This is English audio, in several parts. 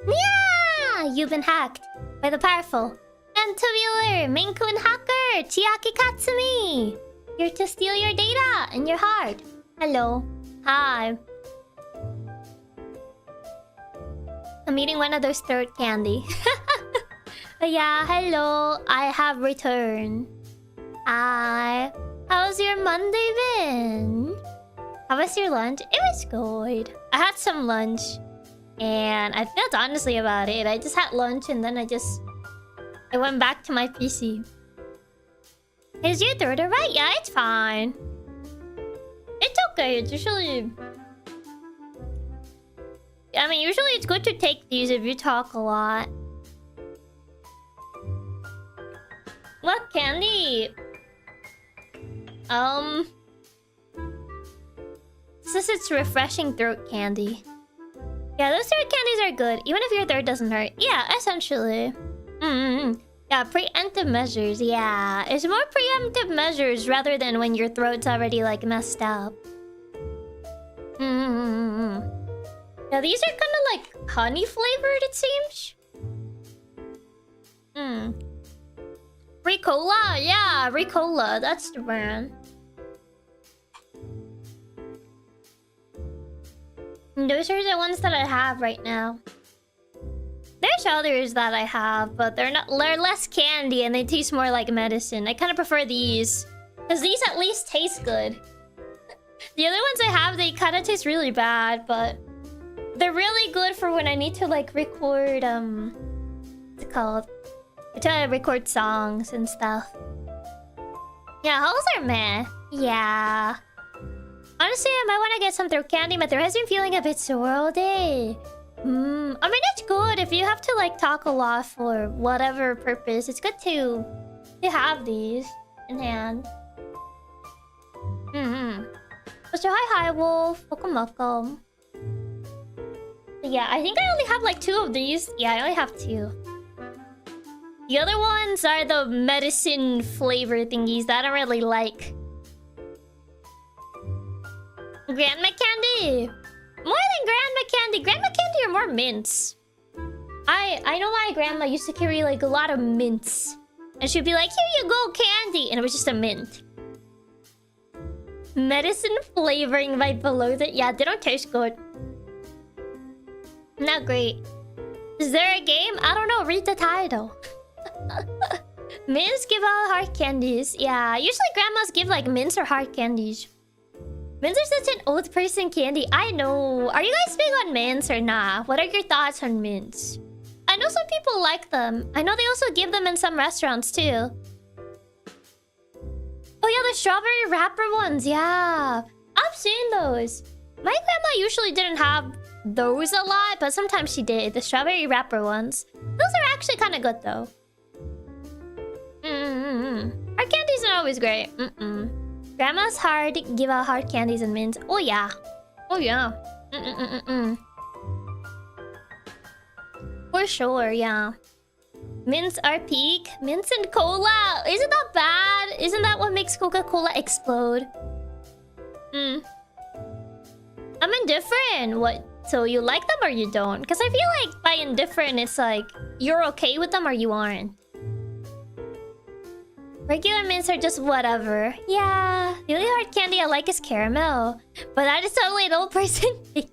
Nyaa! You've been hacked by the powerful and tubular Maine Coon hacker Chiaki Katsumi. Here to steal your data and your heart. Hello. Hi. I'm eating one of those third candy. Yeah, hello. I have returned. Hi. How's your Monday been? How was your lunch? It was good. I had some lunch. And I felt honestly about it. I just had lunch and then I went back to my PC. Is your throat alright? Yeah, it's fine. It's okay. It's usually... I mean, usually it's good to take these if you talk a lot. What candy? This is refreshing throat candy. Yeah, those throat candies are good, even if your throat doesn't hurt. Yeah, essentially. Yeah, preemptive measures. Yeah, it's more preemptive measures rather than when your throat's already like messed up. Yeah, these are kind of like honey flavored, it seems. Ricola, yeah, Ricola. That's the brand. Those are the ones that I have right now. There's others that I have, but they're less candy and they taste more like medicine. I kind of prefer these. Because these at least taste good. The other ones I have, they kind of taste really bad, but they're really good for when I need to like record what's it called? To record songs and stuff. Yeah, holes are meh. Yeah. Honestly, I might want to get some throat candy. My throat has been feeling a bit sore all day. I mean, it's good if you have to like talk a lot for whatever purpose. It's good to have these in hand. So hi Wolf. Welcome. Yeah, I think I only have like 2 of these. Yeah, I only have 2. The other ones are the medicine flavor thingies that I don't really like. Grandma candy! More than grandma candy! Grandma candy are more mints. I know my grandma used to carry like a lot of mints. And she'd be like, here you go, candy! And it was just a mint. Medicine flavoring right below that. Yeah, they don't taste good. Not great. Is there a game? I don't know. Read the title. Mints give out hard candies. Yeah, usually grandmas give like mints or hard candies. Mints are such an old person candy. I know. Are you guys big on mints or not? What are your thoughts on mints? I know some people like them. I know they also give them in some restaurants too. Oh yeah, the strawberry wrapper ones. Yeah, I've seen those. My grandma usually didn't have those a lot, but sometimes she did. The strawberry wrapper ones. Those are actually kind of good though. Hard candies are always great. Grandma's hard give out hard candies and mints. Oh yeah. Oh yeah. For sure, yeah. Mints are peak. Mints and cola. Isn't that bad? Isn't that what makes Coca-Cola explode? I'm indifferent. What? So you like them or you don't? Because I feel like by indifferent, it's like you're okay with them or you aren't. Regular mints are just whatever. Yeah. The only hard candy I like is caramel. But that is totally an old person thing.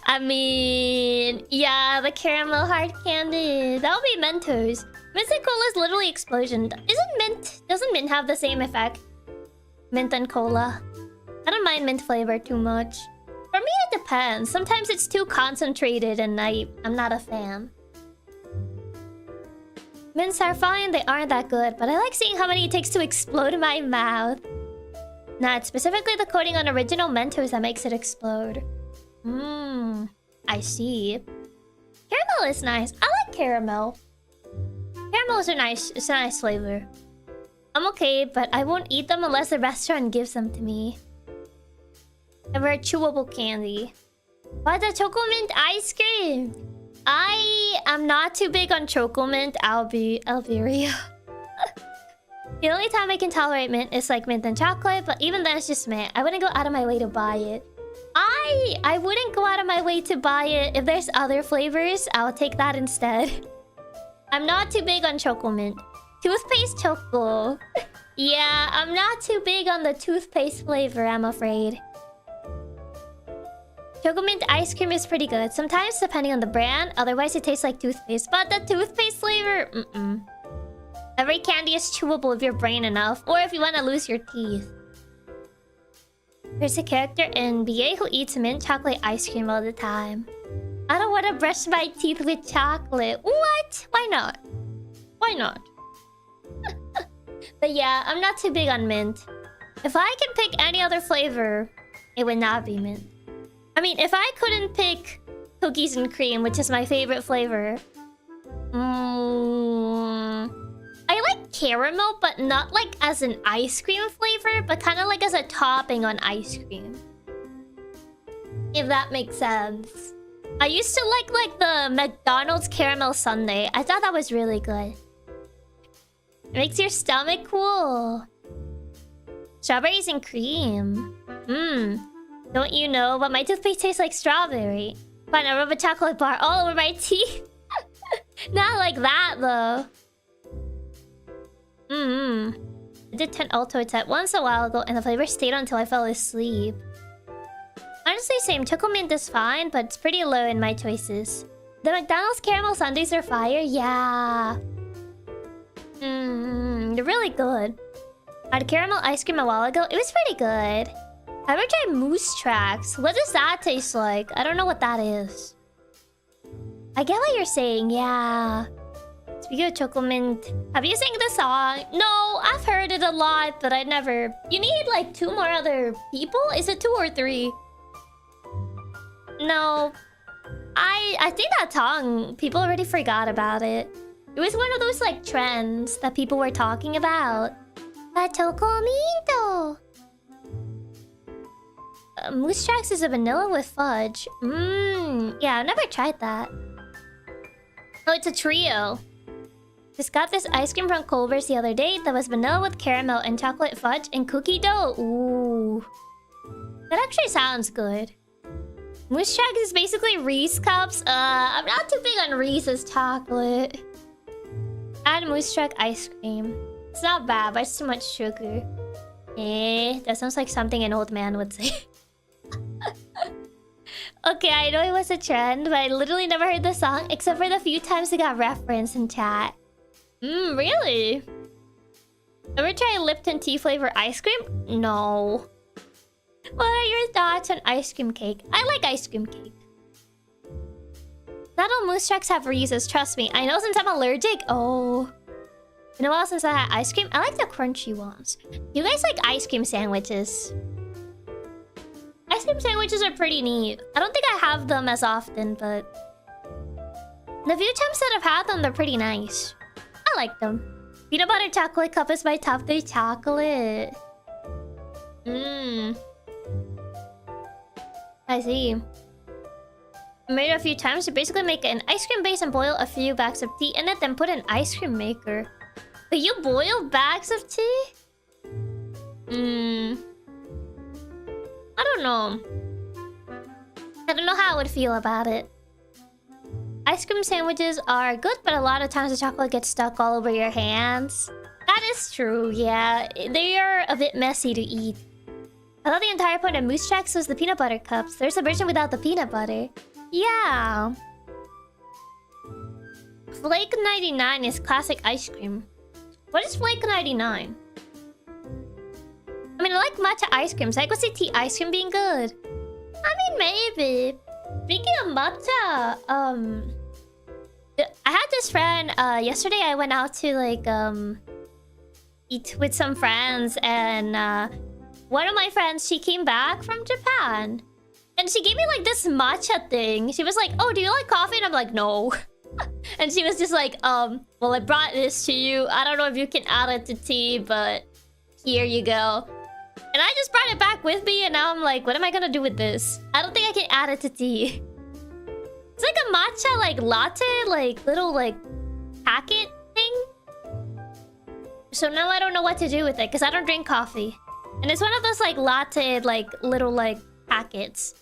I mean, yeah, the caramel hard candy. That would be Mentos. Mint and cola is literally explosion. Doesn't mint have the same effect? Mint and cola. I don't mind mint flavor too much. For me, it depends. Sometimes it's too concentrated and I'm not a fan. Mints are fine, they aren't that good, but I like seeing how many it takes to explode in my mouth. Nah, it's specifically the coating on original Mentos that makes it explode. I see. Caramel is nice. I like caramel. Caramel is it's a nice flavor. I'm okay, but I won't eat them unless the restaurant gives them to me. Never a chewable candy. But the choco mint ice cream. I am not too big on choco mint. I'll be real. The only time I can tolerate mint is like mint and chocolate, but even then it's just mint. I wouldn't go out of my way to buy it. I wouldn't go out of my way to buy it. If there's other flavors, I'll take that instead. I'm not too big on choco mint. Toothpaste choco. Yeah, I'm not too big on the toothpaste flavor, I'm afraid. Choco mint ice cream is pretty good. Sometimes depending on the brand. Otherwise it tastes like toothpaste. But the toothpaste flavor, Every candy is chewable if you're brain enough. Or if you want to lose your teeth. There's a character in BA who eats mint chocolate ice cream all the time. I don't want to brush my teeth with chocolate. What? Why not? Why not? But yeah, I'm not too big on mint. If I can pick any other flavor, it would not be mint. I mean, if I couldn't pick cookies and cream, which is my favorite flavor... I like caramel, but not like as an ice cream flavor, but kind of like as a topping on ice cream. If that makes sense. I used to like the McDonald's caramel sundae. I thought that was really good. It makes your stomach cool. Strawberries and cream. Don't you know? But my toothpaste tastes like strawberry. Fine, I rub a chocolate bar all over my teeth. Not like that though. I did 10 Altoids at once a while ago and the flavor stayed until I fell asleep. Honestly, same. Choco mint is fine, but it's pretty low in my choices. The McDonald's caramel sundaes are fire. Yeah. They're really good. I had caramel ice cream a while ago. It was pretty good. I ever tried moose tracks? What does that taste like? I don't know what that is. I get what you're saying, yeah. Speaking of chocolate mint, have you sang the song? No, I've heard it a lot, but I never... You need like 2 more other people? Is it 2 or 3? No. I think that song, people already forgot about it. It was one of those like trends that people were talking about. Chocolate. Moose tracks is a vanilla with fudge. Yeah, I've never tried that. Oh, it's a trio. Just got this ice cream from Culver's the other day that was vanilla with caramel and chocolate fudge and cookie dough. Ooh. That actually sounds good. Moose tracks is basically Reese cups. I'm not too big on Reese's chocolate. Add moose track ice cream. It's not bad, but it's too much sugar. That sounds like something an old man would say. Okay, I know it was a trend, but I literally never heard the song except for the few times it got referenced in chat. Really? Ever try Lipton tea flavor ice cream? No. What are your thoughts on ice cream cake? I like ice cream cake. Not all moose tracks have Reese's, trust me. I know since I'm allergic. Oh. Been a while since I had ice cream. I like the crunchy ones. You guys like ice cream sandwiches? Ice cream sandwiches are pretty neat. I don't think I have them as often, but... the few times that I've had them, they're pretty nice. I like them. Peanut butter chocolate cup is my top 3 chocolate. I see. I made it a few times to basically make an ice cream base and boil a few bags of tea in it, then put in an ice cream maker. But you boil bags of tea? I don't know. I don't know how I would feel about it. Ice cream sandwiches are good, but a lot of times the chocolate gets stuck all over your hands. That is true, yeah. They are a bit messy to eat. I thought the entire point of moose tracks was the peanut butter cups. There's a version without the peanut butter. Yeah. Flake 99 is classic ice cream. What is Flake 99? I mean, I like matcha ice cream, so I could see tea ice cream being good. I mean, maybe. Speaking of matcha, I had this friend, yesterday I went out to, like, eat with some friends, and, one of my friends, she came back from Japan. And she gave me, like, this matcha thing. She was like, oh, do you like coffee? And I'm like, no. And she was just like, well, I brought this to you. I don't know if you can add it to tea, but here you go. And I just brought it back with me, and now I'm like, what am I gonna do with this? I don't think I can add it to tea. It's like a matcha, like, latte, like, little, like, packet thing. So now I don't know what to do with it, because I don't drink coffee. And it's one of those, like, latte, like, little, like, packets.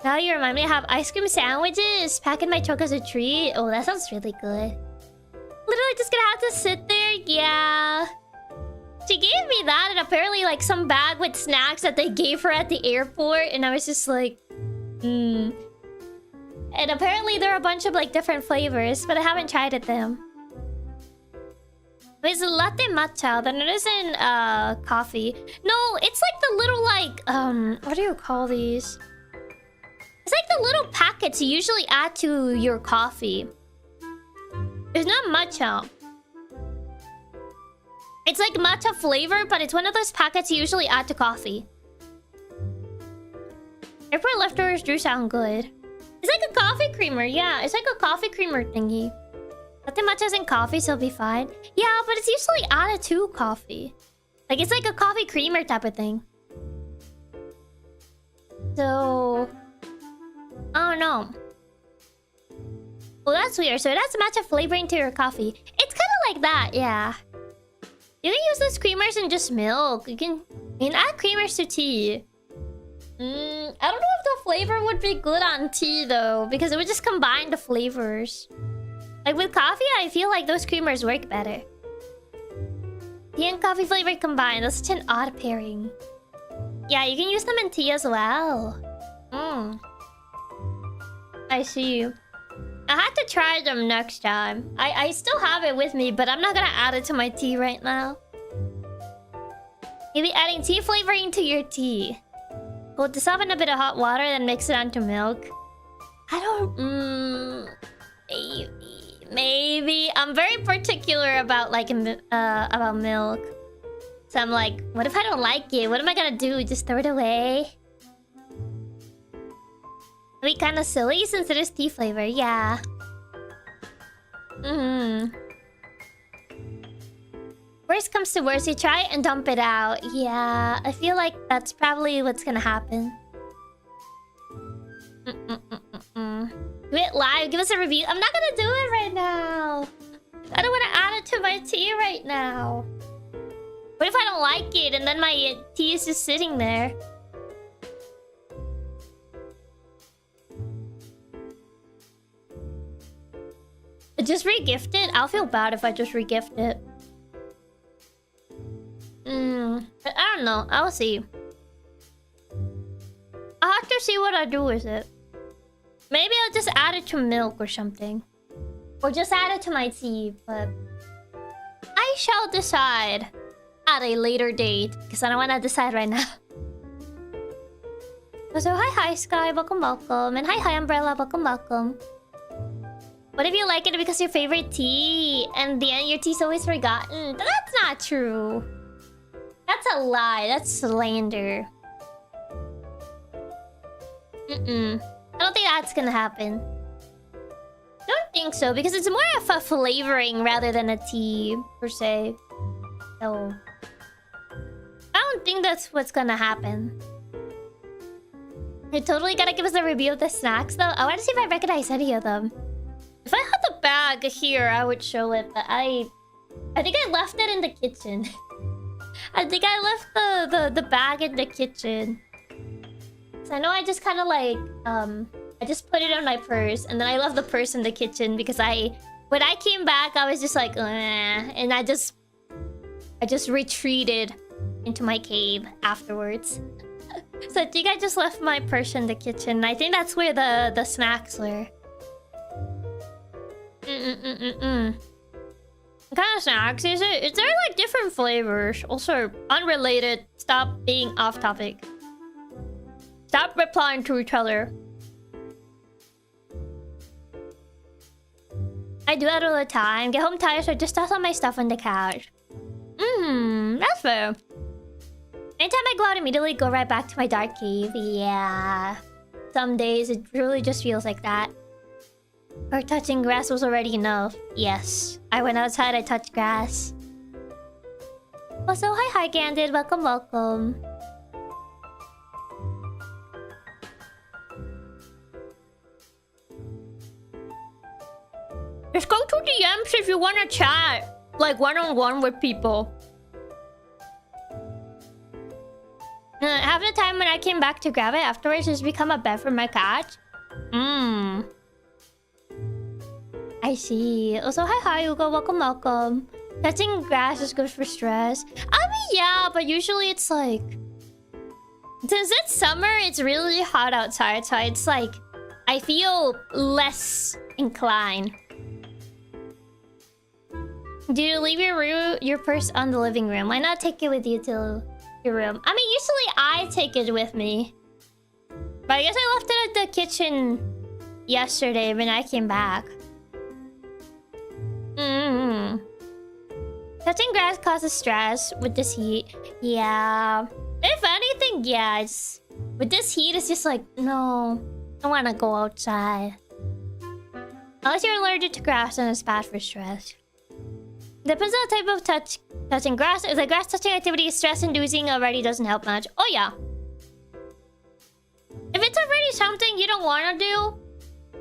Now you remind me I have ice cream sandwiches. Packing my truck as a treat. Oh, that sounds really good. Literally just gonna have to sit there. Yeah. She gave me that and apparently like some bag with snacks that they gave her at the airport. And I was just like... And apparently there are a bunch of like different flavors. But I haven't tried it them. It's a latte matcha. Then it isn't coffee. No, it's like the little like... what do you call these? It's like the little packets you usually add to your coffee. It's not matcha. It's like matcha flavor, but it's one of those packets you usually add to coffee. Airport leftovers do sound good. It's like a coffee creamer, yeah. It's like a coffee creamer thingy. Latte matcha's in coffee, so it'll be fine. Yeah, but it's usually added to coffee. Like, it's like a coffee creamer type of thing. So... I don't know. Well, that's weird. So that's matcha flavoring to your coffee. It's kind of like that, yeah. You can use those creamers and just milk. You can add creamers to tea. I don't know if the flavor would be good on tea, though. Because it would just combine the flavors. Like with coffee, I feel like those creamers work better. Tea and coffee flavor combined. That's such an odd pairing. Yeah, you can use them in tea as well. I see you. I have to try them next time. I still have it with me, but I'm not gonna add it to my tea right now. Maybe adding tea flavoring to your tea. We'll dissolve in a bit of hot water, then mix it onto milk. I don't... Maybe. I'm very particular about, like, about milk. So I'm like, what if I don't like it? What am I gonna do? Just throw it away? It'd be kind of silly since it is tea flavor. Yeah. Worst comes to worst, you try it and dump it out. Yeah, I feel like that's probably what's gonna happen. Do it live, give us a review. I'm not gonna do it right now. I don't want to add it to my tea right now. What if I don't like it and then my tea is just sitting there? Just re-gift it? I'll feel bad if I just re-gift it. I don't know. I'll see. I'll have to see what I do with it. Maybe I'll just add it to milk or something. Or just add it to my tea, but... I shall decide at a later date. Because I don't want to decide right now. So hi Sky, welcome. And hi Umbrella, welcome. What if you like it because your favorite tea and in the end your tea's always forgotten? That's not true. That's a lie. That's slander. I don't think that's gonna happen. Don't think so, because it's more of a flavoring rather than a tea, per se. So... I don't think that's what's gonna happen. You totally gotta give us a review of the snacks, though. I want to see if I recognize any of them. If I had the bag here, I would show it, but I think I left it in the kitchen. I think I left the bag in the kitchen. So I know I just kind of like, I just put it in my purse, and then I left the purse in the kitchen because when I came back, I was just like, and I just retreated into my cave afterwards. So I think I just left my purse in the kitchen. I think that's where the snacks were. What kind of snacks is it? They're like different flavors. Also, unrelated. Stop being off topic. Stop replying to each other. I do that all the time. Get home tired, so I just toss all my stuff on the couch. That's fair. Anytime I go out, immediately go right back to my dark cave. Yeah. Some days it really just feels like that. Or touching grass was already enough. Yes. I went outside, I touched grass. Also, hi Candid. Welcome. Just go to DMs if you want to chat. Like one-on-one with people. Half the time when I came back to grab it afterwards, it's become a bed for my cat. I see. Also, hi Hugo. Welcome. Touching grass is good for stress. I mean, yeah, but usually it's like... Since it's summer, it's really hot outside, so it's like... I feel less inclined. Do you leave your purse on the living room? Why not take it with you to your room? I mean, usually I take it with me. But I guess I left it at the kitchen yesterday when I came back. Touching grass causes stress with this heat. Yeah. If anything, yeah. With this heat, it's just like, no. I don't want to go outside. Unless you're allergic to grass, then it's bad for stress. Depends on the type of touching grass. If the grass touching activity is stress-inducing, already doesn't help much. Oh, yeah. If it's already something you don't want to do,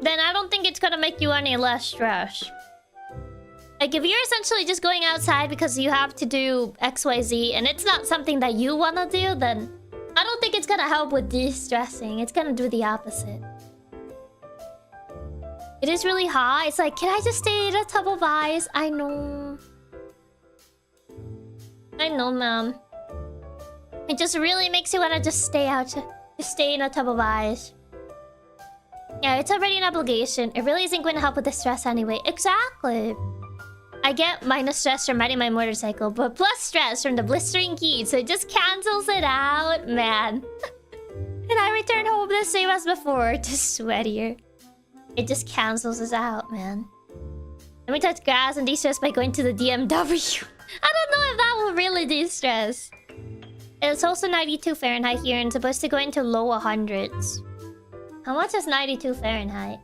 then I don't think it's gonna make you any less stressed. Like, if you're essentially just going outside because you have to do XYZ and it's not something that you want to do, then I don't think it's gonna help with de-stressing. It's gonna do the opposite. It is really hot. It's like, can I just stay in a tub of ice? I know. I know, ma'am. It just really makes you want to just stay out, just stay in a tub of ice. Yeah, it's already an obligation. It really isn't going to help with the stress anyway. Exactly. I get minus stress from riding my motorcycle, but plus stress from the blistering heat, so it just cancels it out, man. And I return home the same as before, just sweatier. It just cancels us out, man. Let me touch grass and de-stress by going to the DMW. I don't know if that will really de-stress. It's also 92 Fahrenheit here and supposed to go into low 100s. How much is 92 Fahrenheit?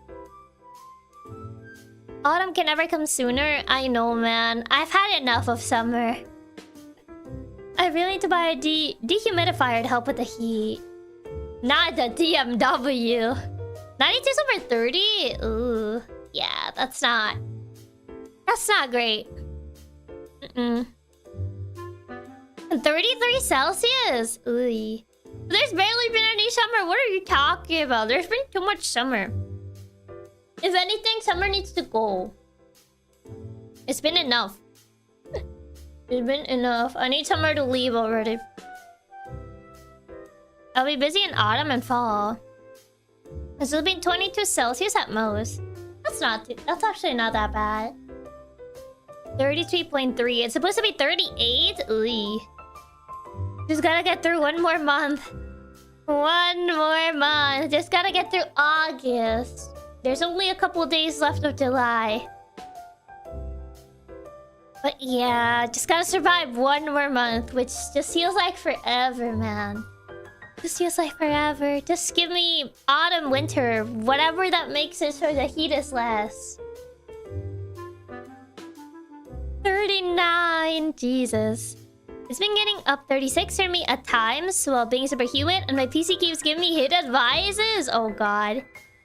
Autumn can never come sooner. I know, man. I've had enough of summer. I really need to buy a dehumidifier to help with the heat. Not the DMW. 92 over 30? Ooh. Yeah, that's not great. 33 Celsius? Ooh. There's barely been any summer. What are you talking about? There's been too much summer. If anything, summer needs to go. It's been enough. It's been enough. I need summer to leave already. I'll be busy in autumn and fall. It's been 22 Celsius at most. That's actually not that bad. 33.3. It's supposed to be 38? Ooh. Just gotta get through one more month. One more month. Just gotta get through August. There's only a couple days left of July. But yeah, just gotta survive one more month, which just feels like forever, man. Just feels like forever. Just give me autumn, winter, whatever that makes it so the heat is less. 39, Jesus. It's been getting up 36 for me at times while being superhuman, and my PC keeps giving me hit advices. Oh god.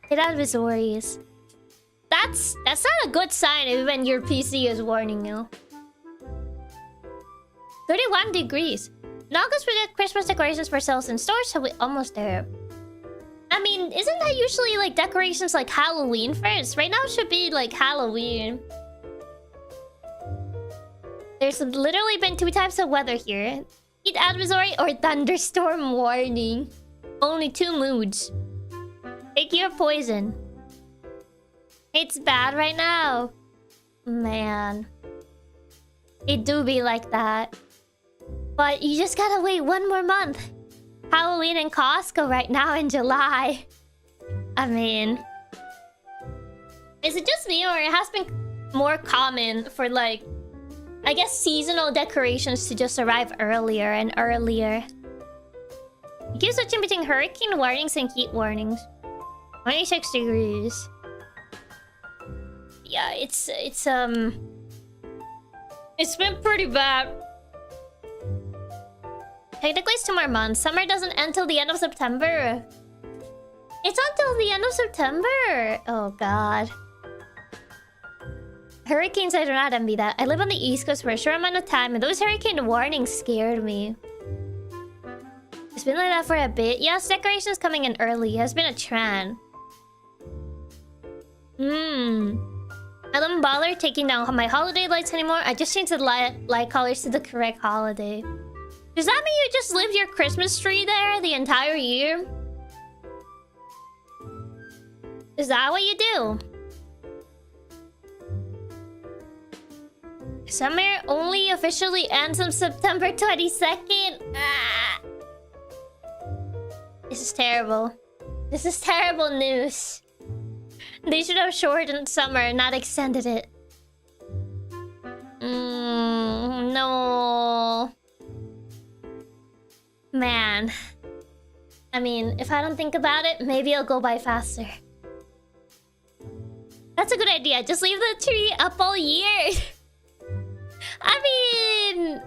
Hit advisories. That's not a good sign when your PC is warning you. 31 degrees. In August we get Christmas decorations for sales in stores, so we're almost there. I mean, isn't that usually like decorations like Halloween first? Right now it should be like Halloween. There's literally been 2 types of weather here. Heat advisory or thunderstorm warning. Only 2 moods. Take your poison. It's bad right now. Man. It do be like that. But you just gotta wait one more month. Halloween in Costco right now in July. I mean... Is it just me or it has been more common for like... I guess seasonal decorations to just arrive earlier and earlier. You keep switching between hurricane warnings and heat warnings. 26 degrees. Yeah, it's been pretty bad. Technically it's 2 more months. Summer doesn't end till the end of September. It's until the end of September. Oh god. Hurricanes, I do not envy that. I live on the East Coast for a short amount of time, and those hurricane warnings scared me. It's been like that for a bit. Yes, decorations coming in early. It has been a trend. I don't bother taking down my holiday lights anymore. I just changed the light colors to the correct holiday. Does that mean you just leave your Christmas tree there the entire year? Is that what you do? Summer only officially ends on September 22nd. Ah. This is terrible. This is terrible news. They should have shortened summer, not extended it. No. Man. I mean, if I don't think about it, maybe it'll go by faster. That's a good idea. Just leave the tree up all year. I mean...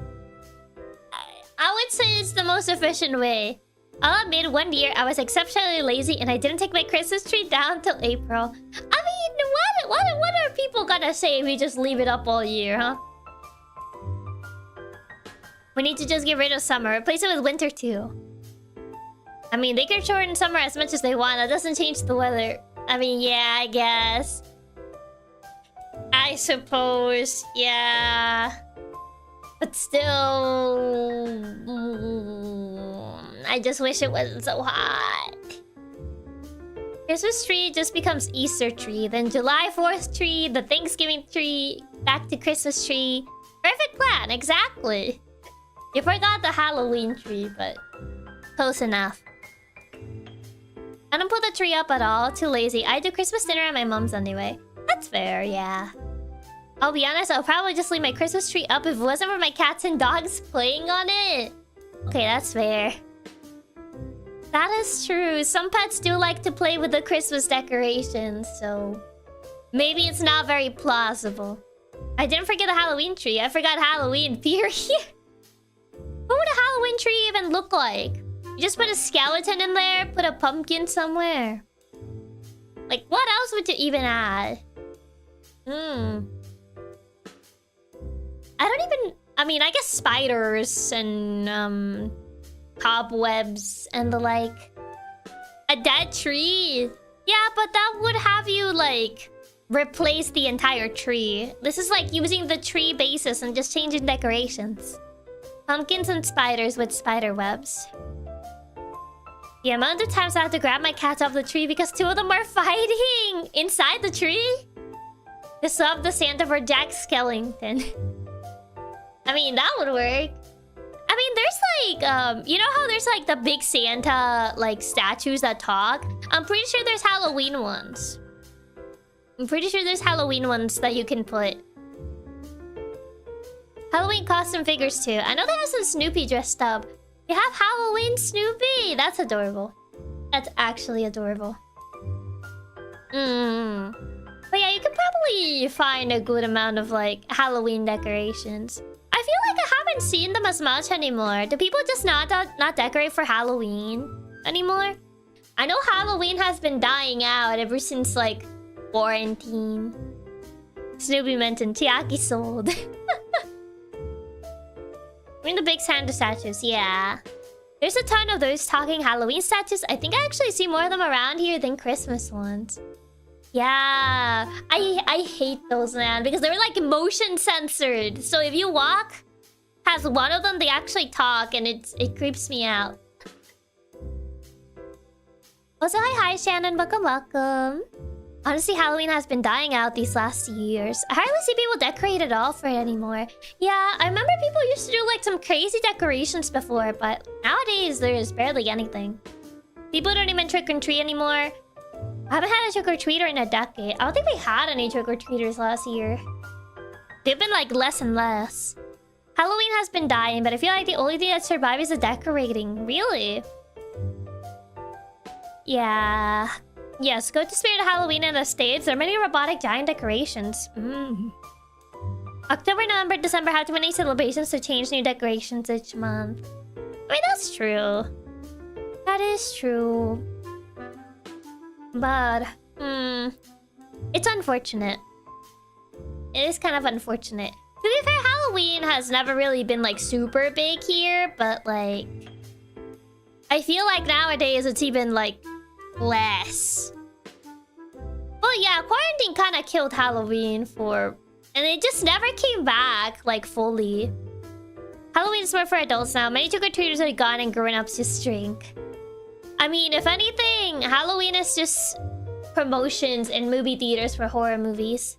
I would say it's the most efficient way. I'll admit, one year I was exceptionally lazy and I didn't take my Christmas tree down till April. I mean, what are people gonna say if we just leave it up all year, huh? We need to just get rid of summer. Replace it with winter too. I mean, they can shorten summer as much as they want. That doesn't change the weather. I mean, yeah, I guess. I suppose, yeah. But still... I just wish it wasn't so hot. Christmas tree just becomes Easter tree, then July 4th tree, the Thanksgiving tree, back to Christmas tree. Perfect plan, exactly. You forgot the Halloween tree, but close enough. I don't put the tree up at all, too lazy. I do Christmas dinner at my mom's anyway. That's fair, yeah. I'll be honest, I'll probably just leave my Christmas tree up if it wasn't for my cats and dogs playing on it. Okay, that's fair. That is true. Some pets do like to play with the Christmas decorations, so maybe it's not very plausible. I didn't forget the Halloween tree. I forgot Halloween, period. What would a Halloween tree even look like? You just put a skeleton in there, put a pumpkin somewhere. Like, what else would you even add? I don't even... I mean, I guess spiders and, cobwebs and the like. A dead tree. Yeah, but that would have you, like, replace the entire tree. This is like using the tree basis and just changing decorations. Pumpkins and spiders with spider webs. The amount of times I have to grab my cats off the tree because two of them are fighting inside the tree. To swap the Santa for Jack Skellington. I mean, that would work. I mean, there's like, you know how there's like the big Santa, like, statues that talk? I'm pretty sure there's Halloween ones. I'm pretty sure there's Halloween ones that you can put. Halloween costume figures too. I know they have some Snoopy dressed up. They have Halloween Snoopy! That's adorable. That's actually adorable. But yeah, you can probably find a good amount of, like, Halloween decorations. I feel like I haven't seen them as much anymore. Do people just not decorate for Halloween anymore? I know Halloween has been dying out ever since, like, quarantine. Snoopy mentioned Chiaki sold. I mean, the big Santa statues, yeah. There's a ton of those talking Halloween statues. I think I actually see more of them around here than Christmas ones. Yeah, I hate those, man, because they're like motion censored. So if you walk past one of them, they actually talk, and it creeps me out. Also, hi Shannon, welcome. Honestly, Halloween has been dying out these last years. I hardly see people decorate at all for it anymore. Yeah, I remember people used to do like some crazy decorations before, but nowadays there's barely anything. People don't even trick or treat anymore. I haven't had a trick-or-treater in a decade. I don't think we had any trick-or-treaters last year. They've been like less and less. Halloween has been dying, but I feel like the only thing that survived is the decorating. Really? Yeah. Yes, go to Spirit of Halloween in the States. There are many robotic giant decorations. October, November, December have too many celebrations to change new decorations each month. I mean, that's true. That is true. But, it's unfortunate. It is kind of unfortunate. To be fair, Halloween has never really been, like, super big here, but, like, I feel like nowadays it's even, like, less. Well, yeah, quarantine kind of killed Halloween for... And it just never came back, like, fully. Halloween's more for adults now. Many trick-or-treaters are gone and grown-ups just drink. I mean, if anything, Halloween is just promotions in movie theaters for horror movies.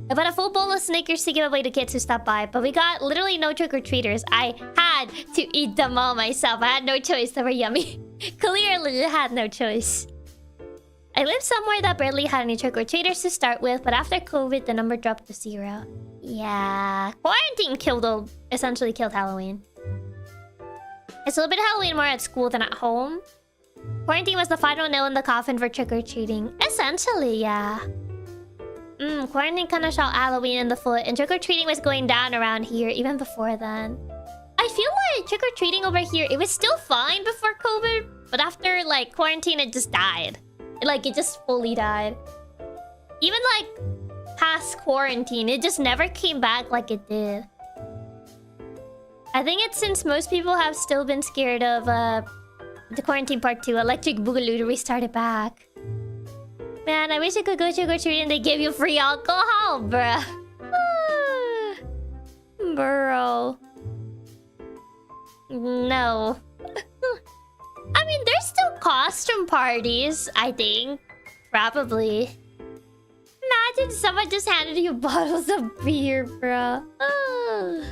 I bought a full bowl of Snickers to give away to kids who stopped by, but we got literally no trick-or-treaters. I had to eat them all myself. I had no choice. They were yummy. Clearly, I had no choice. I lived somewhere that barely had any trick-or-treaters to start with, but after COVID, the number dropped to 0. Yeah, quarantine essentially killed Halloween. I celebrated Halloween more at school than at home. Quarantine was the final nail in the coffin for trick-or-treating. Essentially, yeah. Quarantine kind of shot Halloween in the foot, and trick-or-treating was going down around here even before then. I feel like trick-or-treating over here, it was still fine before COVID, but after, like, quarantine, it just died. Like, it just fully died. Even, like, past quarantine, it just never came back like it did. I think it's since most people have still been scared of the quarantine part 2, Electric Boogaloo, to restart it back. Man, I wish I could go trick-or-treating and they give you free alcohol, bruh. Bro. No. I mean, there's still costume parties, I think. Probably. Imagine someone just handed you bottles of beer, bro. Ugh.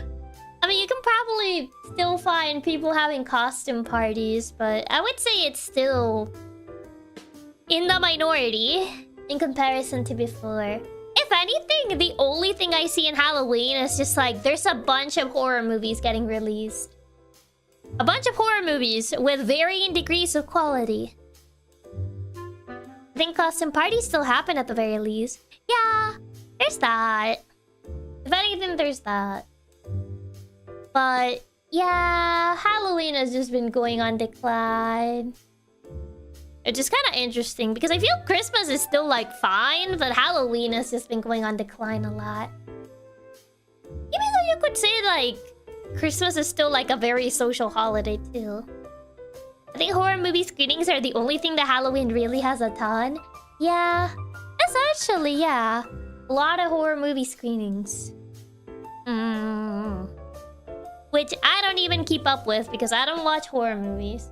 I mean, you can probably still find people having costume parties, but I would say it's still in the minority in comparison to before. If anything, the only thing I see in Halloween is just like there's a bunch of horror movies getting released. A bunch of horror movies with varying degrees of quality. I think costume parties still happen at the very least. Yeah, there's that. If anything, there's that. But yeah, Halloween has just been going on decline. It's just kind of interesting because I feel Christmas is still like fine, but Halloween has just been going on decline a lot. Even though you could say like Christmas is still like a very social holiday too. I think horror movie screenings are the only thing that Halloween really has a ton. Yeah, essentially, yeah. A lot of horror movie screenings. Which I don't even keep up with because I don't watch horror movies.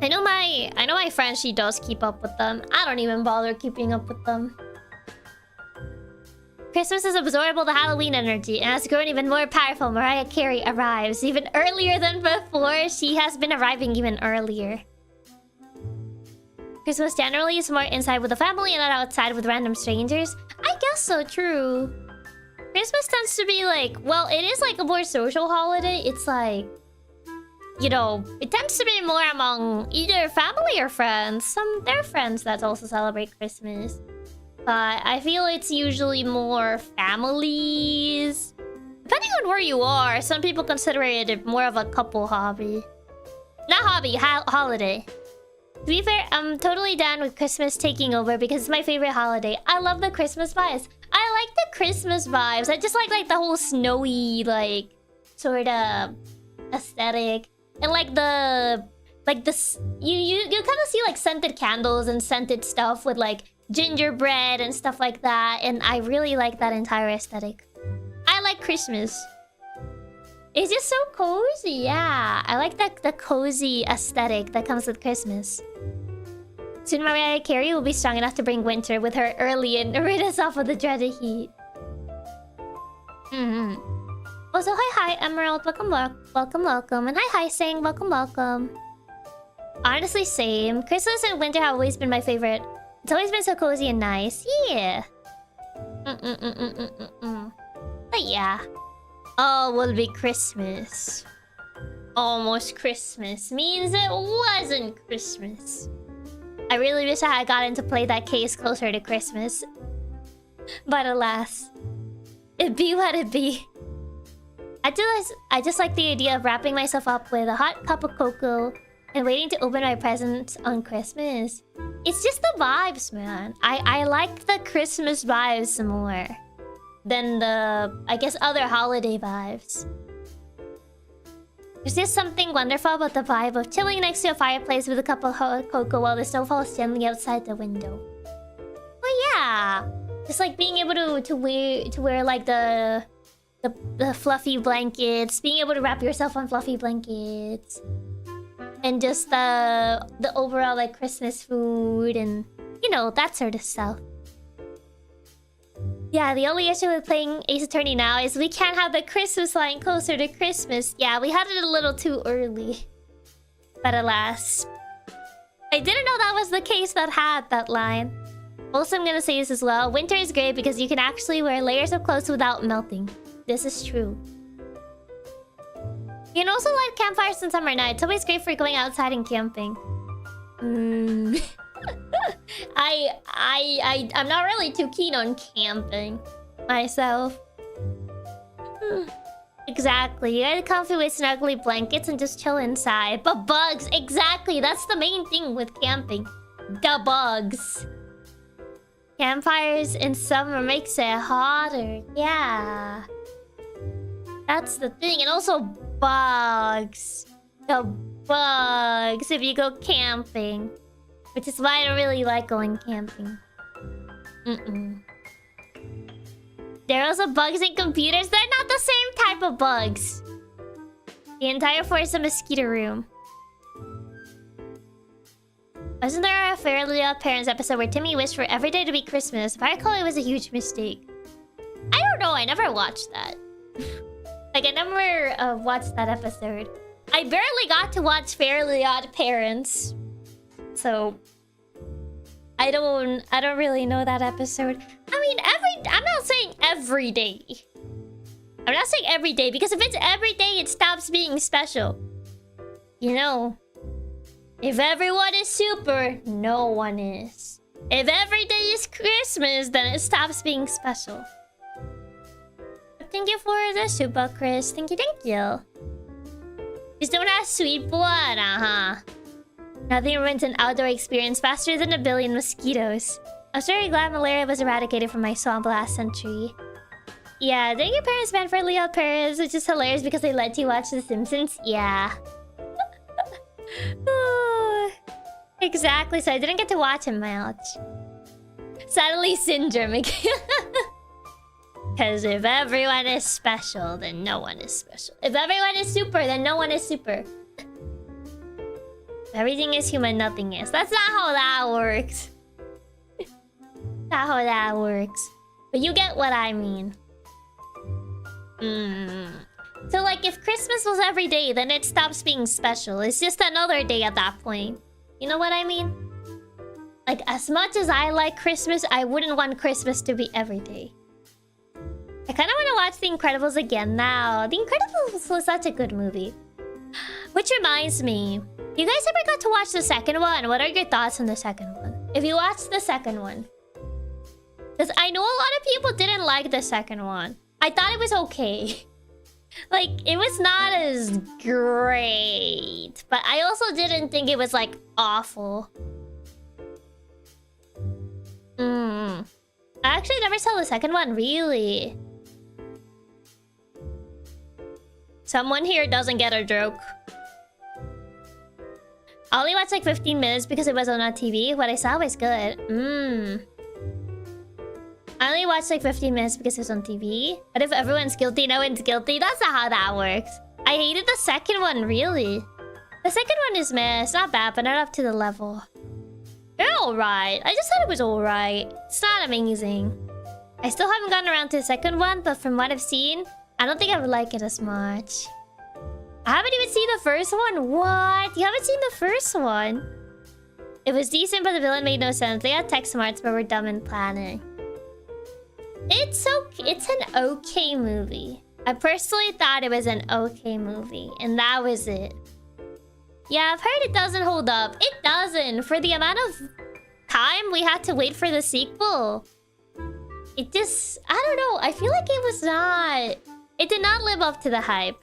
I know my friend, she does keep up with them. I don't even bother keeping up with them. Christmas is absorbable to Halloween energy and has grown even more powerful. Mariah Carey arrives even earlier than before. She has been arriving even earlier. Christmas generally is more inside with the family and not outside with random strangers. I guess so, true. Christmas tends to be like, well, it is like a more social holiday. It's like, you know, it tends to be more among either family or friends. There are friends that also celebrate Christmas. But I feel it's usually more families. Depending on where you are, some people consider it more of a couple hobby. Not hobby, holiday. To be fair, I'm totally down with Christmas taking over because it's my favorite holiday. I love the Christmas vibes. I like the Christmas vibes. I just like the whole snowy, like, sort of aesthetic. And like you kind of see like scented candles and scented stuff with like gingerbread and stuff like that. And I really like that entire aesthetic. I like Christmas. It's just so cozy, yeah. I like the cozy aesthetic that comes with Christmas. Soon Mariah Carey will be strong enough to bring winter with her early and rid us off of the dreaded heat. Also, hi, Emerald. Welcome, welcome. And hi, saying welcome. Honestly, same. Christmas and winter have always been my favorite. It's always been so cozy and nice. Yeah. But yeah. Oh, will be Christmas. Almost Christmas means it wasn't Christmas. I really wish I had gotten to play that case closer to Christmas. But alas, it be what it be. I just like the idea of wrapping myself up with a hot cup of cocoa and waiting to open my presents on Christmas. It's just the vibes, man. I like the Christmas vibes more than the, I guess, other holiday vibes. There's just something wonderful about the vibe of chilling next to a fireplace with a cup of hot cocoa while the snow falls gently outside the window. Well, yeah, just like being able to wear like the fluffy blankets, being able to wrap yourself on fluffy blankets, and just the overall like Christmas food and you know that sort of stuff. Yeah, the only issue with playing Ace Attorney now is we can't have the Christmas line closer to Christmas. Yeah, we had it a little too early. But alas. I didn't know that was the case that had that line. Also, I'm gonna say this as well. Winter is great because you can actually wear layers of clothes without melting. This is true. You can also light campfires on summer nights. It's always great for going outside and camping. I'm not really too keen on camping myself. Exactly. You get comfy with snuggly blankets and just chill inside. But bugs, exactly. That's the main thing with camping. The bugs. Campfires in summer makes it hotter. Yeah. That's the thing. And also bugs. The bugs if you go camping. Which is why I don't really like going camping. There are also bugs in computers. They're not the same type of bugs. The entire floor is a mosquito room. Wasn't there a Fairly Odd Parents episode where Timmy wished for every day to be Christmas? If I recall, it was a huge mistake. I don't know. I never watched that. Like, I never watched that episode. I barely got to watch Fairly Odd Parents. So... I don't really know that episode. I mean, I'm not saying every day. I'm not saying every day, because if it's every day, it stops being special. You know, if everyone is super, no one is. If every day is Christmas, then it stops being special. Thank you for the super, Chris. Thank you. Just don't have sweet blood, Nothing ruins an outdoor experience faster than a billion mosquitoes. I was very glad malaria was eradicated from my swamp last century. Yeah, didn't your parents ban for Leo Paris, which is hilarious because they let you watch The Simpsons? Yeah. Exactly, so I didn't get to watch him much. Sadly, syndrome. Because if everyone is special, then no one is special. If everyone is super, then no one is super. Everything is human, nothing is. That's not how that works. Not how that works. But you get what I mean. So like, if Christmas was every day, then it stops being special. It's just another day at that point. You know what I mean? Like, as much as I like Christmas, I wouldn't want Christmas to be every day. I kind of want to watch The Incredibles again now. The Incredibles was such a good movie. Which reminds me, you guys ever got to watch the second one? What are your thoughts on the second one? If you watched the second one. Because I know a lot of people didn't like the second one. I thought it was okay. Like, it was not as great. But I also didn't think it was, like, awful. I actually never saw the second one, really. Someone here doesn't get a joke. I only watched like 15 minutes because it was on TV. What I saw was good. I only watched like 15 minutes because it was on TV. But if everyone's guilty, no one's guilty. That's not how that works. I hated the second one, really. The second one is meh. It's not bad, but not up to the level. They're alright. I just thought it was alright. It's not amazing. I still haven't gotten around to the second one, but from what I've seen, I don't think I would like it as much. I haven't even seen the first one. What? You haven't seen the first one? It was decent, but the villain made no sense. They had tech smarts, but were dumb in planning. It's okay. It's an okay movie. I personally thought it was an okay movie, and that was it. Yeah, I've heard it doesn't hold up. It doesn't. For the amount of time we had to wait for the sequel. It just... I don't know. I feel like it was not... It did not live up to the hype.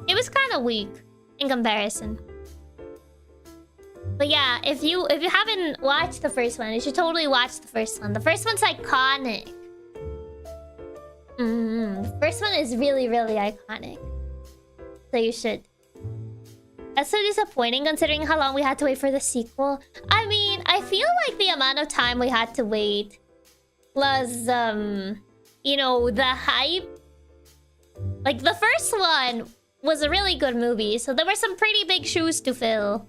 It was kind of weak in comparison. But yeah, if you haven't watched the first one, you should totally watch the first one. The first one's iconic. The first one is really, really iconic. So you should. That's so disappointing considering how long we had to wait for the sequel. I mean, I feel like the amount of time we had to wait plus, you know, the hype. Like, the first one was a really good movie, so there were some pretty big shoes to fill.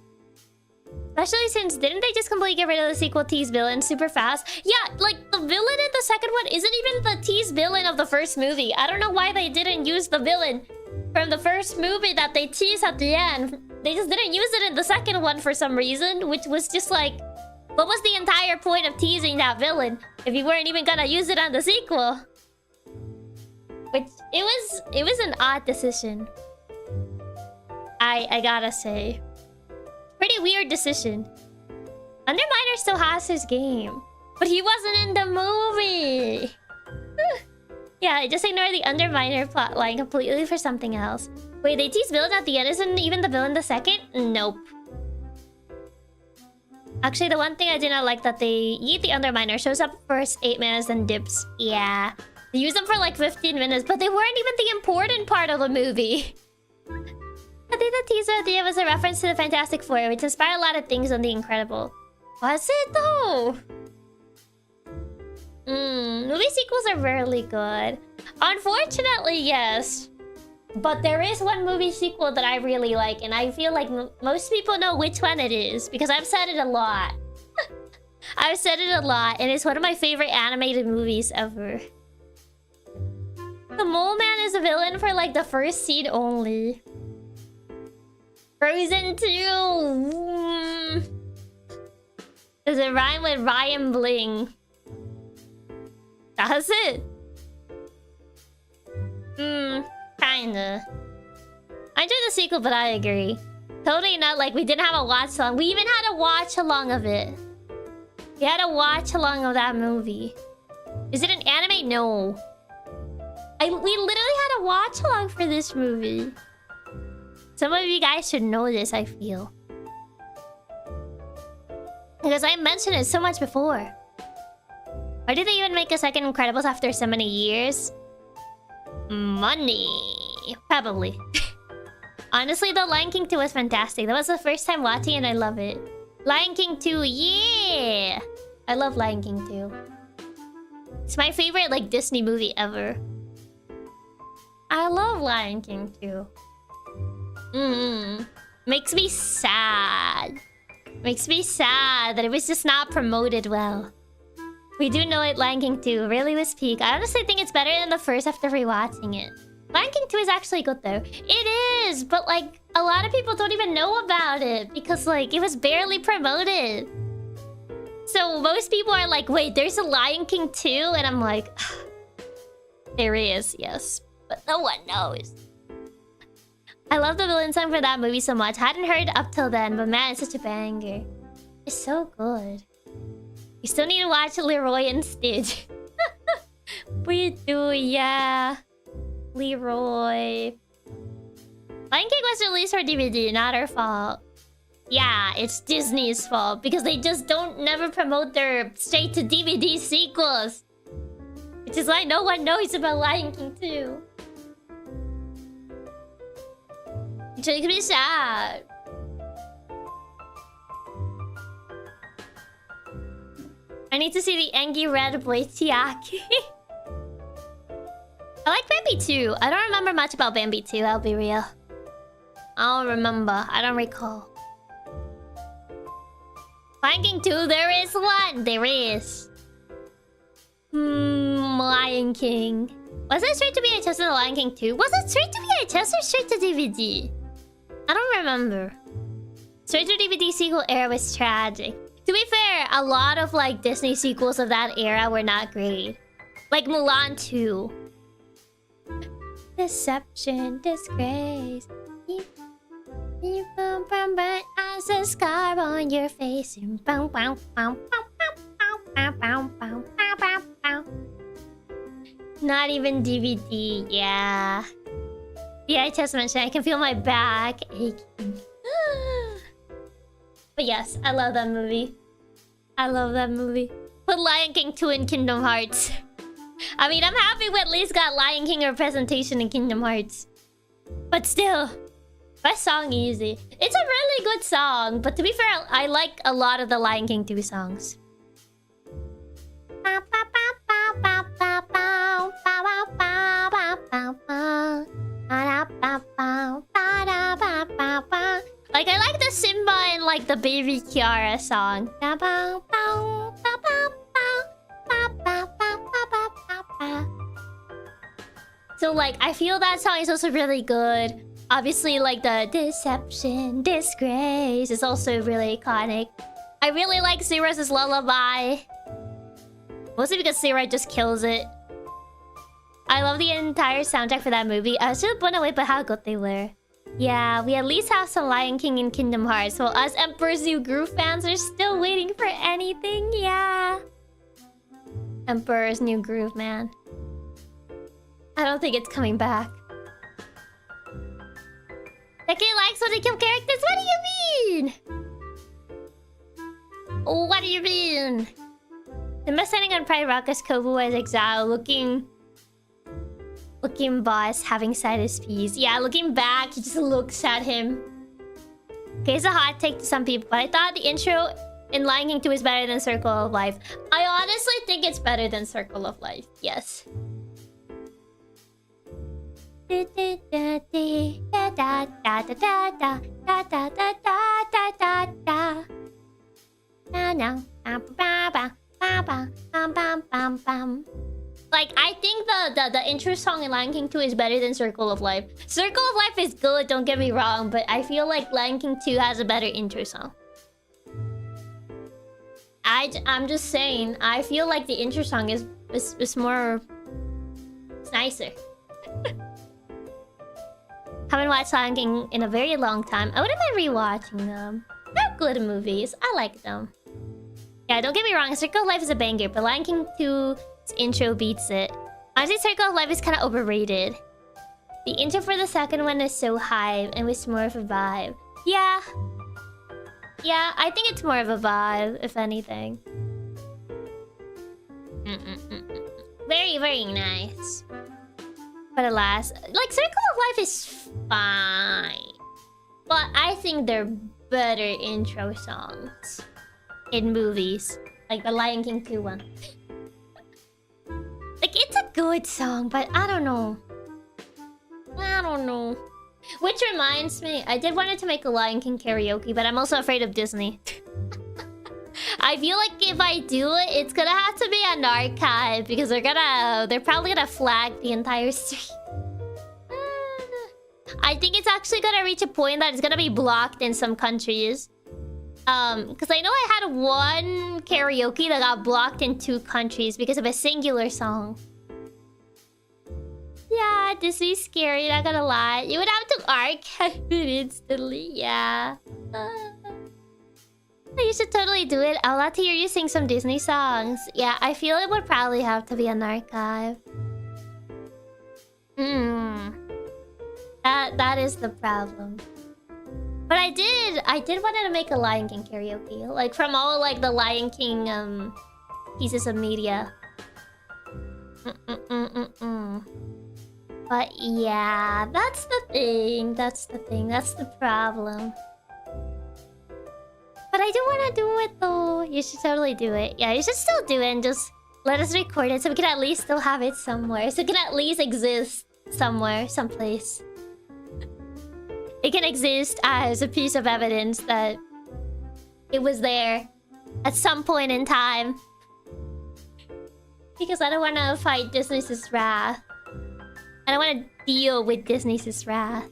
Especially since, didn't they just completely get rid of the sequel tease villain super fast? Yeah, like, the villain in the second one isn't even the tease villain of the first movie. I don't know why they didn't use the villain from the first movie that they teased at the end. They just didn't use it in the second one for some reason, which was just like... What was the entire point of teasing that villain if you weren't even gonna use it on the sequel? Which, it was an odd decision. I gotta say. Pretty weird decision. Underminer still has his game. But he wasn't in the movie! Yeah, just ignore the Underminer plotline completely for something else. Wait, they tease villain at the end? Isn't even the villain the second? Nope. Actually, the one thing I did not like that they eat the Underminer shows up first 8 minutes and dips. Yeah. They use them for like 15 minutes, but they weren't even the important part of the movie. I think the teaser idea was a reference to the Fantastic Four, which inspired a lot of things on The Incredible. Was it though? Movie sequels are rarely good. Unfortunately, yes. But there is one movie sequel that I really like, and I feel like most people know which one it is because I've said it a lot. I've said it a lot, and it's one of my favorite animated movies ever. The Mole Man is a villain for like the first scene only. Frozen 2. Does it rhyme with Ryan Bling? Does it? Kinda. I enjoyed the sequel, but I agree. Totally not like we didn't have a watch along. We even had a watch along of it. We had a watch along of that movie. Is it an anime? No. We literally had a watch along for this movie. Some of you guys should know this, I feel. Because I mentioned it so much before. Why did they even make a second Incredibles after so many years? Money. Probably. Honestly, the Lion King 2 was fantastic. That was the first time watching and I love it. Lion King 2, yeah! I love Lion King 2. It's my favorite, like, Disney movie ever. I love Lion King 2. Makes me sad. Makes me sad that it was just not promoted well. We do know it, Lion King 2 really was peak. I honestly think it's better than the first after rewatching it. Lion King 2 is actually good though. It is, but like a lot of people don't even know about it because like it was barely promoted. So most people are like, wait, there's a Lion King 2? And I'm like, there is, yes. But no one knows. I love the villain song for that movie so much. Hadn't heard up till then, but man, it's such a banger. It's so good. You still need to watch Leroy and Stitch. We do, yeah. Leroy. Lion King was released for DVD, not our fault. Yeah, it's Disney's fault because they just never promote their straight to DVD sequels. Which is why no one knows about Lion King 2. Which makes me sad. I need to see the Angie Red Boy Chiaki. I like Bambi 2. I don't remember much about Bambi 2, I'll be real. I don't remember. I don't recall. Lion King 2, there is one. There is. Lion King. Was it straight to VHS in the Lion King 2? Was it straight to VHS or straight to DVD? I don't remember. Straight to DVD sequel era was tragic. To be fair, a lot of like Disney sequels of that era were not great. Like Mulan 2. Deception, disgrace. You as a scar on your face. Not even DVD, yeah. VHS mentioned I can feel my back aching. But yes, I love that movie. I love that movie. Put Lion King 2 in Kingdom Hearts. I mean, I'm happy we at least got Lion King representation in Kingdom Hearts. But still, best song easy. It's a really good song, but to be fair, I like a lot of the Lion King 2 songs. Like, I like the Simba and like the Baby Kiara song. So like, I feel that song is also really good. Obviously, like the Deception, Disgrace is also really iconic. I really like Zero's Lullaby. Mostly because Zero just kills it. I love the entire soundtrack for that movie. I was just blown away by how good they were. Yeah, we at least have some Lion King and Kingdom Hearts, while us Emperor's New Groove fans are still waiting for anything, yeah. Emperor's New Groove, man. I don't think it's coming back. Becky likes when they kill characters? What do you mean? What do you mean? The best ending on Pride Rock is Kobu as exile, looking boss, having side his piece. Yeah, looking back, he just looks at him. Okay, it's a hot take to some people, but I thought the intro in Lion King 2 is better than Circle of Life. I honestly think it's better than Circle of Life, yes. Like, I think the intro song in Lion King 2 is better than Circle of Life. Circle of Life is good, don't get me wrong, but I feel like Lion King 2 has a better intro song. I'm just saying, I feel like the intro song is more... It's nicer. Haven't watched Lion King in a very long time. I wouldn't mind rewatching them. They're good movies. I like them. Yeah, don't get me wrong, Circle of Life is a banger, but Lion King 2's intro beats it. Honestly, Circle of Life is kind of overrated. The intro for the second one is so high and was more of a vibe. Yeah. Yeah, I think it's more of a vibe, if anything. Very, very nice. But alas, like, Circle of Life is fine. But I think they're better intro songs in movies. Like the Lion King 2 one. Like, it's a good song, but I don't know. I don't know. Which reminds me, I did wanted to make a Lion King karaoke, but I'm also afraid of Disney. I feel like if I do it, it's gonna have to be an archive because they're probably gonna flag the entire stream. I think it's actually gonna reach a point that it's gonna be blocked in some countries. Because I know I had one karaoke that got blocked in 2 countries because of a singular song. Yeah, Disney's scary, not gonna lie. You would have to archive it instantly, yeah. You should totally do it. I'd love to hear you sing some Disney songs. Yeah, I feel it would probably have to be an archive. That is the problem. But I did want to make a Lion King karaoke. Like, from all, like, the Lion King, pieces of media. But yeah, that's the thing. That's the problem. But I do want to do it, though. You should totally do it. Yeah, you should still do it and just let us record it so we can at least still have it somewhere. So it can at least exist somewhere, someplace. It can exist as a piece of evidence that it was there at some point in time. Because I don't want to fight Disney's wrath. I don't want to deal with Disney's wrath.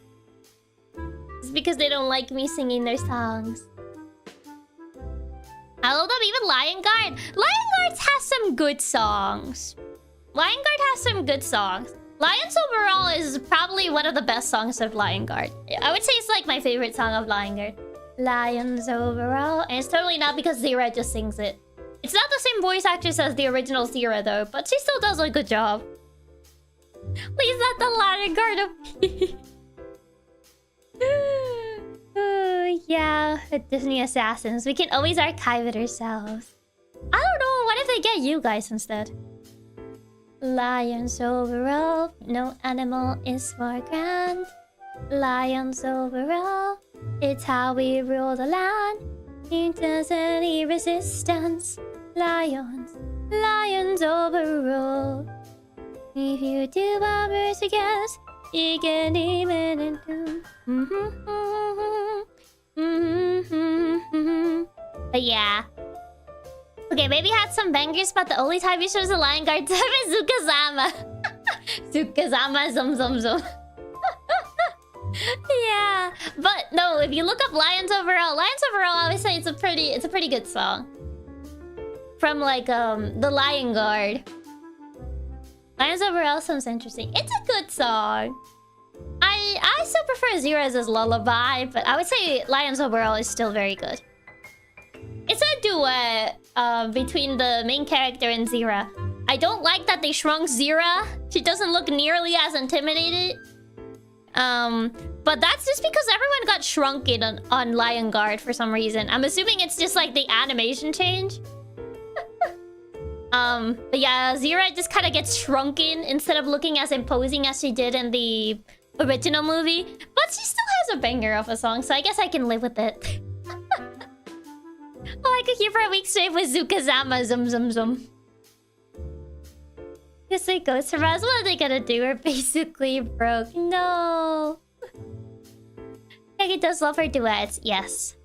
It's because they don't like me singing their songs. I love them, even Lion Guard. Lion Guard has some good songs. Lion Guard has some good songs. Lions Overall is probably one of the best songs of Lion Guard. I would say it's like my favorite song of Lion Guard. Lions Overall. And it's totally not because Zira just sings it. It's not the same voice actress as the original Zira though, but she still does a good job. Please let the Lion Guard appear. Yeah, the Disney Assassins. We can always archive it ourselves. I don't know, what if they get you guys instead? Lions overall, no animal is more grand. Lions overall, it's how we rule the land. It doesn't need resistance. Lions, lions overall. If you do bombers together, you can even into. But yeah. Okay, maybe had some bangers, but the only time you shows the Lion Guard time is Zukazama. Zukazama zum zum zum. Yeah. But no, if you look up Lions Overall, I would say it's a pretty good song. From like the Lion Guard. Lions Overall sounds interesting. It's a good song. I still prefer Zira's Lullaby, but I would say Lions Overall is still very good. It's a duet between the main character and Zira. I don't like that they shrunk Zira. She doesn't look nearly as intimidated. But that's just because everyone got shrunken on Lion Guard for some reason. I'm assuming it's just like the animation change. But yeah, Zira just kind of gets shrunken instead of looking as imposing as she did in the original movie. But she still has a banger of a song, so I guess I can live with it. All I could hear for a week straight was Zukazama Zum Zum Zum. Because they go surprise. What are they gonna do? We're basically broke. No. Chiaki does love her duets. Yes.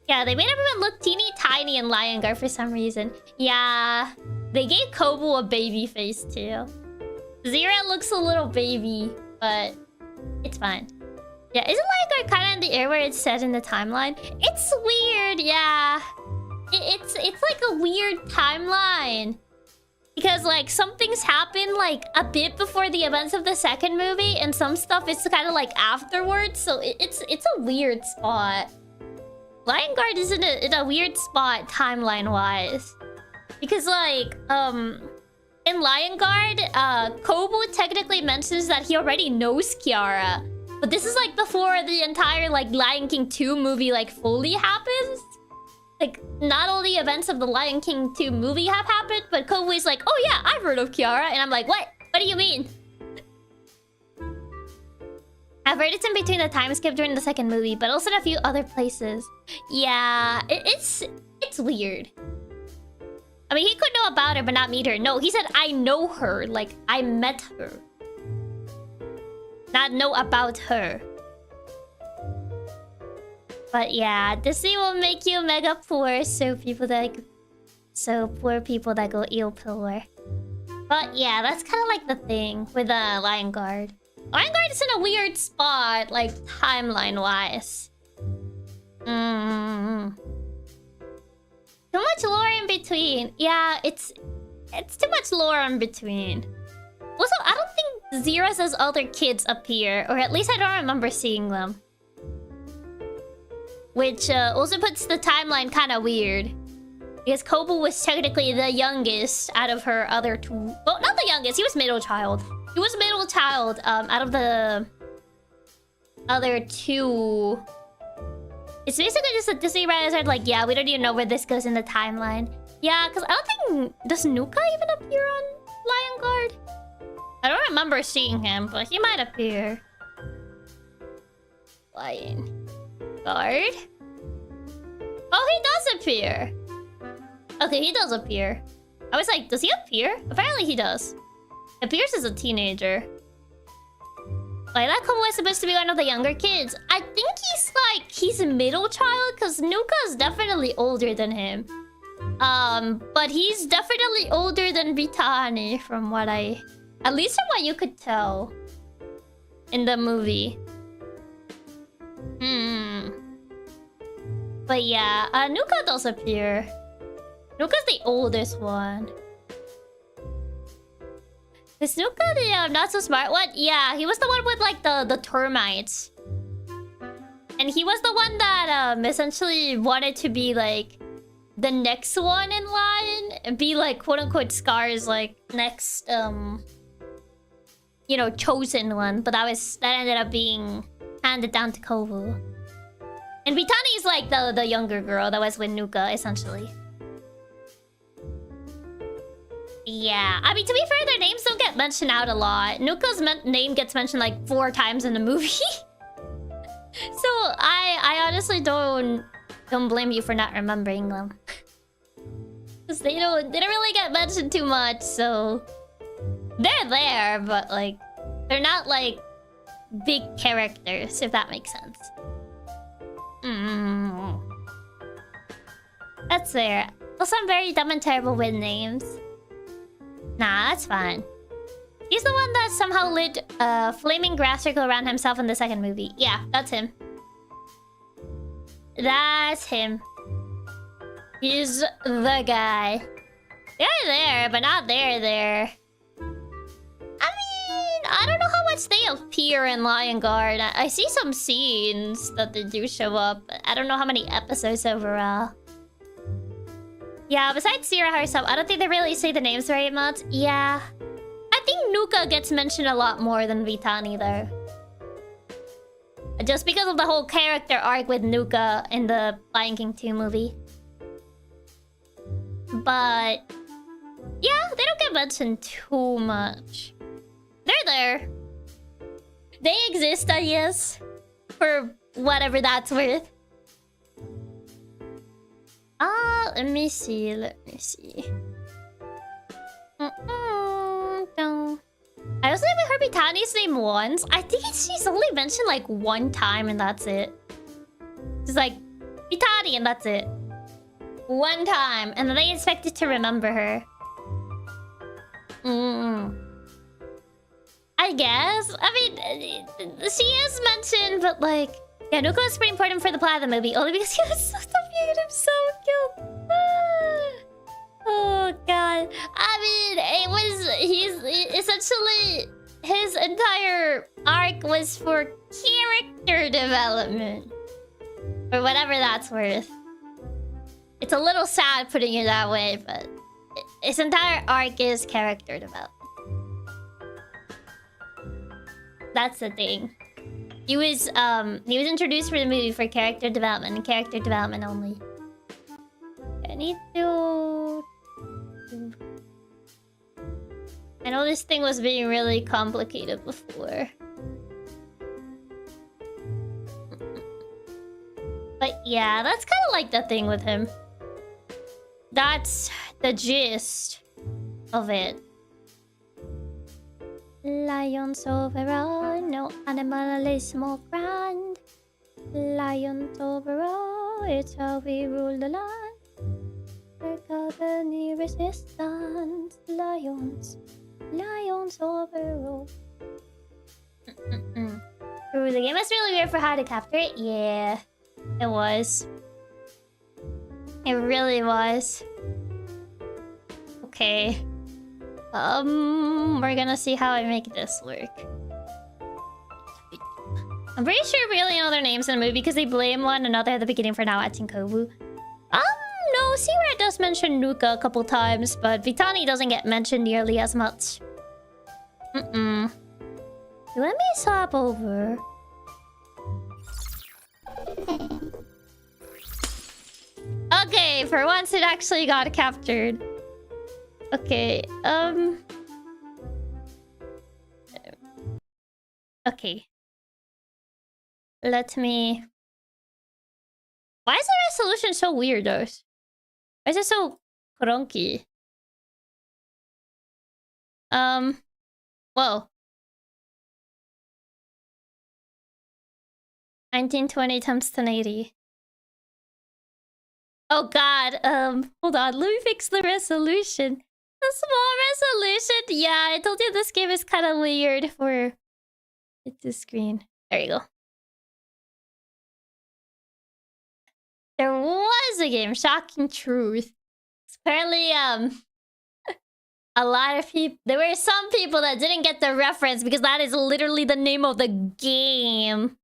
Yeah, they made everyone look teeny tiny in Lion Guard for some reason. Yeah. They gave Kobu a baby face too. Zira looks a little baby, but it's fine. Yeah, isn't Lion Guard kind of in the air where it's set in the timeline? It's weird, yeah. It's like a weird timeline. Because, like, some things happen, like, a bit before the events of the second movie, and some stuff is kind of, like, afterwards, so it's a weird spot. Lion Guard is in a weird spot, timeline-wise. Because, like, in Lion Guard, Kobu technically mentions that he already knows Kiara. But this is, like, before the entire, like, Lion King 2 movie, like, fully happens. Like, not all the events of the Lion King 2 movie have happened, but Kobu is like, oh yeah, I've heard of Kiara. And I'm like, what? What do you mean? I've heard it's in between the time skip during the second movie, but also in a few other places. Yeah, it's weird. I mean, he could know about her, but not meet her. No, he said, I know her. Like, I met her. Not know about her. But yeah, Disney will make you mega poor, so poor people that go ill poor. But yeah, that's kind of like the thing with Lion Guard. Lion Guard is in a weird spot, like timeline-wise. Too much lore in between. Yeah, it's too much lore in between. Also, I don't think Zira's other kids appear, or at least I don't remember seeing them. Which also puts the timeline kind of weird. Because Kobu was technically the youngest out of her other two... Well, not the youngest, he was middle child. He was middle child out of the other two. It's basically just that Disney writers are like, yeah, we don't even know where this goes in the timeline. Yeah, because I don't think... Does Nuka even appear on Lion Guard? I don't remember seeing him, but he might appear. Lion Guard? Oh, he does appear! Okay, he does appear. I was like, does he appear? Apparently he does. Appears as a teenager. Like, that Kobu is supposed to be one of the younger kids. I think he's a middle child, because Nuka is definitely older than him. But he's definitely older than Vitani, from what at least from what you could tell in the movie. But yeah, Nuka does appear. Nuka's the oldest one. Is Nuka the not so smart one? Yeah, he was the one with like the termites. And he was the one that essentially wanted to be like the next one in line and be like quote unquote Scar's like next you know, chosen one, but that ended up being handed down to Kobu. And Vitani is like the younger girl that was with Nuka, essentially. Yeah, I mean, to be fair, their names don't get mentioned out a lot. Nuka's name gets mentioned like 4 times in the movie. So I honestly don't blame you for not remembering them. Because they don't really get mentioned too much, so they're there, but like they're not like big characters, if that makes sense. That's fair. Also, I'm very dumb and terrible with names. Nah, that's fine. He's the one that somehow lit a flaming grass circle around himself in the second movie. Yeah, that's him. That's him. He's the guy. They're there, but not there. I mean, I don't know how much they appear in Lion Guard. I see some scenes that they do show up. I don't know how many episodes overall. Yeah, besides Sierra herself, I don't think they really say the names very much. Yeah. I think Nuka gets mentioned a lot more than Vitani, though. Just because of the whole character arc with Nuka in the Lion King 2 movie. But yeah, they don't get mentioned too much. They're there. They exist, I guess. For whatever that's worth. Let me see. also we heard Bitani's name once. I think she's only mentioned like one time and that's it. It's like Bitani and that's it. One time, and then I expected to remember her. I guess. I mean, she is mentioned, but like, yeah, Nuka was pretty important for the plot of the movie, only because he was so cute. I'm so cute. Oh god. I mean, it was essentially his entire arc was for character development, or whatever that's worth. It's a little sad putting it that way, but his entire arc is character development. That's the thing. He was introduced for the movie for character development and character development only. I need to... I know this thing was being really complicated before. But yeah, that's kind of like the thing with him. That's the gist of it. Lions overall, no animal is more grand. Lions overall, it's how we rule the land. Work out any resistance. Lions, lions overall. Ooh, the game was really weird for how to capture it. Yeah, it was. It really was. Okay. We're gonna see how I make this work. I'm pretty sure we only know their names in the movie because they blame one another at the beginning for not watching Kobu. No, Searat does mention Nuka a couple times, but Vitani doesn't get mentioned nearly as much. Let me swap over. Okay, for once it actually got captured. Okay, okay. Let me... Why is the resolution so weird, though? Why is it so cronky? Whoa. 1920 times 1080. Oh god, hold on, let me fix the resolution. The small resolution? Yeah, I told you this game is kind of weird for the screen. There you go. There was a game, Shocking Truth. Apparently, a lot of people... There were some people that didn't get the reference because that is literally the name of the game.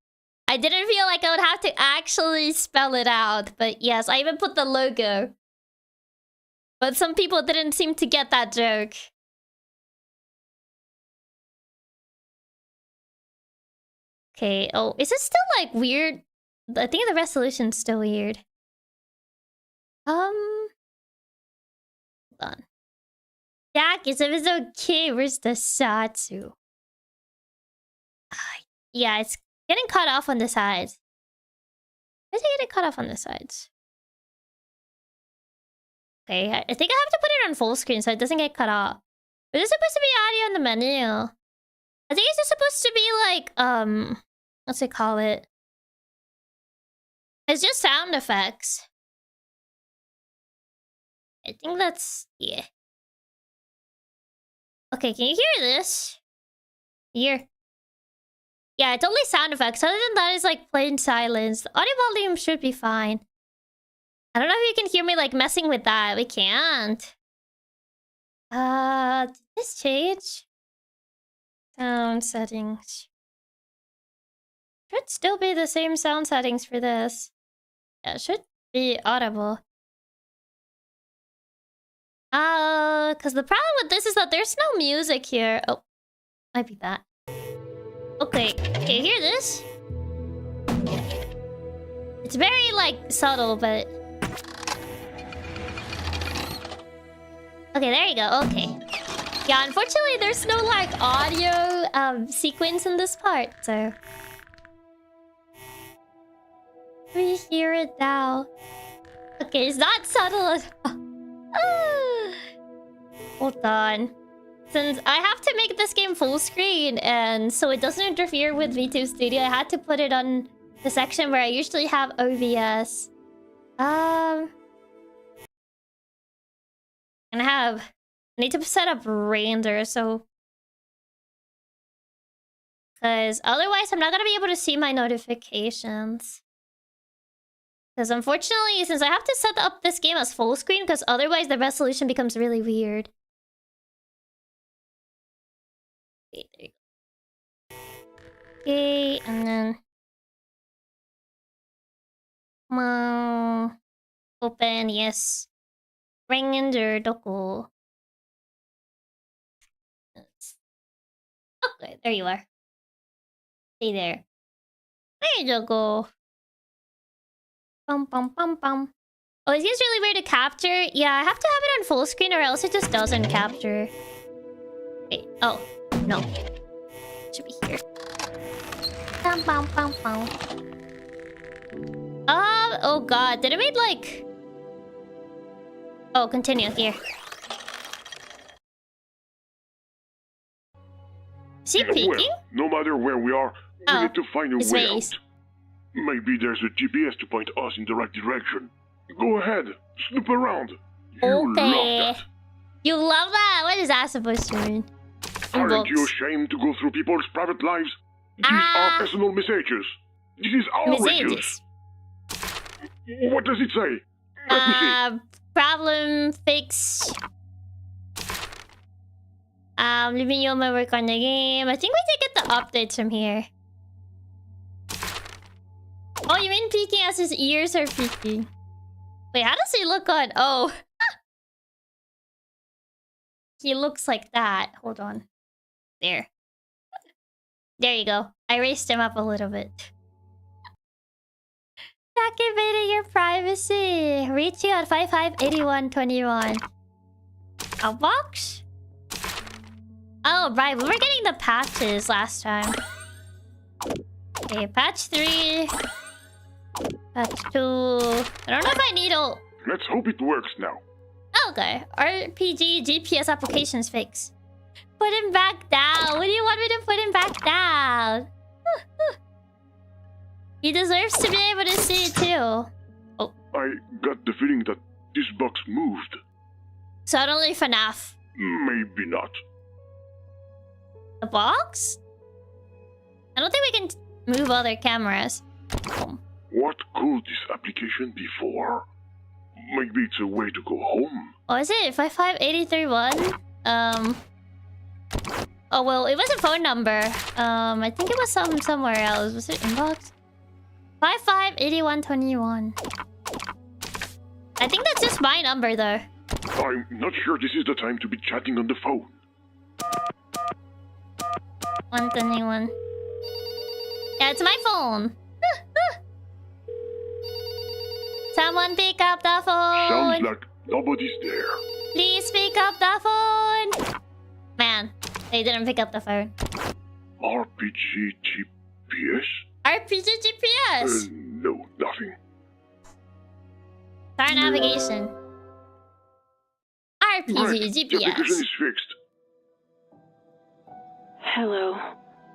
I didn't feel like I would have to actually spell it out, but yes, I even put the logo. But some people didn't seem to get that joke. Okay, oh, is it still like weird? I think the resolution's still weird. Hold on. Jack, if it's okay, where's the Satsu? Yeah, it's getting cut off on the sides. Why is it getting cut off on the sides? Okay, I think I have to put it on full screen so it doesn't get cut off. Is this supposed to be audio in the menu? I think it's just supposed to be like, what's it call it? It's just sound effects. I think that's... yeah. Okay, can you hear this? Here. Yeah, it's only sound effects. Other than that, it's like plain silence. The audio volume should be fine. I don't know if you can hear me like messing with that. We can't. Did this change? Sound settings. Should still be the same sound settings for this. Yeah, it should be audible. Because the problem with this is that there's no music here. Oh, might be that. Okay, okay, hear this? It's very, like, subtle, but... Okay, there you go, okay. Yeah, unfortunately, there's no, like, audio, sequence in this part, so... We hear it now. Okay, it's not subtle at all. Hold on. Since I have to make this game full screen, and so it doesn't interfere with VTube Studio, I had to put it on the section where I usually have OBS. I need to set up render, so... Because otherwise I'm not gonna be able to see my notifications. Because unfortunately, since I have to set up this game as full screen, because otherwise the resolution becomes really weird. Okay, there you go. Okay, and then... Come on. Open, yes. Render doko. Okay, there you are. Stay there. There you go. Bum bum bum bum. Oh, this game's really weird to capture. Yeah, I have to have it on full screen or else it just doesn't capture. Wait, oh, no. Should be here. Bum bum bum bum. Oh god, did it make like... Oh, continue here. Is he peeking? Well, no matter where we are, we need to find a way out. Maybe there's a GPS to point us in the right direction. Go ahead, snoop around. You love that. You love that? What is that supposed to mean? Aren't you ashamed to go through people's private lives? These are personal messages. This is our radius. What does it say? Let me see. Problem fix. Leaving you my work on the game. I think we can get the updates from here. Oh, you mean peeking as his ears are peeking? Wait, how does he look on? Oh. He looks like that. Hold on. There. There you go. I raised him up a little bit. Activating your privacy. Reach you at 558121. A box? Oh, right. We were getting the patches last time. Okay, patch 3. Patch 2. I don't know if I need all... Let's hope it works now. Okay. RPG GPS applications fix. Put him back down. What do you want me to put him back down? He deserves to be able to see it too. Oh. I got the feeling that this box moved. Suddenly FNAF. Maybe not. The box? I don't think we can move other cameras. What could this application be for? Maybe it's a way to go home. Oh, is it 55831? Oh well, it was a phone number. I think it was somewhere else. Was it inbox? 558121. I think that's just my number though. I'm not sure this is the time to be chatting on the phone. 121. Yeah, it's my phone. Someone pick up the phone. Sounds like nobody's there. Please pick up the phone. Man, they didn't pick up the phone. RPG GPS? RPG GPS? No, nothing. Star navigation. RPG Right. GPS. The application is fixed. Hello.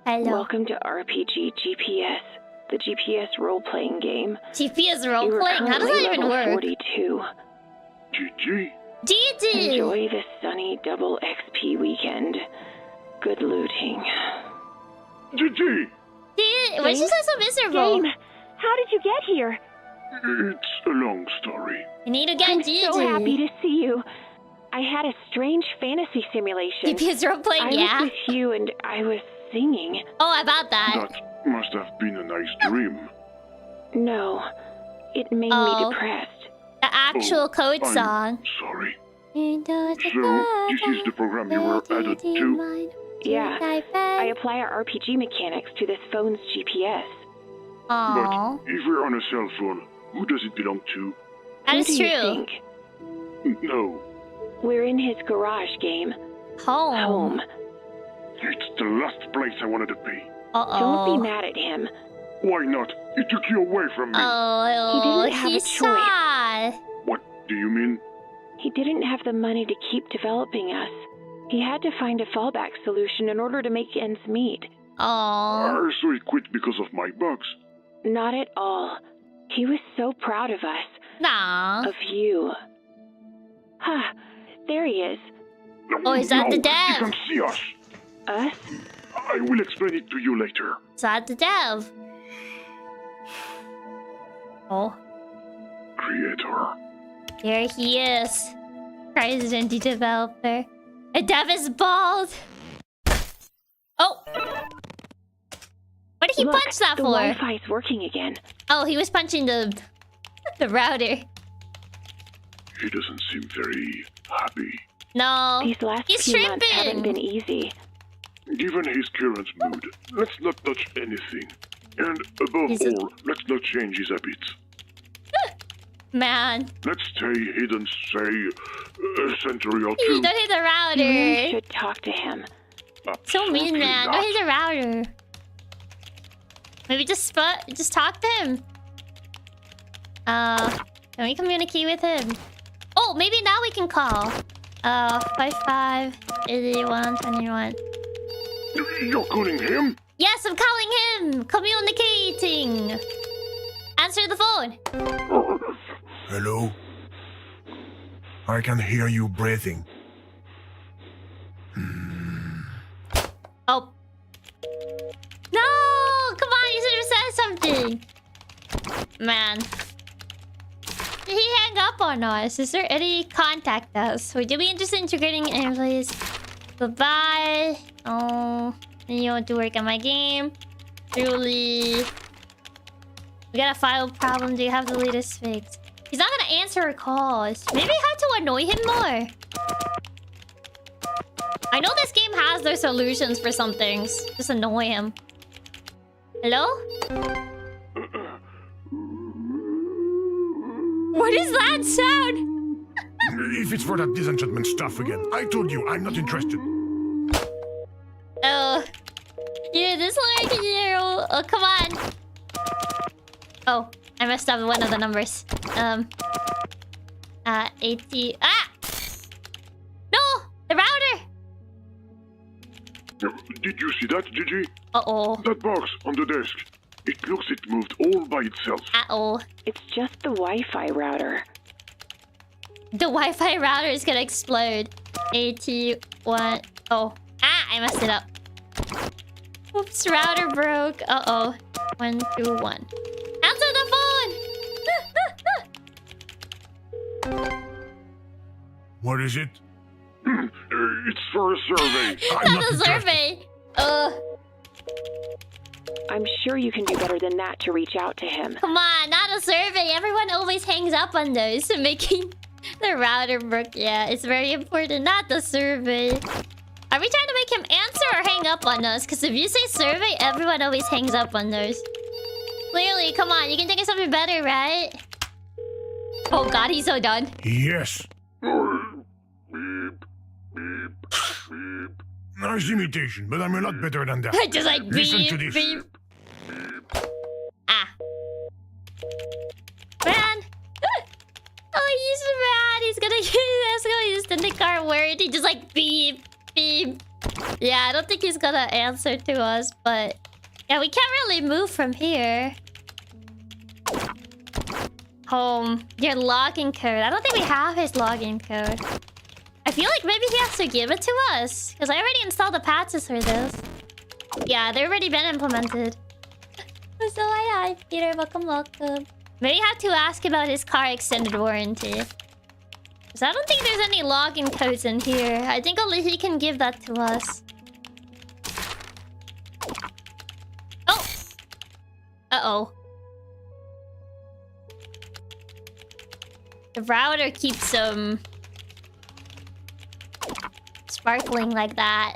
Hello. Welcome to RPG GPS, the GPS role-playing game. GPS role-playing? How does that even work? 42. GG. GG! Enjoy this sunny double XP weekend. Good looting. GG! Why is she so miserable? Game, how did you get here? It's a long story. You need to get I'm GG. so happy to see you. I had a strange fantasy simulation. GPS role-playing, I yeah? was with you and I was singing. Oh, about that. That must have been a nice dream. No, it made me depressed. The actual code I'm song. Sorry. So, this is the program you were added to? Yeah, I apply our RPG mechanics to this phone's GPS. Aww. But if we're on a cell phone, who does it belong to? That Who is do true. you think? No. We're in his garage game. Home. It's the last place I wanted to be. Uh-oh. Don't be mad at him. Why not? He took you away from me. Oh, He didn't have a he's choice. sad. What do you mean? He didn't have the money to keep developing us. He had to find a fallback solution in order to make ends meet. Aww. So he quit because of my bugs. Not at all. He was so proud of us. Nah. Of you. Ha, there he is. Oh, is that the He dev? can see us. Us? I will explain it to you later. Is that the dev? Oh. Creator. There he is. President developer. A dev is bald. Oh. What did he Look, punch that the for? Wi-Fi's working again. Oh, he was punching the router. He doesn't seem very happy. No. These last He's few months haven't tripping. been easy. Given his current mood, let's not touch anything. And above all, let's not change his habits. Man. Let's stay hidden, say, a century or You two. don't hit the You really router. should talk to him. So mean, Absolutely man. not. Don't hit the router. Maybe just talk to him. Can we communicate with him? Oh, maybe now we can call. 558121. You're calling him? Yes, I'm calling him. Communicating. Answer the phone. Hello? I can hear you breathing. Oh. No! Come on, you should have said something. Man. Did he hang up on us? Is there any contact us? Would you be interested in integrating employees? Goodbye. Oh, you want to work on my game? Truly. We got a file problem. Do you have the latest fix? He's not gonna answer our calls. Maybe I have to annoy him more. I know this game has their solutions for some things. Just annoy him. Hello? What is that sound? If it's for that disenchantment stuff again, I told you I'm not interested. Oh. Yeah, this like hero. Oh, come on. Oh, I messed up one of the numbers. 80. Ah! No! The router! Did you see that, Gigi? Uh-oh. That box on the desk. It looks it moved all by itself. Uh-oh. It's just the Wi-Fi router. The Wi-Fi router is gonna explode. 81. Oh. Ah, I messed it up. Oops, router broke. Uh-oh. 121. Answer the phone! What is it? It's for a survey. I'm Not a interested. survey. I'm sure you can do better than that to reach out to him. Come on, not a survey. Everyone always hangs up on those. So making the router broke. Yeah, it's very important. Not the survey. Are we trying to make him answer or hang up on us? Because if you say survey, everyone always hangs up on those. Clearly, come on. You can think of something better, right? Oh god, he's so done. Yes. Beep, beep, beep. Nice imitation, but I'm a lot better than that. Just like Listen beep, to this. beep. Ah. Man. Oh, he's mad. He's gonna let's go. He's the car word. He just like beep, beep. Yeah, I don't think he's gonna answer to us, but yeah, we can't really move from here. Home. Your login code. I don't think we have his login code. I feel like maybe he has to give it to us. Because I already installed the patches for this. Yeah, they've already been implemented. So hi, Peter. Welcome. Maybe I have to ask about his car extended warranty. Because I don't think there's any login codes in here. I think only he can give that to us. Oh! Uh-oh. The router keeps sparkling like that.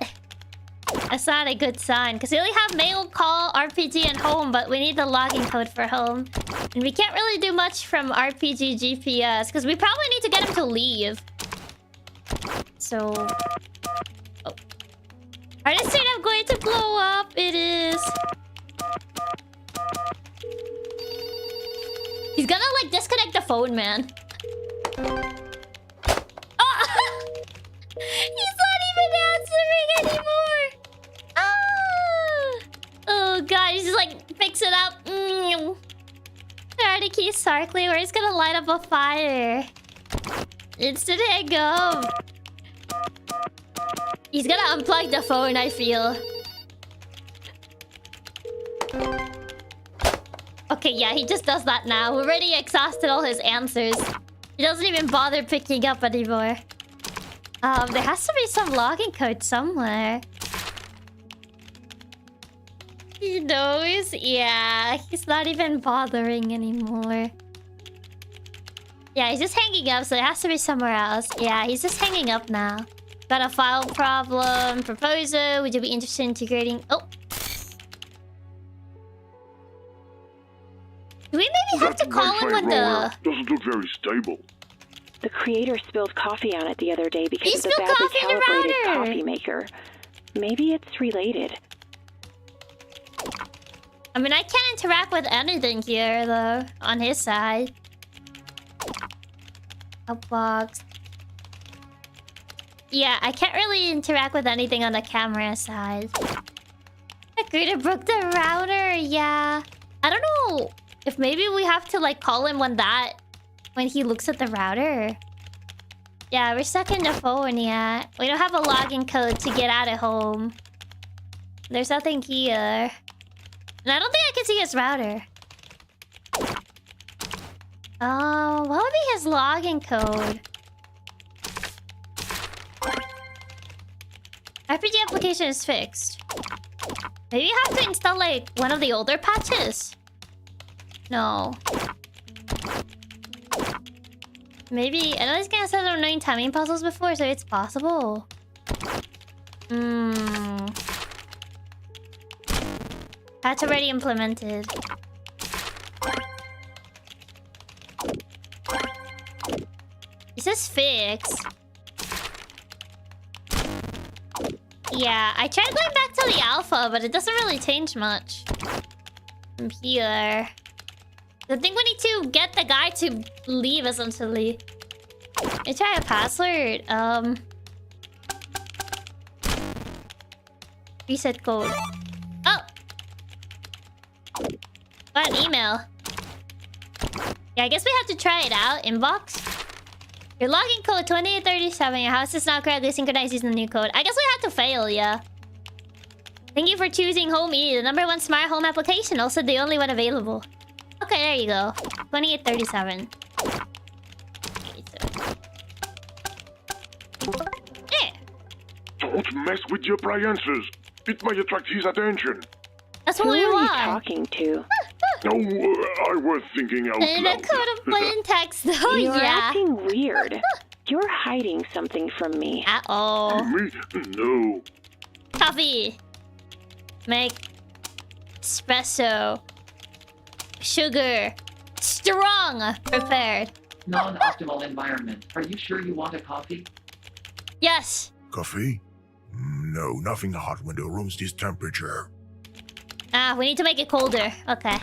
That's not a good sign. Because we only have mail, call, RPG, and home, but we need the login code for home. And we can't really do much from RPG GPS, because we probably need to get him to leave. So... Oh. Are they saying I'm going to blow up? It is. He's gonna, like, disconnect the phone, man. Oh! He's not even anymore. Ah! Oh god, he's just like fix it up. Try to keep Sarkly or he's gonna light up a fire. Instant hang up. He's gonna unplug the phone, I feel. Okay, yeah, he just does that now. We already exhausted all his answers. He doesn't even bother picking up anymore. There has to be some login code somewhere. He knows? Yeah, he's not even bothering anymore. Yeah, he's just hanging up, so it has to be somewhere else. Yeah, he's just hanging up now. Got a file problem. Proposal. Would you be interested in integrating... Oh! Do we maybe have to call him when the... Doesn't look very stable. The creator spilled coffee on it the other day because of the badly calibrated coffee maker. Maybe it's related. I mean, I can't interact with anything here, though, on his side. Outbox. Yeah, I can't really interact with anything on the camera side. The creator broke the router, yeah. I don't know if maybe we have to, like, call him when he looks at the router. Yeah, we're stuck in the phone, yeah. We don't have a login code to get out of home. There's nothing here. And I don't think I can see his router. Oh, what would be his login code? RPG application is fixed. Maybe you have to install, like, one of the older patches? No. Maybe... I know he's gonna set annoying timing puzzles before, so it's possible. Patch already implemented. It says fix. Yeah, I tried going back to the alpha, but it doesn't really change much. From here. I think we need to get the guy to leave, essentially. Let me try a password. Reset code. Oh! Got an email. Yeah, I guess we have to try it out. Inbox. Your login code 2837. Your house is not correctly synchronized using the new code. I guess we have to fail, yeah. Thank you for choosing Homey, the #1 smart home application. Also the only one available. Okay, there you go. 2837. Yeah. Don't mess with your appliances. It might attract his attention. That's what we want. Who are you talking to? No, I was thinking out loud. In a code of plain text, though, You're yeah. acting weird. You're hiding something from me. Uh-oh. Me? No. Coffee. Make espresso. Sugar. Strong. Prepared. Non-optimal environment. Are you sure you want a coffee? Yes. Coffee? No, nothing hot when the room's this temperature. Ah, we need to make it colder. Okay.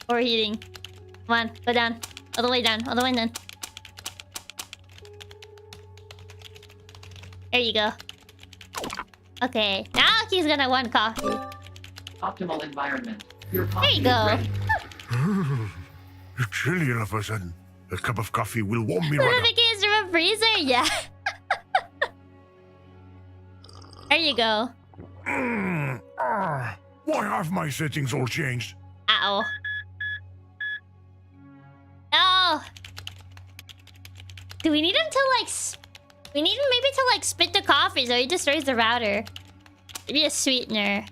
Overheating. Come on, go down. All the way down. All the way down. There you go. Okay, now he's gonna want coffee. Optimal environment. Your There coffee you is go. ready. It's chilly all of a sudden. A cup of coffee will warm me Put right the up. biggest from a freezer? Yeah. There you go. Why have my settings all changed? Ow. No. Do we need him to like... We need him maybe to like spit the coffee so he destroys the router. Maybe a sweetener.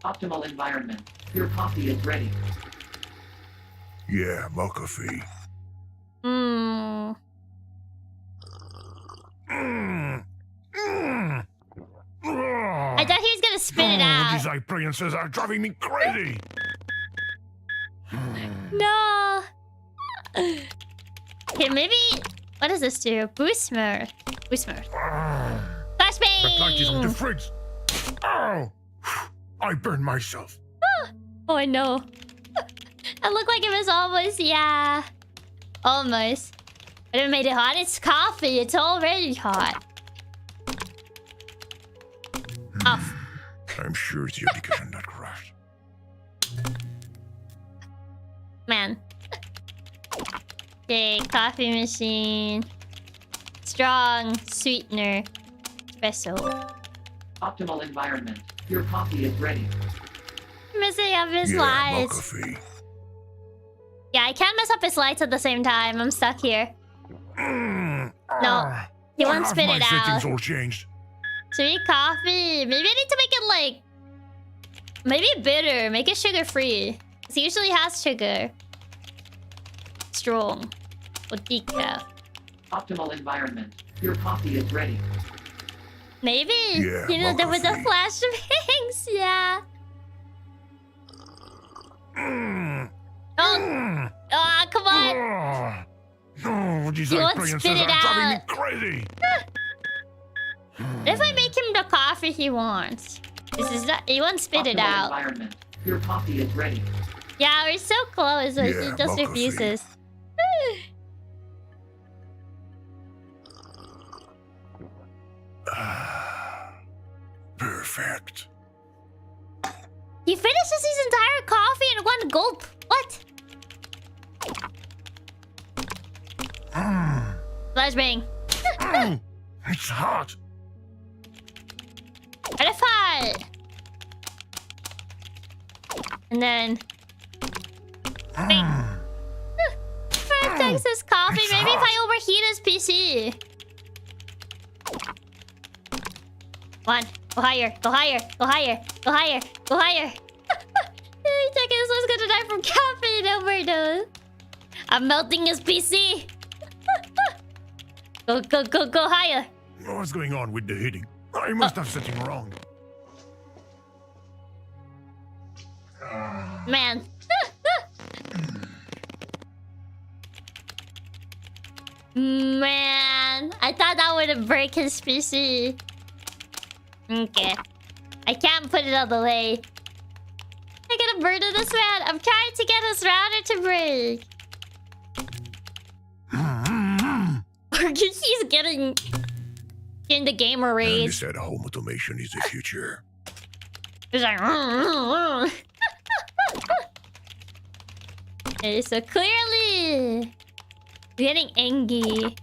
Optimal environment. Your coffee is ready. Yeah, more coffee. I thought he was gonna spit it out. These appliances are driving me crazy. No. Okay, maybe... What does this do? Booster. Flashbang! The light is on the fridge. Oh, I burned myself. Oh no. I look like it was almost... Yeah. Almost. But it made it hot. It's coffee. It's already hot. Off. I'm sure it's your because I'm not crushed. Man. Okay, coffee machine. Strong sweetener. Espresso. Optimal environment. Your coffee is ready. Messing up his Yeah, lights. coffee. Yeah, I can't mess up his lights at the same time. I'm stuck here. No, he won't spit it My settings out. all changed. Sweet coffee. Maybe I need to make it like... Maybe bitter. Make it sugar-free. It usually has sugar. Strong. Or decaf. Optimal environment. Your coffee is ready. Maybe. Yeah, You know, there was a coffee. flash of things. Yeah. Oh. Oh, come on. Oh, these You won't appliances spit it are driving me out. crazy. If I make him the coffee he wants. This is not... He won't spit it Optimal out. environment. Your coffee is ready. Yeah, we're so close, but he Yeah, just coffee. refuses. Perfect. He finishes his entire coffee in one gulp. What? Flashbang. It's hot. Edify. And then... Fred takes his coffee. It's Maybe if hot. I overheat his PC. Come on. Go higher. Go higher. Go higher. Go higher. Go higher. Checking this one's gonna die from caffeine overdose. I'm melting his PC. Go higher. What's going on with the heating? I must have something wrong. Man. Man. I thought that would break his PC. Okay. I can't put it all the way. I gotta murder this man. I'm trying to get his router to break. He's getting in the gamer Andy rage. said home automation is the future. He's like, okay, so clearly getting angry.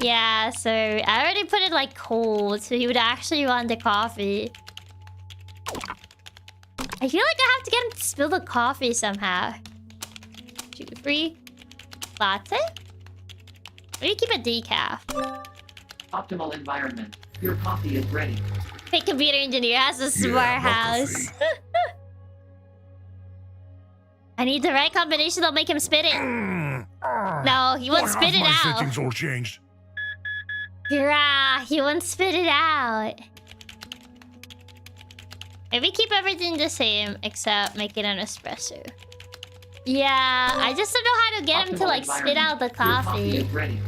Yeah, so I already put it like cold, so he would actually want the coffee. I feel like I have to get him to spill the coffee somehow. Sugar-free latte? Or do you keep a decaf? Optimal environment. Your coffee is ready. Hey, computer engineer has a smart house. coffee. I need the right combination that'll make him spit it. No, he won't spit it my out. settings all changed. Yeah, he won't spit it out. Maybe keep everything the same except make it an espresso. Yeah, I just don't know how to get him to like spit out the Your coffee coffee. is ready.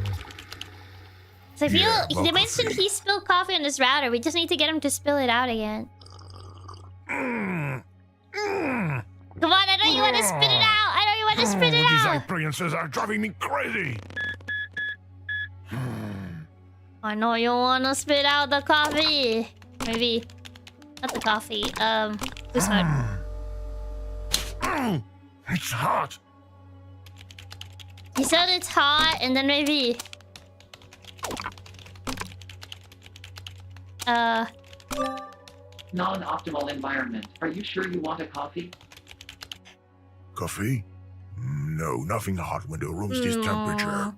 So I feel Yeah, he more mentioned coffee. he spilled coffee on his router. We just need to get him to spill it out again. Come on, I know you want to spit it out. I know you want to spit it These out. appliances are driving me crazy. I know you want to spit out the coffee. Maybe not the coffee. Boost mode. It's hot. He said it's hot, and then maybe... Non-optimal environment. Are you sure you want a coffee? Coffee? No, nothing hot when the room's this temperature.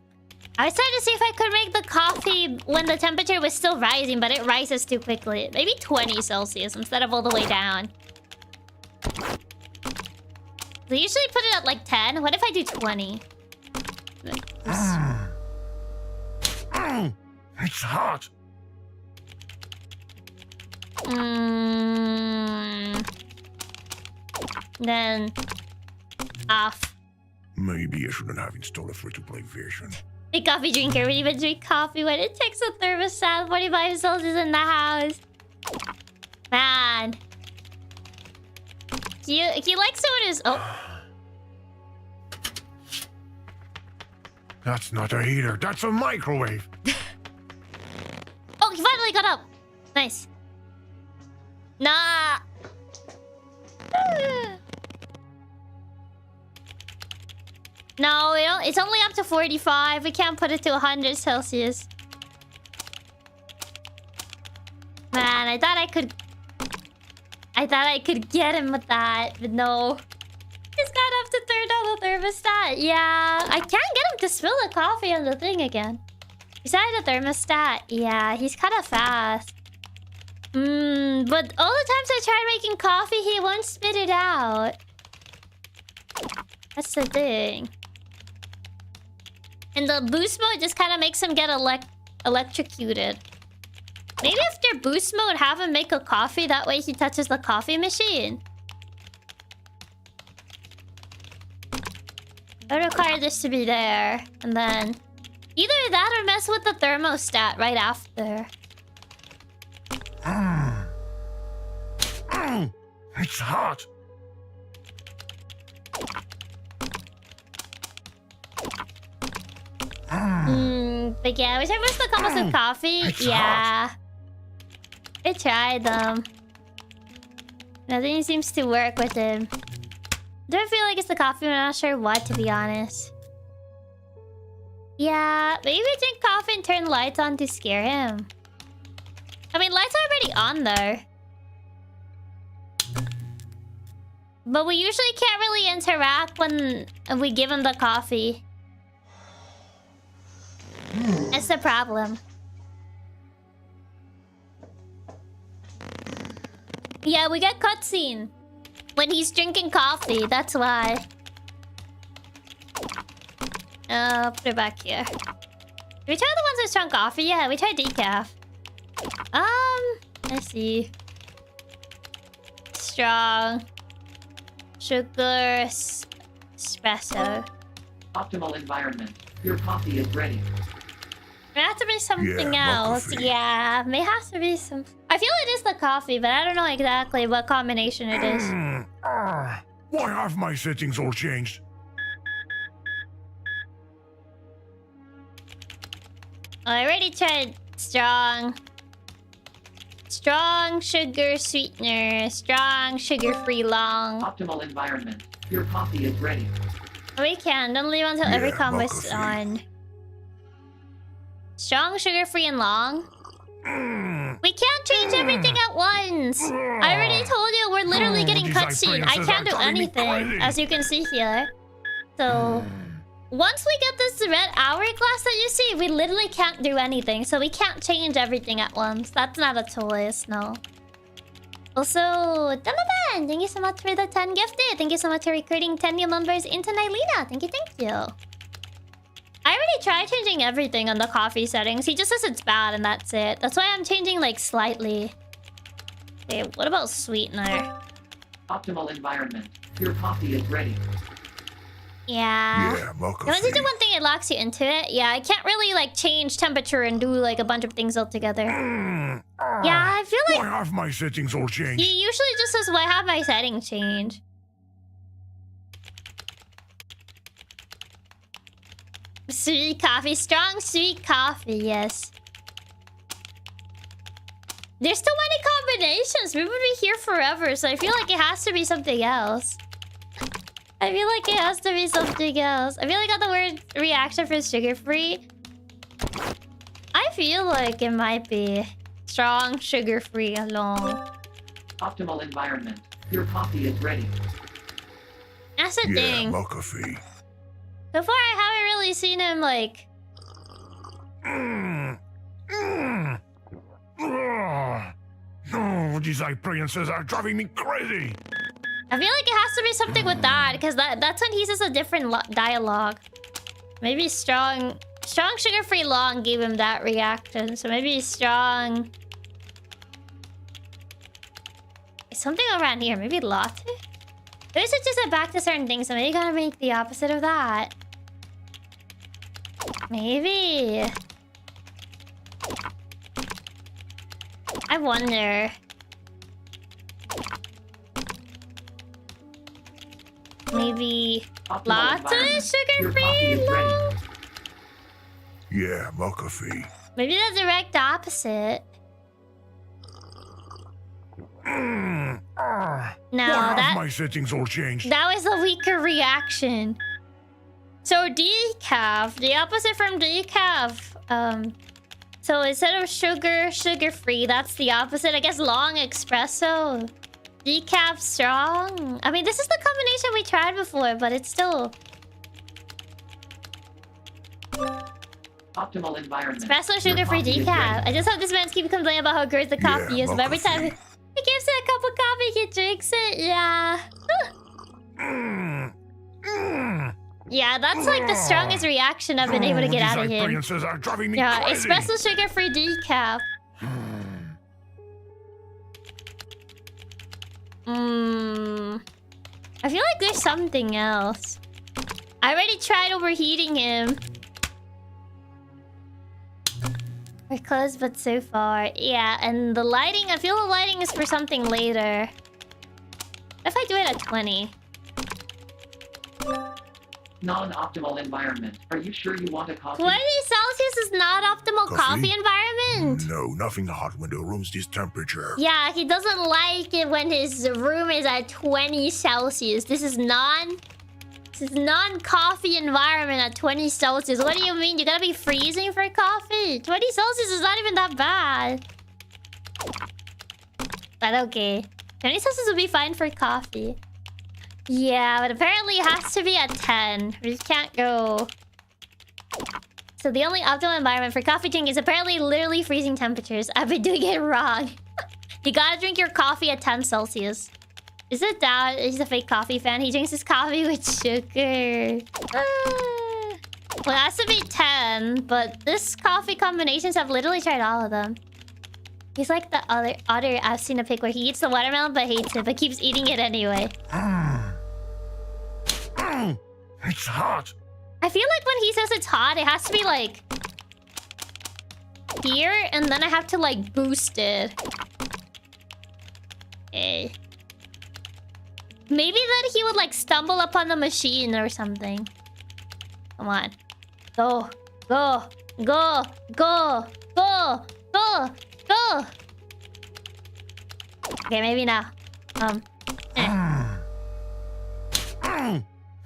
I was trying to see if I could make the coffee when the temperature was still rising, but it rises too quickly. Maybe 20 Celsius instead of all the way down. They usually put it at like 10. What if I do 20? It's hot. Then off. Maybe I shouldn't have installed a free-to-play version. The coffee drinker would even drink coffee when it takes a thermostat 45 Celsius in the house. Man. He likes it when it's... Oh. That's not a heater. That's a microwave. Oh, he finally got up. Nice. Nah. No, it's only up to 45. We can't put it to 100 Celsius. Man, I thought I could get him with that, but no. He's got up to turn on the thermostat. Yeah, I can't get him to spill the coffee on the thing again. Besides the thermostat, yeah, he's kind of fast. But all the times I try making coffee, he won't spit it out. That's the thing. And the boost mode just kind of makes him get electrocuted. Maybe after boost mode, have him make a coffee. That way he touches the coffee machine. I require this to be there. And then either that or mess with the thermostat right after. It's hot. But yeah, which I wish the combos of coffee. It's yeah. I tried them. Nothing seems to work with him. Do I feel like it's the coffee? I'm not sure what, to be honest. Yeah, maybe drink coffee and turn lights on to scare him. I mean, lights are already on though. But we usually can't really interact when we give him the coffee. That's the problem. Yeah, we get cutscene when he's drinking coffee. That's why. Put it back here. Did we try the ones with strong coffee? Yeah, we tried decaf. Let's see. Strong. Sugar. Espresso. Optimal environment. Your coffee is ready. There has to be something Yeah, else. coffee. Yeah, may have to be some. I feel it is the coffee, but I don't know exactly what combination it is. Why have my settings all changed? I already tried strong. Strong sugar sweetener. Strong sugar-free long. Optimal environment. Your coffee is ready. We can. Don't leave until every Yeah, combo is coffee. on. Strong, sugar-free, and long. We can't change everything at once. I already told you we're literally getting these cutscene. I appearances can't are do driving me anything, crazy. as you can see here. So, once we get this red hourglass that you see, we literally can't do anything. So we can't change everything at once. That's not a choice, no. Also, Donovan, thank you so much for the 10 gifted. Thank you so much for recruiting 10 new members into Nylina. Thank you, thank you. I already tried changing everything on the coffee settings. He just says it's bad and that's it. That's why I'm changing like slightly. Okay, what about sweetener? Optimal environment. Your coffee is ready. Yeah. Yeah, mocha. Once you do one thing, it locks you into it. Yeah, I can't really like change temperature and do like a bunch of things all together. Yeah, I feel Why like have my settings all changed? he usually just says, why have my settings changed? Sweet coffee. Strong sweet coffee, yes. There's too many combinations. We would be here forever, so I feel like it has to be something else. I feel like it has to be something else. I feel like on the word reaction for sugar-free, I feel like it might be strong, sugar-free, long. Optimal environment. Your coffee is ready. That's the Yeah, thing. mocha fee. So far, I haven't really seen him like... Oh, these appearances are driving me crazy. I feel like it has to be something with that, because that's when he says a different dialogue. Maybe strong sugar-free long gave him that reaction, so maybe strong... Something around here, maybe latte? Maybe switches it back to certain things, so maybe you gotta make the opposite of that. Maybe. I wonder. Maybe Optimal latte environment. Your coffee sugar-free is long? ready. Yeah, more coffee. Maybe the direct opposite. No, Why have my settings all changed? that was a weaker reaction. So decaf, the opposite from decaf. So instead of sugar, sugar-free. That's the opposite. I guess long espresso. Decaf strong. I mean, this is the combination we tried before, but it's still... Optimal environment. Espresso sugar-free decaf. I just hope this man keeps complaining about how great the coffee is, but every time he gives it a cup of coffee, he drinks it. Yeah. Yeah, that's like the strongest reaction I've been able to get out of him. Are driving me Yeah, crazy. espresso sugar-free decaf. I feel like there's something else. I already tried overheating him. We're close, but so far. Yeah, and the lighting, I feel the lighting is for something later. If I do it at 20. Non-optimal environment. Are you sure you want a coffee? 20 Celsius is not optimal coffee environment. No, nothing hot when the room's this temperature. Yeah, he doesn't like it when his room is at 20 Celsius. This is non-coffee environment at 20 Celsius. What do you mean? You gotta be freezing for coffee? 20 Celsius is not even that bad. But okay. 20 Celsius would be fine for coffee. Yeah, but apparently it has to be at 10. We just can't go. So the only optimal environment for coffee drinking is apparently literally freezing temperatures. I've been doing it wrong. You gotta drink your coffee at 10 Celsius. Is it that he's a fake coffee fan? He drinks his coffee with sugar. Well, it has to be 10, but this coffee combinations, I've literally tried all of them. He's like the other I've seen a pic where he eats the watermelon but hates it, but keeps eating it anyway. It's hot. I feel like when he says it's hot, it has to be like here, and then I have to like boost it. Okay. Maybe then he would like stumble upon the machine or something. Come on. Go. Go. Go. Go. Go. Go. Go. Okay, maybe now.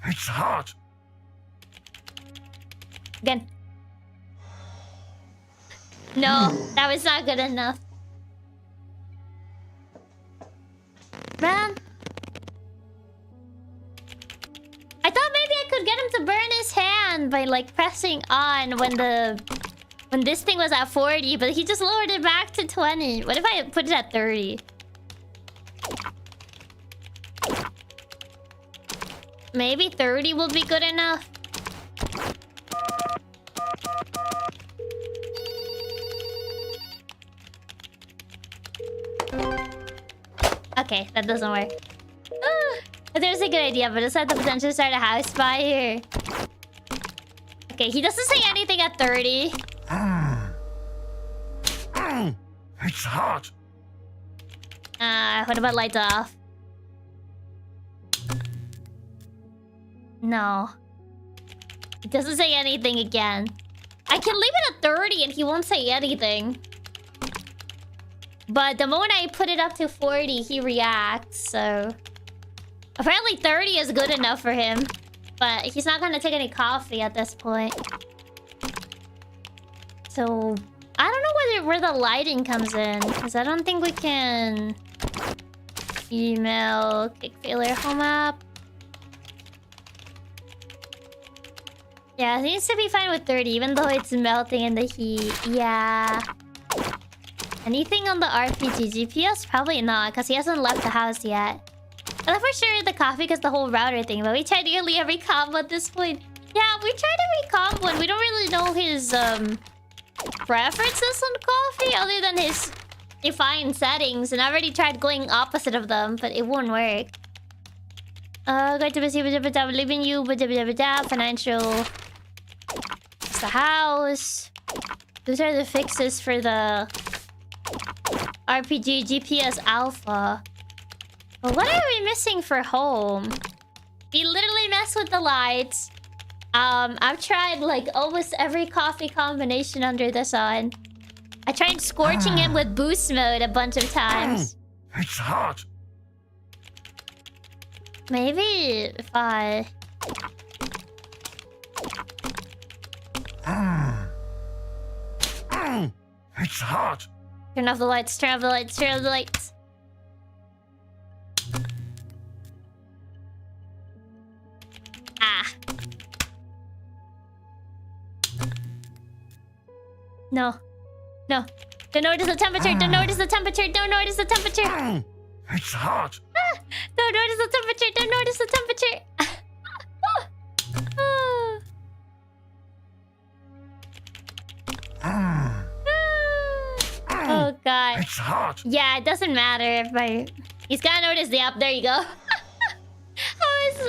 It's hot. Again. No, that was not good enough. Man. I thought maybe I could get him to burn his hand by like pressing on when this thing was at 40, but he just lowered it back to 20. What if I put it at 30? Maybe 30 will be good enough. Okay, that doesn't work. There's a good idea, but it's had the potential to start a house fire. Okay, he doesn't say anything at 30. It's hot. What about lights off? No. He doesn't say anything again. I can leave it at 30 and he won't say anything. But the moment I put it up to 40, he reacts, so... Apparently 30 is good enough for him. But he's not gonna take any coffee at this point. So... I don't know where the lighting comes in. Because I don't think we can... Email... Kick failure home app. Yeah, it needs to be fine with 30, even though it's melting in the heat. Yeah. Anything on the RPG GPS? Probably not, because he hasn't left the house yet. I thought for sure the coffee because the whole router thing, but we tried nearly every combo at this point. Yeah, we tried every combo and we don't really know his preferences on coffee other than his defined settings, and I already tried going opposite of them, but it won't work. Going to receive leaving you financial. It's the house. Those are the fixes for the RPG GPS Alpha. But what are we missing for home? We literally mess with the lights. I've tried like almost every coffee combination under the sun. I tried scorching it with boost mode a bunch of times. It's hot. Maybe if I... It's hot. Turn off the lights, turn off the lights, turn off the lights. Ah. No. No. Don't notice the temperature, don't notice the temperature, don't notice the temperature. It's hot. Ah, don't notice the temperature, don't notice the temperature. Oh god. It's hot. Yeah, it doesn't matter if I... He's gotta notice the up. There you go.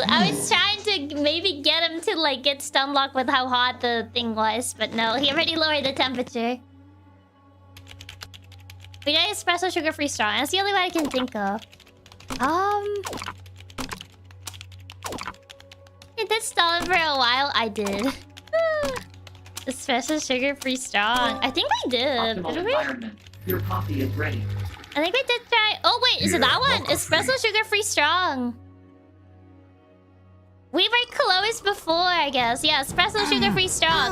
I was trying to maybe get him to like get stun locked with how hot the thing was, but no, he already lowered the temperature. We got espresso sugar-free straw. That's the only one I can think of. It did stall for a while. I did. Espresso sugar-free strong. I think we did. Optimal Did we? environment. Your coffee is ready. I think we did try. Oh wait, is it that one? Espresso sugar-free strong. We were close before, I guess. Yeah, espresso sugar-free strong.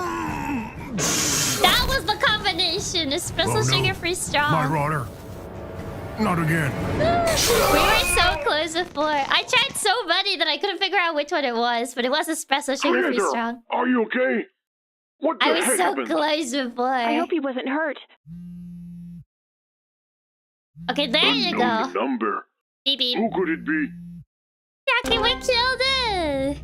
That was the combination. Espresso sugar-free strong. My rotter. Not again. We were so close before. I tried so many that I couldn't figure out which one it was, but it was espresso sugar-free Creator, strong. are you okay? What the I was heck so happened? close before. I hope he wasn't hurt. Okay, there you Unknown go. number. Beep beep. Who could it be? Chiaki, we killed it.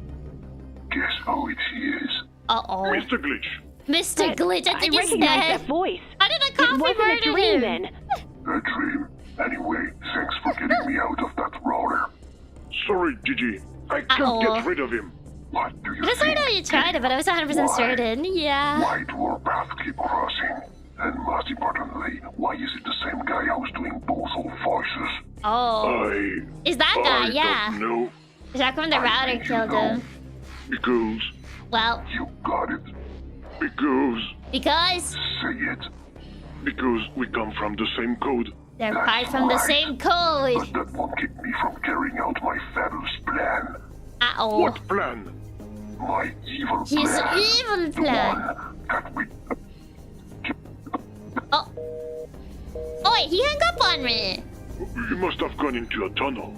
Guess who it is. Uh-oh. Mr. Glitch. Mr. Glitch, I think he's recognize dead. that voice. How did the It coffee wasn't a murder dream him? then. A dream. Anyway, thanks for getting me out of that roller. Sorry, Gigi. I can't Uh-oh. get rid of him. What do you I just heard how you tried it, but I was 100% certain. Yeah. Why do our paths keep crossing? And most importantly, why is it the same guy who's doing both our voices? Oh. Is that guy? Yeah. Don't know. Is that when the router killed him? Because Well, you got it. because Say it. Because we come from the same code. they're part from the same code. But that won't keep me from carrying out my fabulous plan. Uh-oh. What plan? My evil His plan. evil The plan. one that we... Oh. Oh wait, he hung up on me. You must have gone into a tunnel.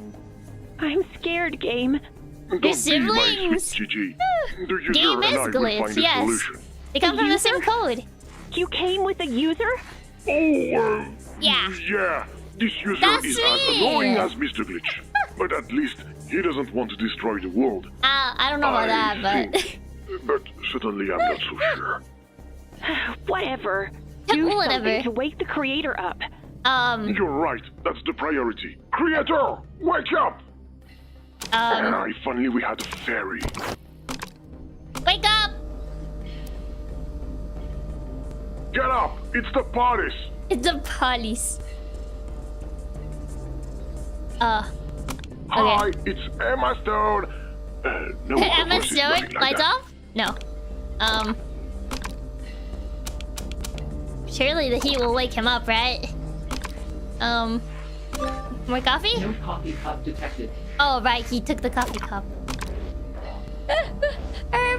I'm scared, Game. Don't be my siblings. sweet Gigi. The user Game and is I will glitch, find a yes. solution. They come from the same code. You came with a user? Oh, Yeah. yeah. This user That's is me. as annoying as Mr. Glitch. But at least he doesn't want to destroy the world. I don't know about that, but... But certainly I'm not so sure. Whatever. Do Whatever. something to wake the creator up. You're right. That's the priority. Creator, wake up! If only we had a fairy. Wake up! Get up! It's the parties! It's the police. Hi, it's Emma Stone. No, Emma of course it's Stone? nothing like Lights that. off? No. Surely the heat will wake him up, right? More coffee? No coffee cup detected. Oh, right, he took the coffee cup.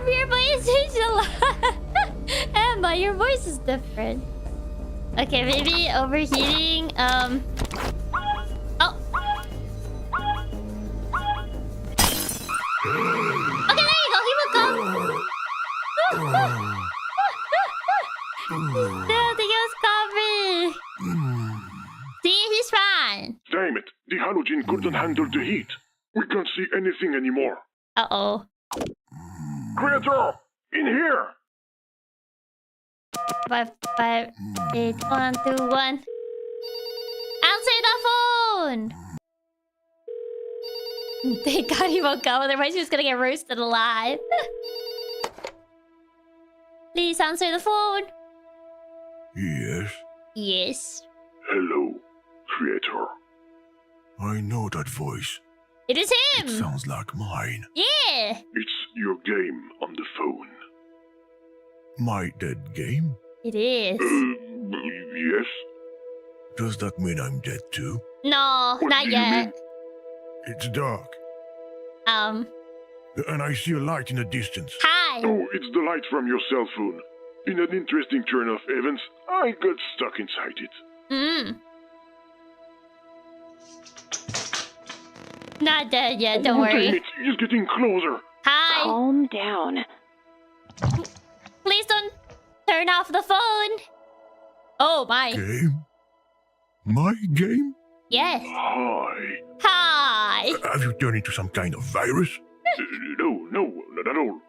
Your voice is a lot. Emma, your voice is different. Okay, maybe overheating. Oh. Okay, there you go. He woke up. I think it was coffee. See, he's fine. Damn it, the halogen couldn't handle the heat. We can't see anything anymore. Uh-oh. Creator, in here! 5, 8, 1, 2, 1. Answer the phone! Thank God he woke up, otherwise he was gonna get roasted alive. Please answer the phone. Yes, Yes. Hello, Creator. I know that voice. It is It him! sounds like mine. Yeah! Yeah. It's your game on the phone. My dead game? It is. Yes? Does that mean I'm dead too? No, What not do you yet. mean? It's dark, Um, and I see a light in the distance. hi. Oh, it's the light from your cell phone. In an interesting turn of events, I got stuck inside it. Not dead yet, don't Oh, dang worry. it, he's getting closer. Hi. Calm down. Please don't turn off the phone. Oh my. Game? My game? Yes. Hi. Hi. Have you turned into some kind of virus? No, not at all.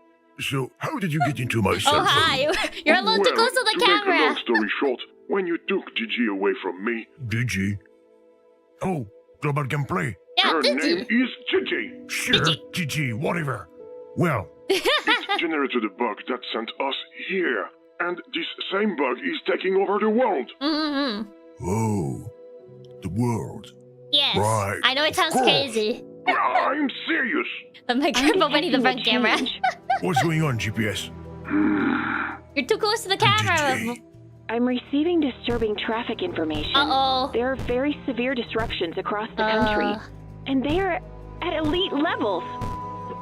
So, how did you get into my cell Oh phone? hi. You're allowed to close to the to make a camera. long story short, when you took Gigi away from me, Gigi? Oh, Global Gameplay. Yeah, her did name you? is Gigi. Sure, Gigi, whatever. Well, It generated a bug that sent us here. And this same bug is taking over the world. Mm-hmm. oh, the world. Yes. Right. I know it sounds Of course. crazy. I'm serious. Oh my god, I'm opening the front detecting a camera. change. What's going on, GPS? You're too close to the camera. Gigi. I'm receiving disturbing traffic information. Uh-oh. There are very severe disruptions across the country, and they are at elite levels.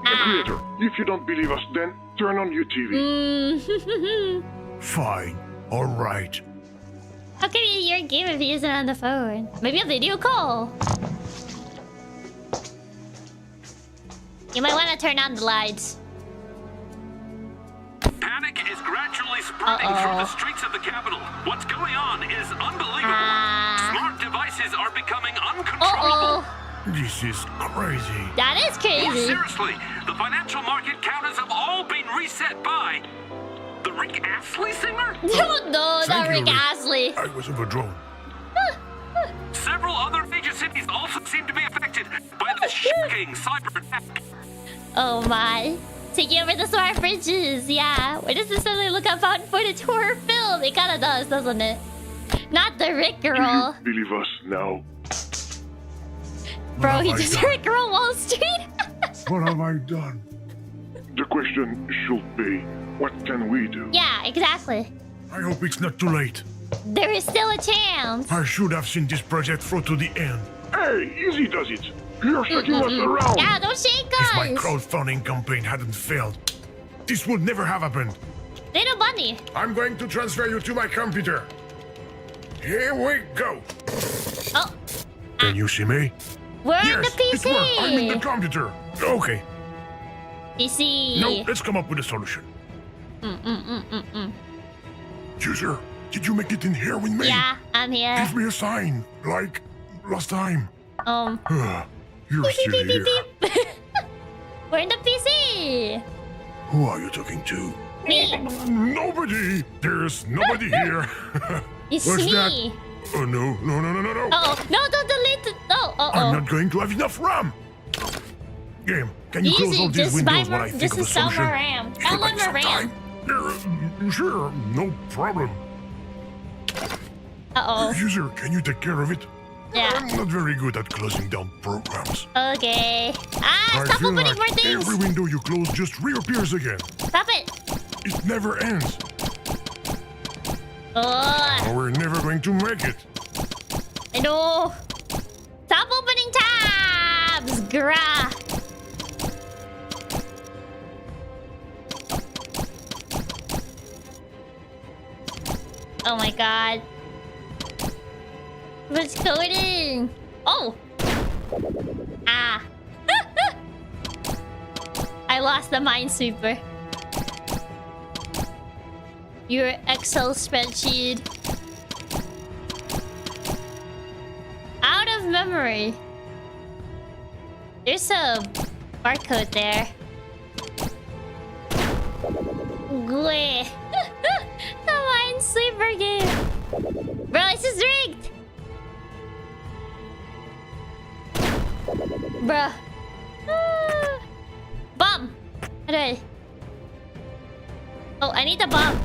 Creator, if you don't believe us, then turn on your TV. Fine. All right. How can you hear your game if you use it on the phone? Maybe a video call. You might want to turn on the lights. Panic is gradually spreading through the streets of the capital. What's going on is unbelievable. Smart devices are becoming uncontrollable. This is crazy. That is crazy. Seriously, the financial market counters have all been reset by the Rick Astley singer? No, not Thank you, Rick Astley. I was overdrawn. Several other major cities also seem to be affected by the shocking cyber attack. Oh my. Taking over the smart fridges, yeah. Why does this suddenly look up found footage horror film? It kinda does, doesn't it? Not the Rick Do girl. you believe us now? Bro, What he have I just done? Rick girl Wall Street. What have I done? The question should be, what can we do? Yeah, exactly. I hope it's not too late. There is still a chance. I should have seen this project through to the end. Hey, easy does it. You're shaking us around. Yeah, don't shake If my us. crowdfunding campaign hadn't failed, this would never have happened. Little bunny. I'm going to transfer you to my computer. Here we go. Oh, Can you see me? we're in Yes, the it worked. I'm in the PC. computer. Okay. PC. No, let's come up with a solution. User, did you make it in here with me? Yeah, I'm here. Give me a sign, like last time. You're Beep, still beep, beep, here. beep, beep. We're in the PC. Who are you talking to? Me. Nobody. There's nobody here. It's What's me. that? Oh no. Uh-oh. No, don't delete it. Oh, I'm uh-oh. not going to have enough RAM. Game, can you close Easy, all these just buy windows more, while I think just of a install solution? more RAM. It could Download take more some RAM. time. Sure, no problem. Uh-oh. User, can you take care of it? Yeah. I'm not very good at closing down programs. Okay. I Stop feel opening like more things. every window you close just reappears again. Stop it. It never ends. Oh, We're never going to make it. I know. Stop opening tabs. Grah. Oh my god. What's going in? Oh. Ah. I lost the minesweeper. Your Excel spreadsheet. Out of memory. There's a barcode there. Gleh. The minesweeper game. Bro, this is rigged. Bruh. Bomb. How do I... Oh, I need a bomb.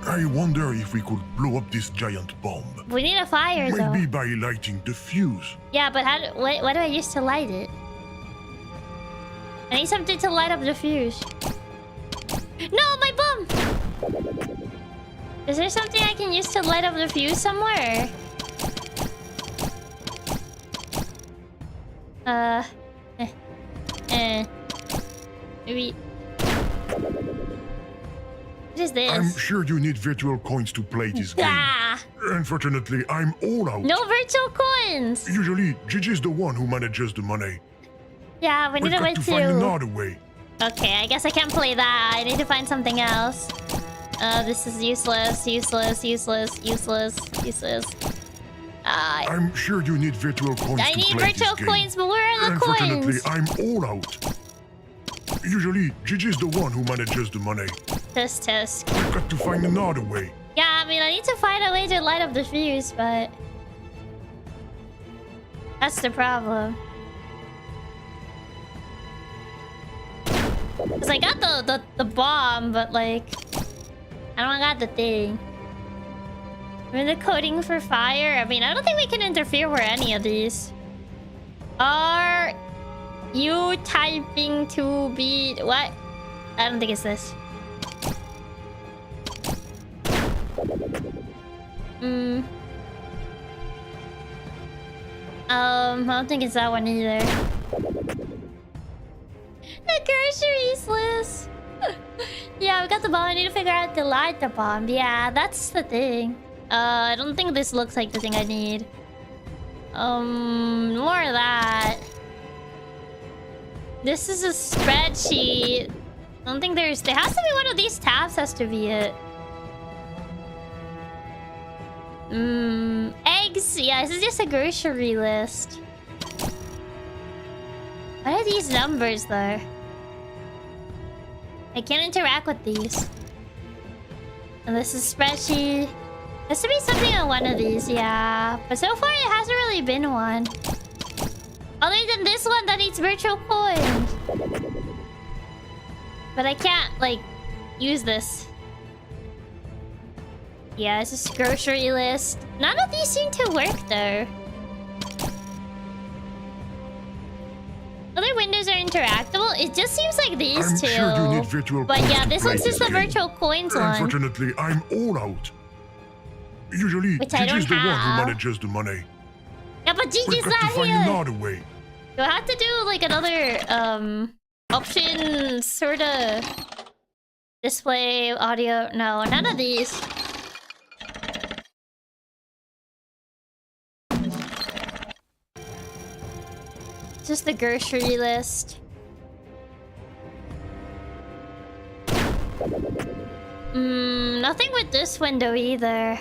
I wonder if we could blow up this giant bomb. We need a fire, though. Maybe by lighting the fuse. Yeah, but how do, what do I use to light it? I I need something to light up the fuse. No, my bum! Is there something I can use to light up the fuse somewhere? Maybe... What is this? I'm sure you need virtual coins to play this game. Unfortunately, I'm all out. No virtual coins! Usually, Gigi's the one who manages the money. Yeah, we need We've a way got to find another way. Okay, I guess I can't play that. I need to find something else. This is useless. I'm sure you need virtual coins I to need play virtual this game. coins, but where are the Unfortunately, coins? I'm all out. Usually, Gigi's the one who manages the money. Tisk. We've got to find another way. Yeah, I mean, I need to find a way to light up the fuse, but... That's the problem. Cause I got the bomb, but like... I don't got the thing. We're the coding for fire. I mean, I don't think we can interfere with any of these. Are you typing to be... What? I don't think it's this. I don't think it's that one either. The groceries list. Yeah, we got the bomb. I need to figure out how to light the bomb. Yeah, that's the thing. I don't think this looks like the thing I need. More of that. This is a spreadsheet. I don't think there has to be one of these tabs has to be it. Eggs. Yeah, this is just a grocery list. What are these numbers though? I can't interact with these. And this is spreadsheet. There has to be something on one of these, yeah. But so far it hasn't really been one. Other than this one that needs virtual coins. But I can't, like, use this. Yeah, it's just grocery list. None of these seem to work though. Other windows are interactable. It just seems like these two. I'm sure you need virtual but coins yeah, to this play one's just this the game. virtual coins one. Unfortunately, I'm all out. Usually, Which I Gigi's don't the one have. who manages the money. Yeah, but We've Gigi's got to not find here. another way. Do I have to do like another option sort of display audio? No, none of these. Just the grocery list. Nothing with this window either.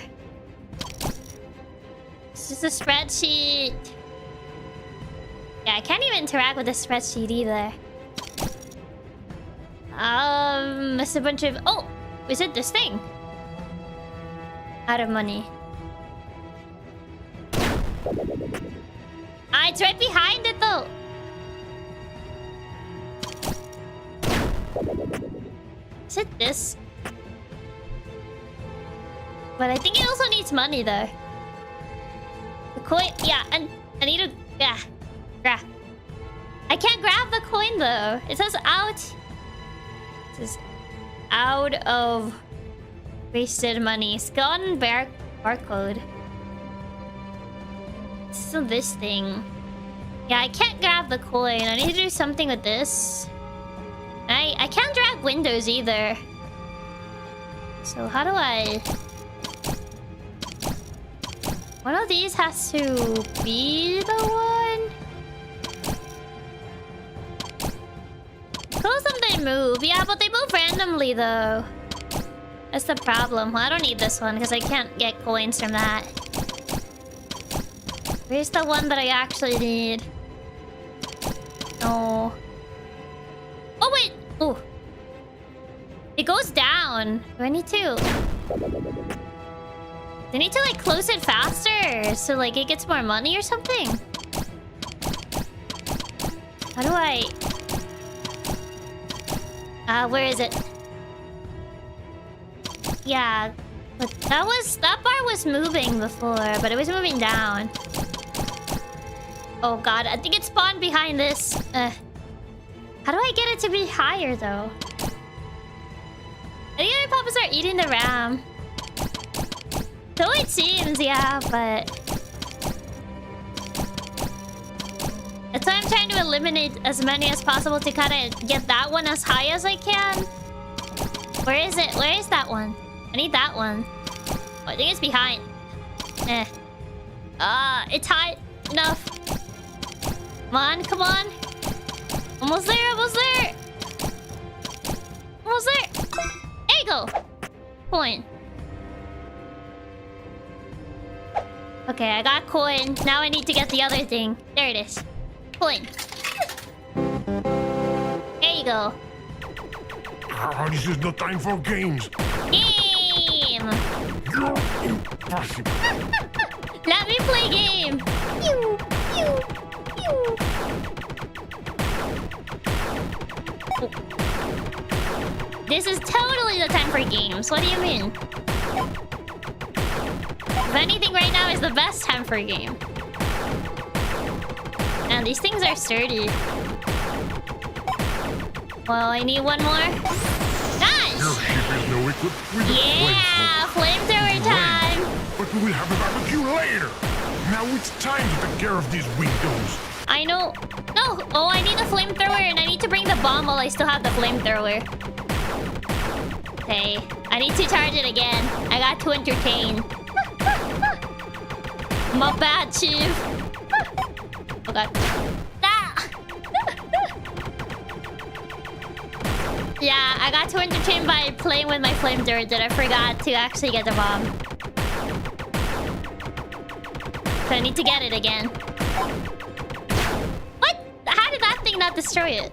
It's just a spreadsheet. Yeah, I can't even interact with the spreadsheet either. It's a bunch of... Oh! Is it this thing? Out of money. Ah, it's right behind it though! Is it this? But I think it also needs money though. The coin... Yeah, and I need to... Yeah. Grab. I can't grab the coin though. It says out. It says out of wasted money. Scan barcode. So this thing. Yeah, I can't grab the coin. I need to do something with this. I can't drag windows either. So how do I... One of these has to be the one. Close them, they move. Yeah, but they move randomly though. That's the problem. Well, I don't need this one because I can't get coins from that. Where's the one that I actually need? No. Oh, wait! Oh. It goes down. Do I need to... I need to, like, close it faster so, like, it gets more money or something? How do I... where is it? Yeah. But that bar was moving before, but it was moving down. Oh god, I think it spawned behind this. How do I get it to be higher, though? I think the puppets are eating the RAM. So it seems, yeah, but... That's why I'm trying to eliminate as many as possible to kind of get that one as high as I can. Where is it? Where is that one? I need that one. Oh, I think it's behind. It's high enough. Come on, come on. Almost there, almost there. Almost there. There you go. Coin. Okay, I got coin. Now I need to get the other thing. There it is. Coin. There you go. This is no time for games. Game. You're impossible. Let me play game. Pew, pew, pew. Oh. This is totally the time for games. What do you mean? If anything, right now is the best time for a game. And these things are sturdy. Well, I need one more. Nice! Your ship is no equipped with yeah! Flamethrower time! But we will have a barbecue later. Now it's time to take care of these windows. I know. No! Oh, I need a flamethrower and I need to bring the bomb while I still have the flamethrower. Okay. I need to charge it again. I got to entertain. My bad, Chief. Oh god. Ah! Yeah, I got too entertained by playing with my flamethrower that I forgot to actually get the bomb. So I need to get it again. What? How did that thing not destroy it?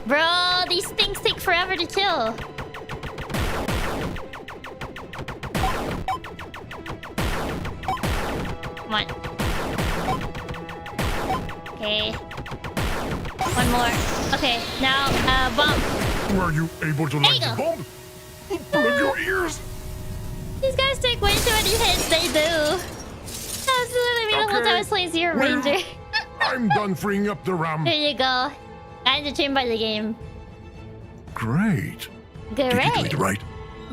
Bro, these things take forever to kill. Come on. Okay. One more. Okay, now, bomb. Were you able to light the bomb? Plug your ears. These guys take way too many hits, they do. That's literally me the whole time I was playing Zero Ranger. I'm done freeing up the RAM. Here you go. I'm entertained by the game. Great. Great. Did you do it right?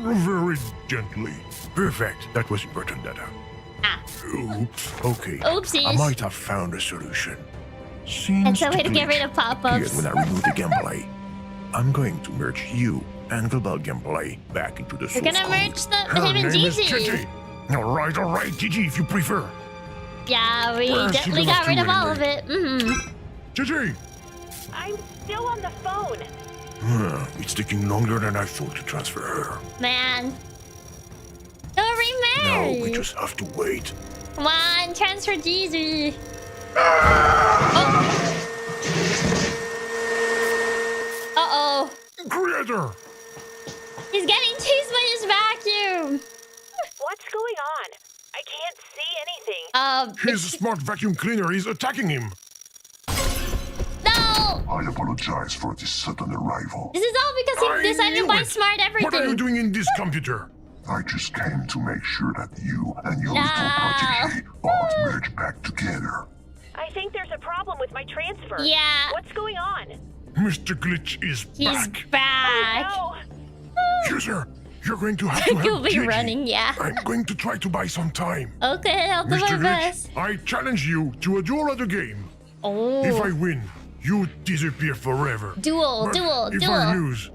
Very gently. Perfect. That was important data. Ah. Oops. Okay. Oopsies. I might have found a solution. That's a way to get rid of pop-ups. When I remove the gameplay, I'm going to merge you and global gameplay back into the source We're gonna code. merge him and Gigi. All right, Gigi, if you prefer. Yeah, we definitely got rid of all of it. Mm-hmm. Gigi! I'm still on the phone. It's taking longer than I thought to transfer her. Man. Don't remarry. No, we just have to wait. Come on, transfer Gigi. Oh. Uh-oh. Creator! He's getting chased by his vacuum. What's going on? I can't see anything. His smart vacuum cleaner is attacking him. No! I apologize for this sudden arrival. This is all because he decided to buy smart everything. What are you doing in this computer? I just came to make sure that you and your little protege both merge back together. I think there's a problem with my transfer. Yeah. What's going on? Mr. Glitch is back. He's back. Oh, User, you're going to have to help You'll be Gigi. running, yeah. I'm going to try to buy some time. Okay, I'll do my Mr. best. Glitch, I challenge you to a duel at the game. Oh. If I win, you disappear forever. Duel, But duel, if duel. I lose,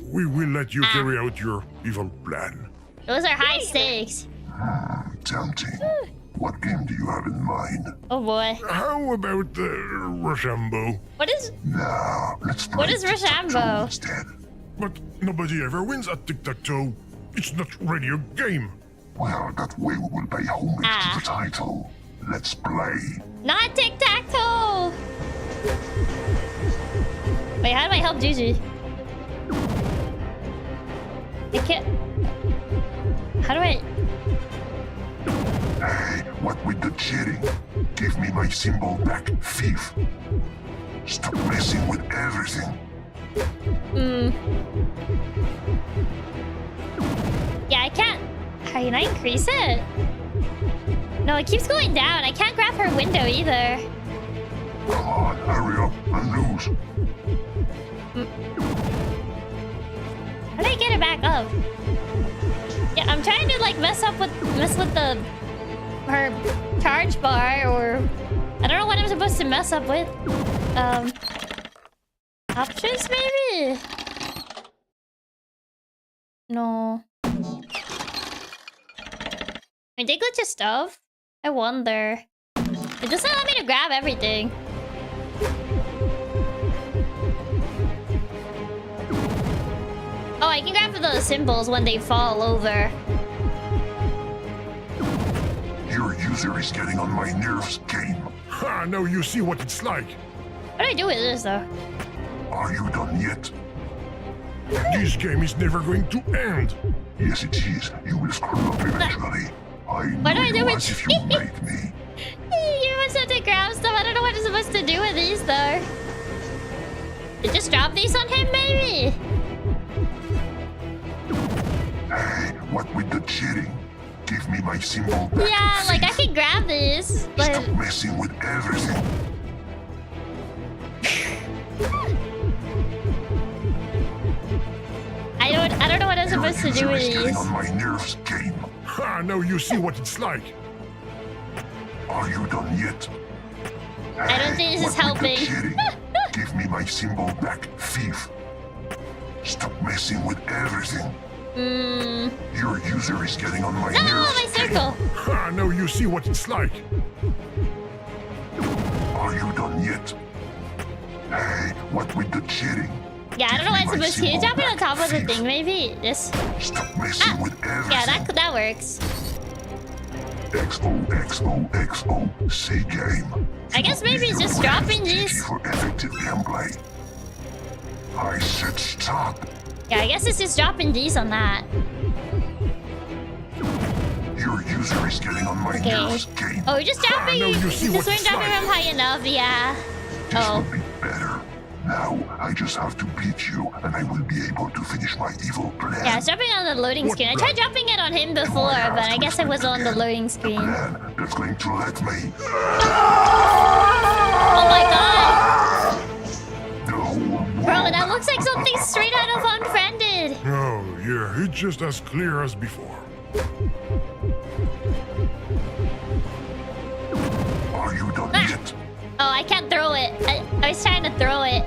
we will let you carry out your evil plan. Those are high stakes. Tempting. What game do you have in mind? Oh boy. How about the Rochambeau? What is... Now, let's play What is tic-tac-toe Rochambeau? instead. But nobody ever wins at tic-tac-toe. It's not really a game. Well, that way we will pay homage to the title. Let's play. Not tic-tac-toe! Wait, how do I help Gigi? I can't... How do I... Hey, what with the cheating? Give me my symbol back, thief. Stop messing with everything. Yeah, I can't... Can I increase it? No, it keeps going down. I can't grab her window either. Come on, hurry up and lose. How do I get it back up? Yeah, I'm trying to like mess with the her charge bar, or I don't know what I'm supposed to mess up with. Options maybe? No. I did glitch stuff. I wonder. It doesn't allow me to grab everything. Oh, I can grab the symbols when they fall over. Your user is getting on my nerves, game. Ha! Now you see what it's like. What do I do with this though? Are you done yet? This game is never going to end. Yes, it is. You will screw up eventually. I What do know I do you with as if you make me. You must have to grab stuff. I don't know what I'm supposed to do with these though. Just drop these on him, maybe? Hey, what with the cheating? Give me my symbol back. Yeah, like I thief. can grab this, but Stop messing with everything. I don't know what I'm supposed to do Your with user is getting these. on my nerves, game. Ha! Now you see what it's like. Are you done yet? I don't think this is what with the helping. cheating? Give me my symbol back, thief. Stop messing with everything. Your user is getting on my No, nerves. my circle. Ha! Now you see what it's like. Are you done yet? Hey, what with the cheating? Yeah, I don't know what I'm supposed to do. Drop it on top of the Thief. thing, maybe. This. Stop messing with everything. Yeah, that works. XOXOXO, say game. I guess maybe it's just dropping these. For effective gameplay. I said stop. Yeah, I guess it's just dropping these on that. Your user is getting on my Okay. nerves, game. Oh, we're just dropping. now you see Just what weren't it's dropping like. them high enough. Yeah. This Oh. will be better. Now I just have to beat you, and I will be able to finish my evil plan. Yeah, it's dropping on the loading What screen. I tried dropping it on him before, but I guess it was on the loading screen. Plan that's going to let me. Oh my god! No. Bro, that looks like something straight out of Unfriended. Oh, yeah, it's just as clear as before. Are you done Ah. yet? Oh, I can't throw it. I was trying to throw it.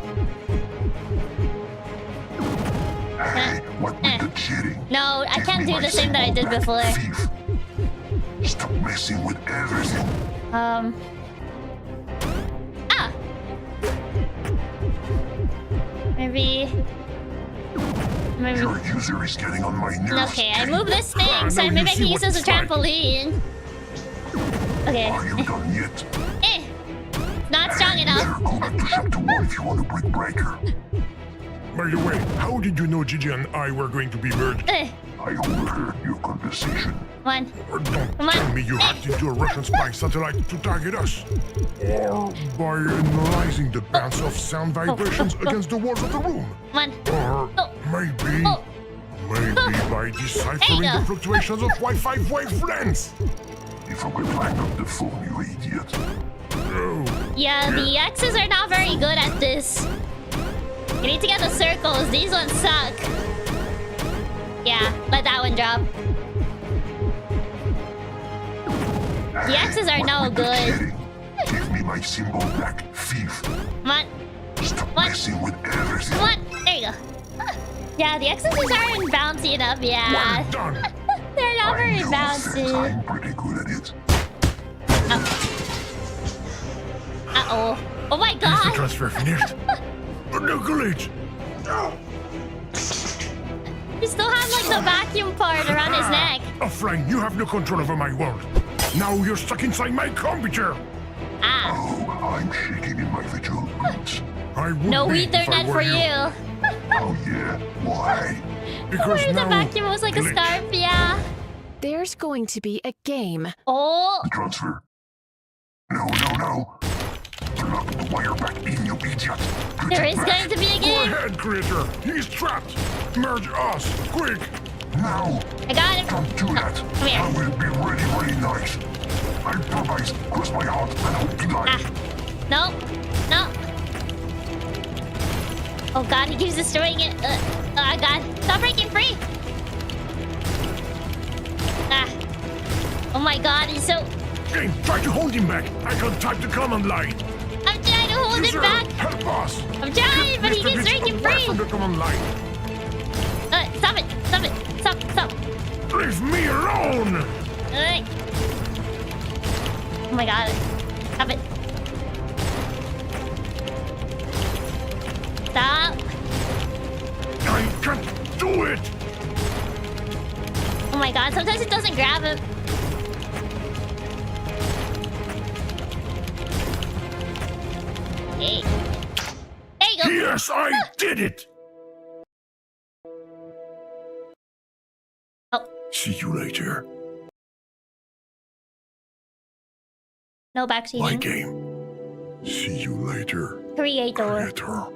Hey, what with the cheating? No, I Give can't me do my the same that I symbol did back, before. thief. Stop messing with everything. Ah. Maybe. Your user is getting on my nerves. Okay, I game. move this thing, so now maybe you I can see use what this as a it's like. trampoline. Okay. Are you done yet? Not strong Better enough. go back to chapter 1 if you want to break breaker. By the way, how did you know Gigi and I were going to be merged? I overheard your conversation. One. Or don't Come on. tell me you hacked into a Russian spy satellite to target us. Or by analyzing the bands of sound vibrations against the walls of the room. One. Or Oh. maybe Oh. by deciphering Hey, the fluctuations of Wi-Fi wavelengths. You forgot to hang up the phone, you idiot. Oh, Yeah, the X's are not very good at this. You need to get the circles. These ones suck. Yeah, let that one drop. The X's are What no with the good. cheating? Give me my symbol back, thief. Come on. Stop What? messing with everything. Come on. There you go. Yeah, the X's aren't bouncy enough. Yeah. well done. They're not very I know this, bouncy. I'm pretty good at it. Uh-oh. Oh my Is the god. transfer finished? No glitch. He still has like the vacuum part around his neck. Offline, you have no control over my world. Now you're stuck inside my computer. Ah. Oh, I'm shaking in my visual boots. I would No be if I Ethernet were for you. Oh yeah, why? Because Where the now, vacuum was like a glitch. scarf, yeah. There's going to be a game. Oh. The transfer. No. Plug the wire back in, you idiot. Put There it is back. going to be a Go game. ahead, creator. He's trapped. Merge us, quick. No, I got him. don't do that. Come here. I will be really nice. I promise, cross my heart and hope to die. Ah. Nope. No. Oh god, he keeps destroying it. Oh god. Stop breaking free. Ah. Oh my god, he's so... Game, try to hold him back. I can't type the command line. I'm trying to hold him back. Help us. I'm trying, but he keeps breaking free. From the command line. Stop it. Stop it. Stop. Leave me alone. Oh my god. Stop it. Stop. I can't do it. Oh my god, sometimes it doesn't grab him. Hey. There you go. Yes, I did it. Oh. See you later. No My backseating. game. See you later. Creator. Creator.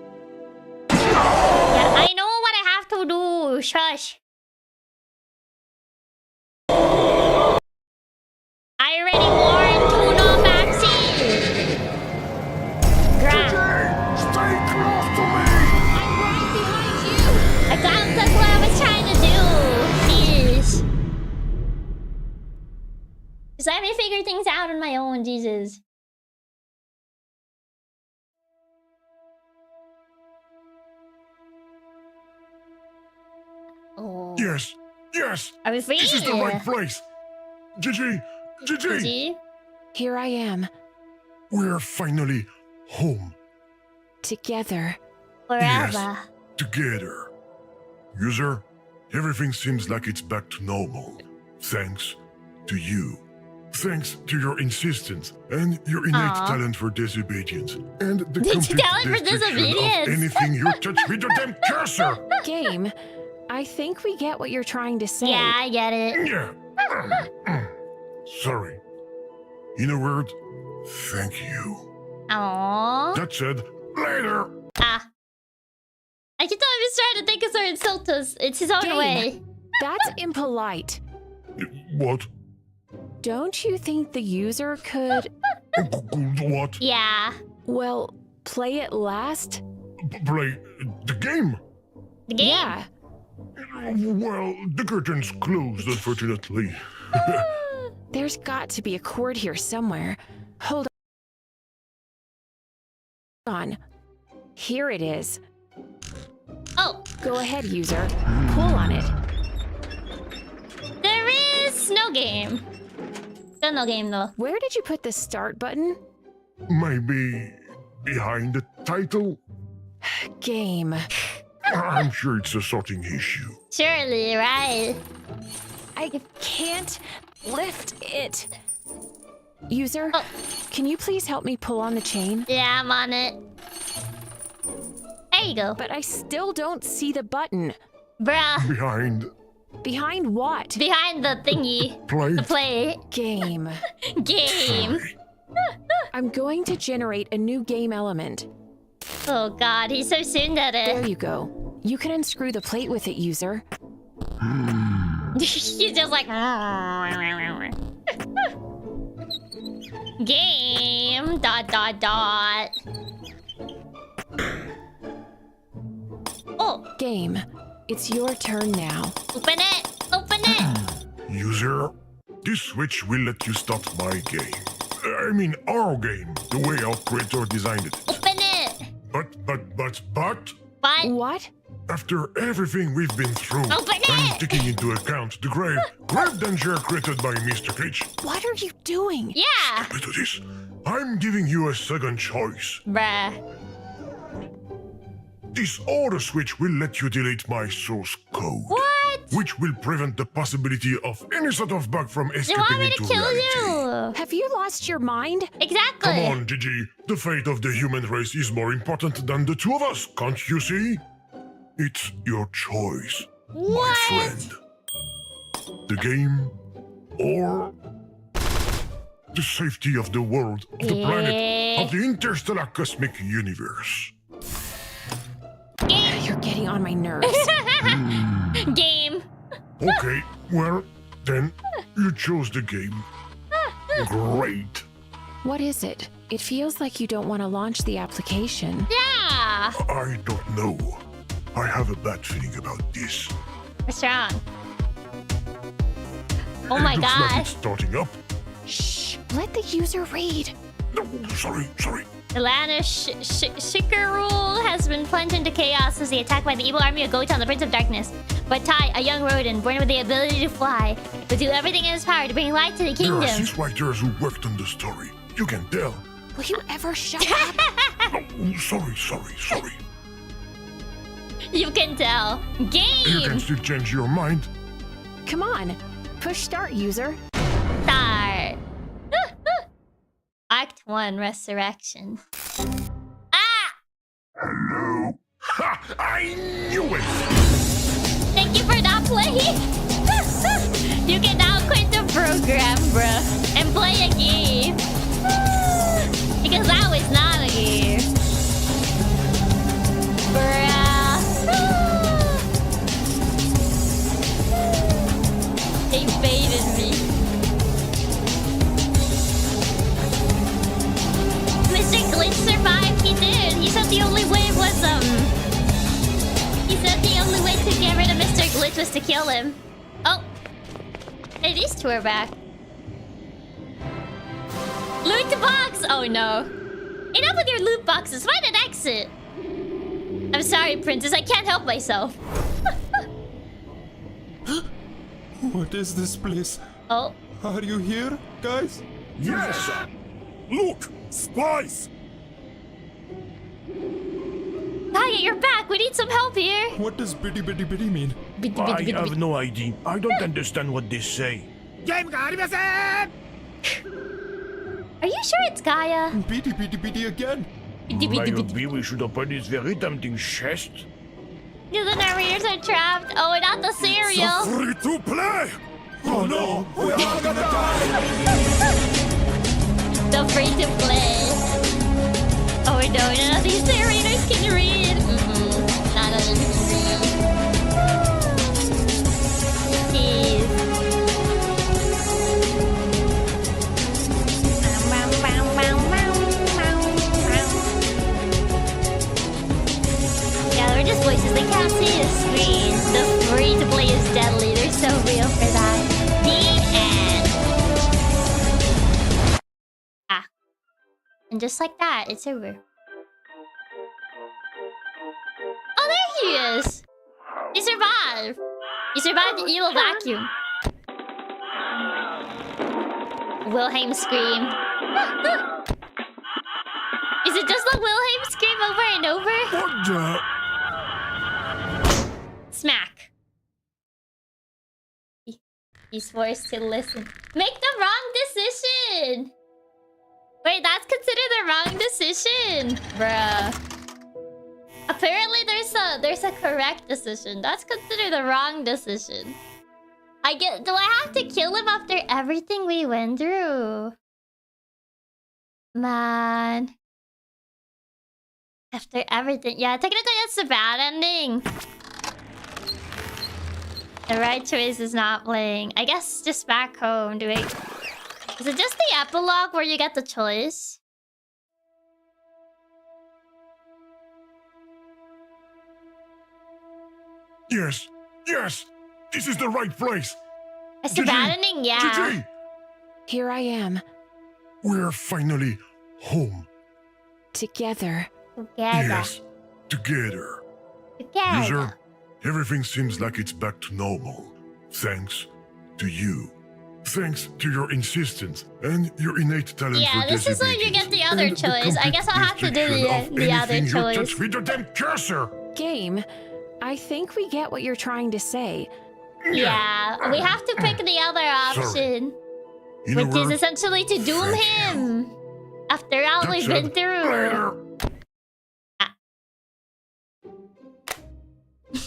Yeah, I know what I have to do. Shush. I already warned to no backseat. Grab. Stay close to me. That's what I was trying to do. Jeez. Just let me figure things out on my own, Jesus. Oh. Yes. Are we free? This is the right place. Gigi. Gigi? Here I am, We're finally home. together. Forever. Yes. Together. User, everything seems like it's back to normal. Thanks to you. Thanks to your insistence and your innate Aw. talent for disobedience. And the Did you complete talent for destruction disobedience? of anything you touch with your damn cursor. Game, I think we get what you're trying to say. Yeah, I get it. Yeah. Sorry. In a word, thank you. Aww. That said, later. Ah. I can tell he was trying to think us or insult us. It's his own Game. way. That's impolite. What? Don't you think the user could, What? Yeah. well, play it last? Play the game? The game. Yeah. Well, the curtain's closed, unfortunately. There's got to be a cord here somewhere. Hold on. Here it is. Oh, Go ahead, user. Pull on it. there is no game. Still no game though. Where did you put the start button? Maybe behind the title? Game. I'm sure it's a sorting issue. Surely, right? I can't lift it. User, Oh. can you please help me pull on the chain? Yeah, I'm on it. There you go. But I still don't see the button. Bruh. Behind Behind what? Behind the thingy. play? The play. Game. Game. Sorry. I'm going to generate a new game element. Oh god, he's so soon at There it. you go. You can unscrew the plate with it, user. He's just like... Game. ... Oh, Game. It's your turn now. open it. Open it. User, this switch will let you start my game. I mean our game, the way our creator designed it. Open it. But, But What? after everything we've been through, Open and it! taking into account the grave danger created by Mr. Cage, What are you doing? Yeah. look at this. I'm giving you a second choice. Bruh. This auto switch will let you delete my source code. What? Which will prevent the possibility of any sort of bug from Do you escaping want me to into kill reality. you? Have you lost your mind? Exactly. Come on, Gigi. The fate of the human race is more important than the two of us, can't you see? It's your choice, my What? friend. The game or the safety of the world, of the planet, of the interstellar cosmic universe. Game. You're getting on my nerves. Game. Okay, well, then you chose the game. Great. What is it? It feels like you don't want to launch the application. Yeah! I don't know. I have a bad feeling about this. What's wrong? Oh my It looks like god. it's starting up. Shh, let the user read. No, sorry. The land of Shikarul has been plunged into chaos as the attack by the evil army of Gotan, the Prince of Darkness. But Tai, a young rodent born with the ability to fly, will do everything in his power to bring light to the There kingdom. are 6 writers who worked on the story. You can tell. Will you ever shut up? No, sorry. You can tell. You Game! can still change your mind. Come on, push start, user. Start. Act 1, Resurrection. Ah! Hello? Ha! I knew it! Thank you for not playing. You can now quit the program, bruh, and play a game. Because that was not a game. Bruh. They baited me. Mr. Glitch survived, he did. He said the only way was, he said the only way to get rid of Mr. Glitch was to kill him. Oh. Hey, these two are back. Loot the box! Oh no. Enough with your loot boxes. Find an exit. I'm sorry, Princess. I can't help myself. What is this place? Oh. Are you here, guys? Yes! Look! Spies! Kaya, you're back. We need some help here. What does bitty bitty bitty mean? I have no idea. I don't understand what they say. Are you sure it's Gaia? Bitty bitty bitty again? Maybe we should open this very tempting chest. The narrators are trapped. Oh, and not the cereal. Free to play! Oh no! We're all gonna die! The free to play. Oh no, none of these narrators can read. None of them can read. Jeez. Yeah, they're just voices. They can't see a screen. The free to play is deadly. They're so real for that. The end. Ah. And just like that, it's over. Oh, there he is! He survived! He survived the evil vacuum. Wilhelm scream. Is it just the Wilhelm scream over and over? What the? Smack. He's forced to listen. Make the wrong decision! Wait, that's considered the wrong decision, bruh. Apparently, there's a correct decision. That's considered the wrong decision. Do I have to kill him after everything we went through? Man. After everything. Yeah, technically that's the bad ending. The right choice is not playing. I guess just back home doing... Is it just the epilogue where you get the choice? Yes! This is the right place! It's the bad ending, yeah. GG! Here I am. We're finally home. Together. Yes, together. User, everything seems like it's back to normal. Thanks to you. Thanks to your insistence and your innate talent for Yeah, this is where you get the other choice. I guess I'll have to do the other choice. With the damn cursor! Game, I think we get what you're trying to say. Yeah, we have to pick the other option. Which is essentially to doom him. After all we've been through.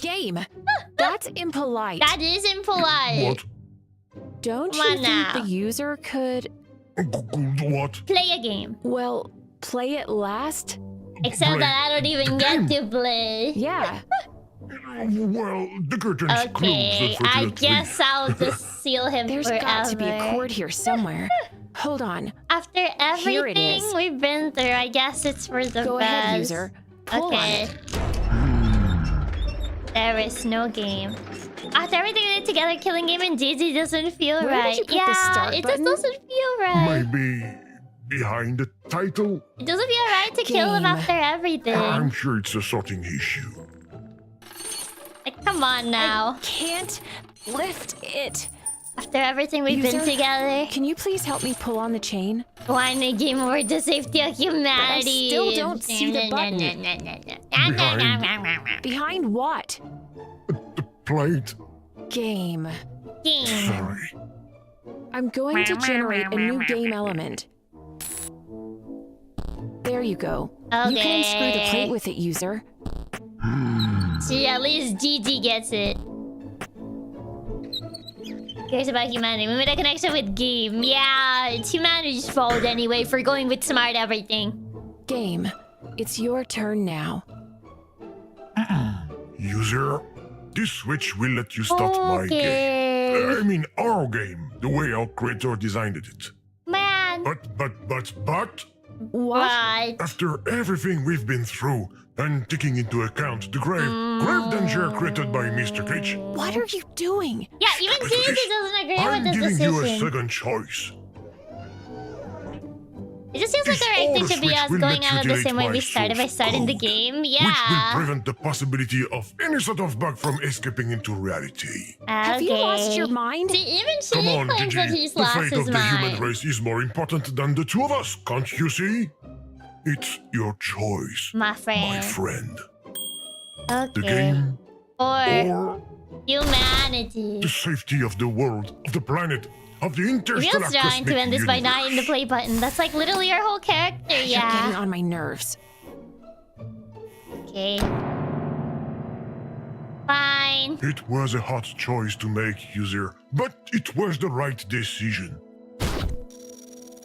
Game, that's impolite. That is impolite. What? Don't you think the user could... What? Play a game. Well, play it last? Except that I don't even get to play. Yeah. Well, the curtain's okay, closed, I guess I'll just seal him There's forever. got to be a cord here somewhere. Hold on. After Here it everything is. we've been through, I guess it's for the Go best. ahead, user. Pull on Okay. it. There is no game. After everything we did together, killing game and GG doesn't feel Where right. did you put the Yeah, start it button? just doesn't feel right. Maybe behind the title? It doesn't feel right to kill him Game. after everything. I'm sure it's a sorting issue. Like, come on now. Can't lift it. After everything we've been User, together, Can you please help me pull on the chain? why in a game over the safety of humanity? still don't see the button. Behind what? The plate? Game. Game. Sorry. I'm going to generate a new game element. There you go. You can unscrew the Okay. plate with it, user. See, at least GG gets it. Cares about humanity. We made a connection with game. Yeah, it's humanity's fault anyway for going with smart everything. Game. It's your turn now. User, this switch will let you start my game. Okay. I mean our game, the way our creator designed it. Man. But, What? What? after everything we've been through, and taking into account the grave danger created by Mr. Cage, What are you doing? Yeah, even GG doesn't agree I'm with this giving you a decision. second choice. It just seems like the right thing should be us going out the same way we started by starting the game. Which will Yeah. prevent the possibility of any sort of bug from escaping into reality. Have you lost your mind? See, even she Come on, claims that Gigi. he's The lost fate his of the human mind. race is more important than the two of us, can't you see? It's your choice, My my friend. friend. Okay. The game Or or humanity. the safety of the world, of the planet, of the It interstellar feels trying to cosmic end this by not hitting the universe. play button. That's like literally your whole character, You're getting yeah. on my nerves. Okay. Fine. It was a hard choice to make, user, but it was the right decision.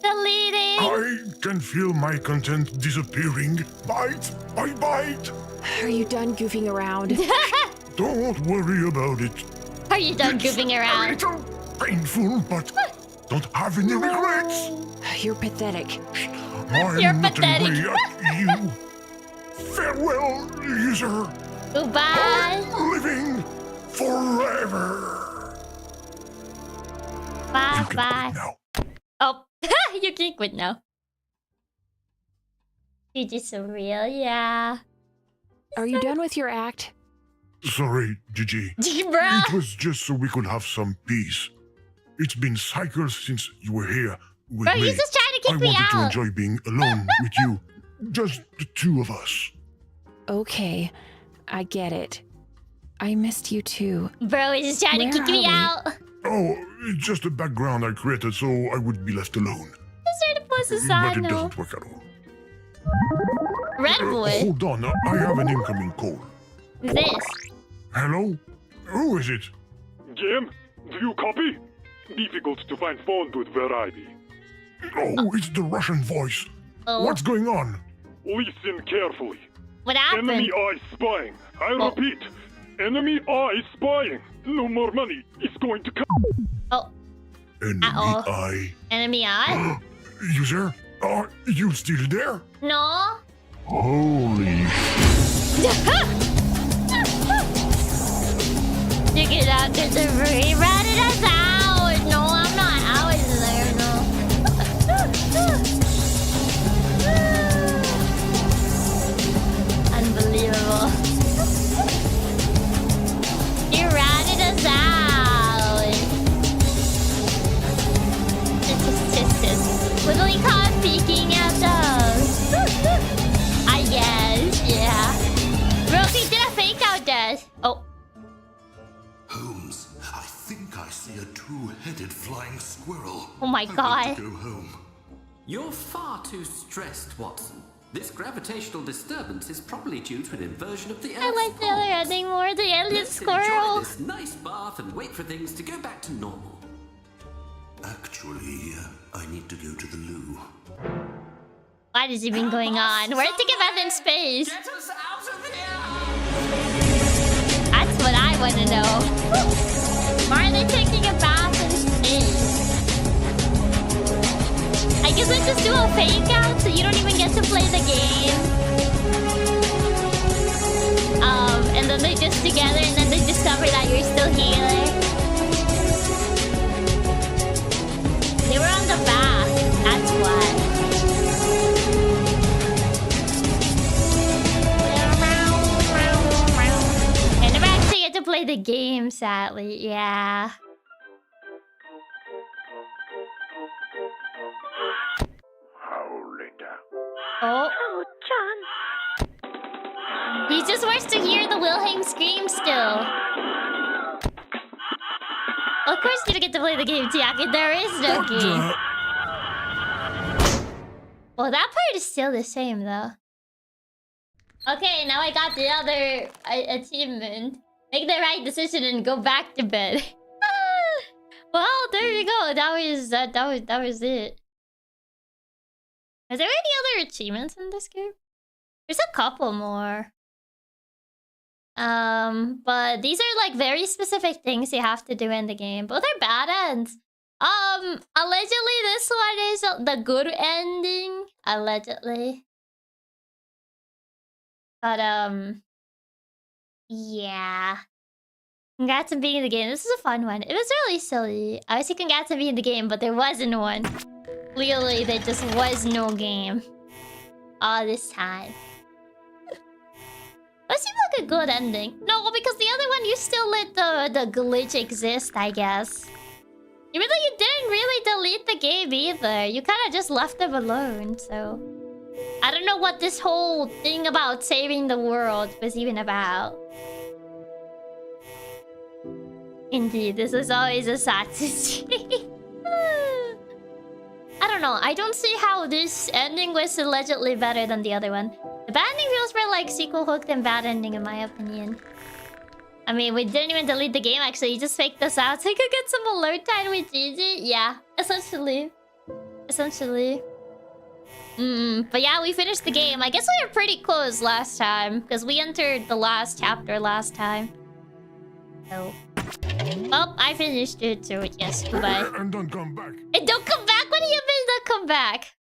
Deleting. I can feel my content disappearing, bite by bite. Are you done goofing around? Don't worry about it. Are you done goofing A around? little painful, but don't have any regrets. You're pathetic. I'm You're not pathetic. angry at you. Farewell, user. Goodbye. I'm living forever. Bye You can bye. quit now. Oh, you can quit now. You're just so real, yeah. Are you done with your act? Sorry, Gigi. Bruh. It was just so we could have some peace. It's been cycles since you were here with Bro, me. you're just trying to I kick me wanted to out. enjoy being alone with you. Just the two of us. Okay, I get it. I missed you too. Bro, he's just trying Where to kick are me we? out. Oh, it's just a background I created so I would be left alone. He's trying to post a But side it note. doesn't work at all. Red boy. Hold on, I have an incoming call. Who's this? Hello? Who is it? Jim, do you copy? Difficult to find phone booth variety. Oh, it's the Russian voice. Oh. What's going on? Listen carefully. What happened? Enemy eye spying. I Oh. repeat, enemy eye spying. No more money. It's going to come. Oh, Enemy Uh-oh. eye. enemy eye? User, are you still there? No. Holy You get out to the free. Ratted us out. No, I'm not out there, no. Unbelievable. You ratted us out. What do we call it? Peeking at those. I guess, yeah. Rosie did a fake out there. Oh. Holmes, I think I see a two-headed flying squirrel. Oh my I want God. to go home. You're far too stressed, Watson. This gravitational disturbance is probably due to an inversion of the Earth's I like the other ending more. The alien Let's enjoy squirrel. this nice bath and wait for things to go back to normal. Actually, I need to go to the loo. What is even going on? We're thinking about in space. Get us out of here! That's what I want to know. Why are they taking a bath in space? Because they just do a fake out, so you don't even get to play the game. And then they just together, and then they discover that you're still here. They were on the back, that's why. I never actually get to play the game, sadly. Yeah. Oh. Oh, John. He just wants to hear the Wilhelm scream still. Of course you don't get to play the game, Chiaki. There is no game. Well, that part is still the same, though. Okay, now I got the other achievement. Make the right decision and go back to bed. Well, there you go. That was it. Is there any other achievements in this game? There's a couple more. But these are like very specific things you have to do in the game. Both are bad ends. Allegedly this one is the good ending. Allegedly. But yeah. Congrats on being in the game. This is a fun one. It was really silly. I would say congrats on being in the game, but there wasn't one. Clearly, there just was no game. All this time. That seemed like a good ending. No, because the other one, you still let the glitch exist, I guess. Even though you didn't really delete the game either. You kind of just left them alone, so... I don't know what this whole thing about saving the world was even about. Indeed, this is always a strategy. I don't know. I don't see how this ending was allegedly better than the other one. The bad ending feels more like sequel hook than bad ending, in my opinion. I mean, we didn't even delete the game, actually. You just faked us out so you could get some alert time with Gigi. Yeah, essentially. But yeah, we finished the game. I guess we were pretty close last time, because we entered the last chapter last time. So... Oh, I finished it, so yes, goodbye. And don't come back. And don't come back? What do you mean don't come back?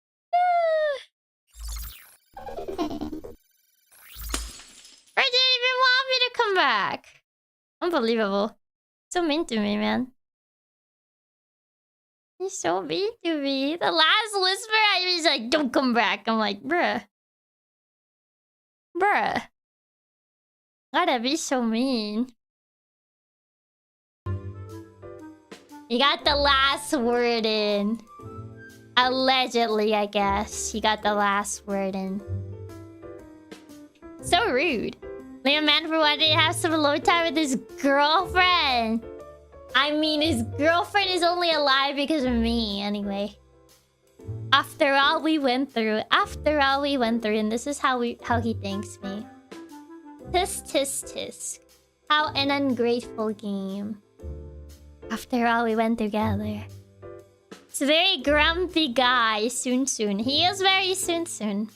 I didn't even want me to come back. Unbelievable. So mean to me, man. He's so mean to me. The last whisper, I was like, don't come back. I'm like, bruh. Gotta be so mean. You got the last word in. Allegedly, I guess. You got the last word in. So rude. Liam Manford wanted to have some alone time with his girlfriend. I mean, his girlfriend is only alive because of me, anyway. After all we went through, and this is how he thanks me. Tisk, tisk, tisk. How an ungrateful game. After all we went together. It's a very grumpy guy, soon. He is very soon.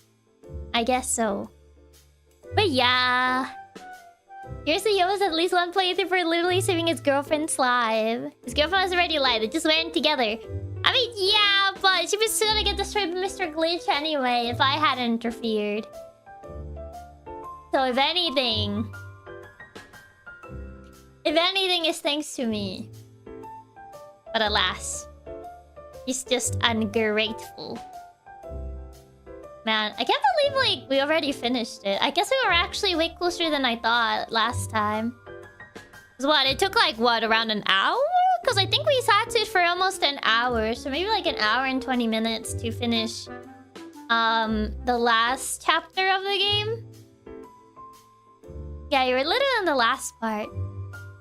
I guess so. But yeah. Seriously, he was at least one playthrough for literally saving his girlfriend's life. His girlfriend was already alive, they just went together. I mean, yeah, but she was still gonna get destroyed by Mr. Glitch anyway if I hadn't interfered. So if anything, it's thanks to me. But alas, he's just ungrateful. Man, I can't believe, like, we already finished it. I guess we were actually way closer than I thought last time. Cause what, it took like, what, around an hour? Because I think we sat it for almost an hour. So maybe like an hour and 20 minutes to finish the last chapter of the game. Yeah, you were literally in the last part.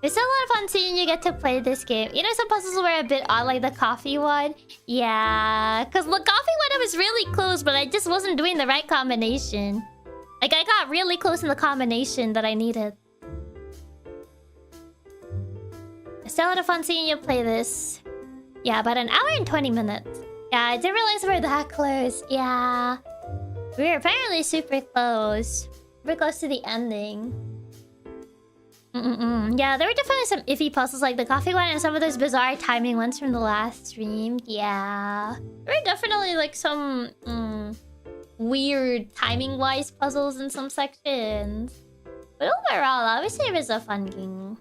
It's a lot of fun seeing you get to play this game. You know, some puzzles were a bit odd, like the coffee one. Yeah, because the coffee one I was really close, but I just wasn't doing the right combination. Like, I got really close in the combination that I needed. It's still a lot of fun seeing you play this. Yeah, about an hour and 20 minutes. Yeah, I didn't realize we were that close. Yeah. We were apparently super close. Super close to the ending. Yeah, there were definitely some iffy puzzles like the coffee one and some of those bizarre timing ones from the last stream. Yeah. There were definitely like some weird timing-wise puzzles in some sections. But overall, I would say it was a fun game.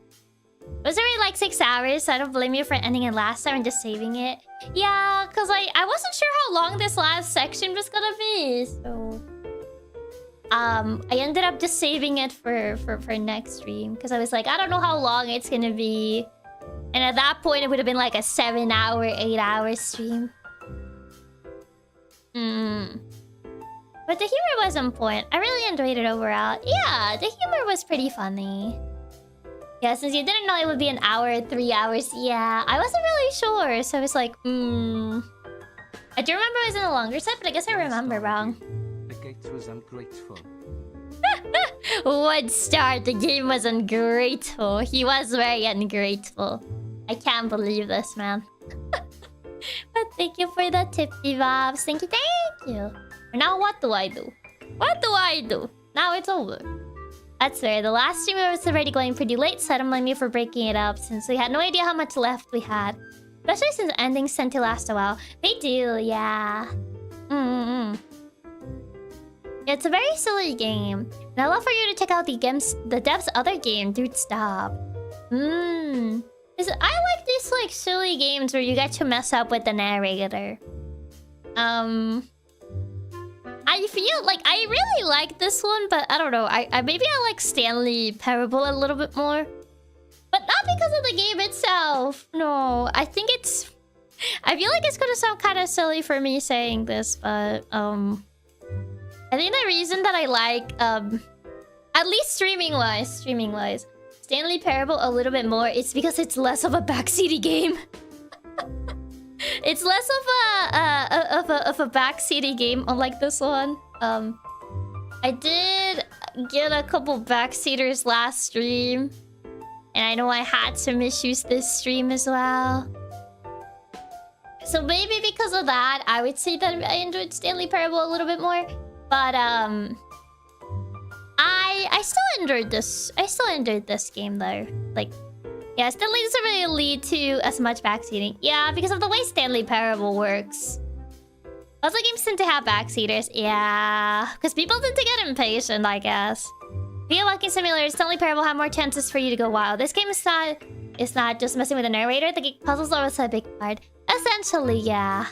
It was already like 6 hours, so I don't blame you for ending it last time and just saving it. Yeah, because I wasn't sure how long this last section was gonna be, so... I ended up just saving it for next stream. Because I was like, I don't know how long it's gonna be. And at that point, it would have been like a 7-hour, 8-hour stream. But the humor was on point. I really enjoyed it overall. Yeah, the humor was pretty funny. Yeah, since you didn't know it would be an hour, 3 hours. Yeah, I wasn't really sure. So I was like, I do remember it was in a longer set, but I guess I remember wrong. The gate was ungrateful. 1 star, the game was ungrateful. He was very ungrateful. I can't believe this, man. But thank you for the tippy vibes. Thank you. Now what do I do? What do I do? Now it's over. That's fair. The last stream was already going pretty late, so I don't blame you for breaking it up since we had no idea how much left we had. Especially since endings tend to last a while. They do, yeah. It's a very silly game. And I'd love for you to check out the dev's other game, Dude Stop. I like these like silly games where you get to mess up with the narrator. I feel like I really like this one, but I don't know. Maybe I like Stanley Parable a little bit more. But not because of the game itself. No, I think it's... I feel like it's gonna sound kind of silly for me saying this, but I think the reason that I like at least streaming-wise, Stanley Parable a little bit more, it's because it's less of a backseaty game. It's less of a backseaty game, unlike this one. I did get a couple backseaters last stream, and I know I had some issues this stream as well. So maybe because of that, I would say that I enjoyed Stanley Parable a little bit more. But I still enjoyed this. I still enjoyed this game though. Like, yeah, Stanley doesn't really lead to as much backseating. Yeah, because of the way Stanley Parable works. Other games tend to have backseaters. Yeah, because people tend to get impatient, I guess. Via Walking Simulator, Stanley Parable have more chances for you to go wild. This game is not just messing with the narrator. The puzzles are also a big part. Essentially, yeah.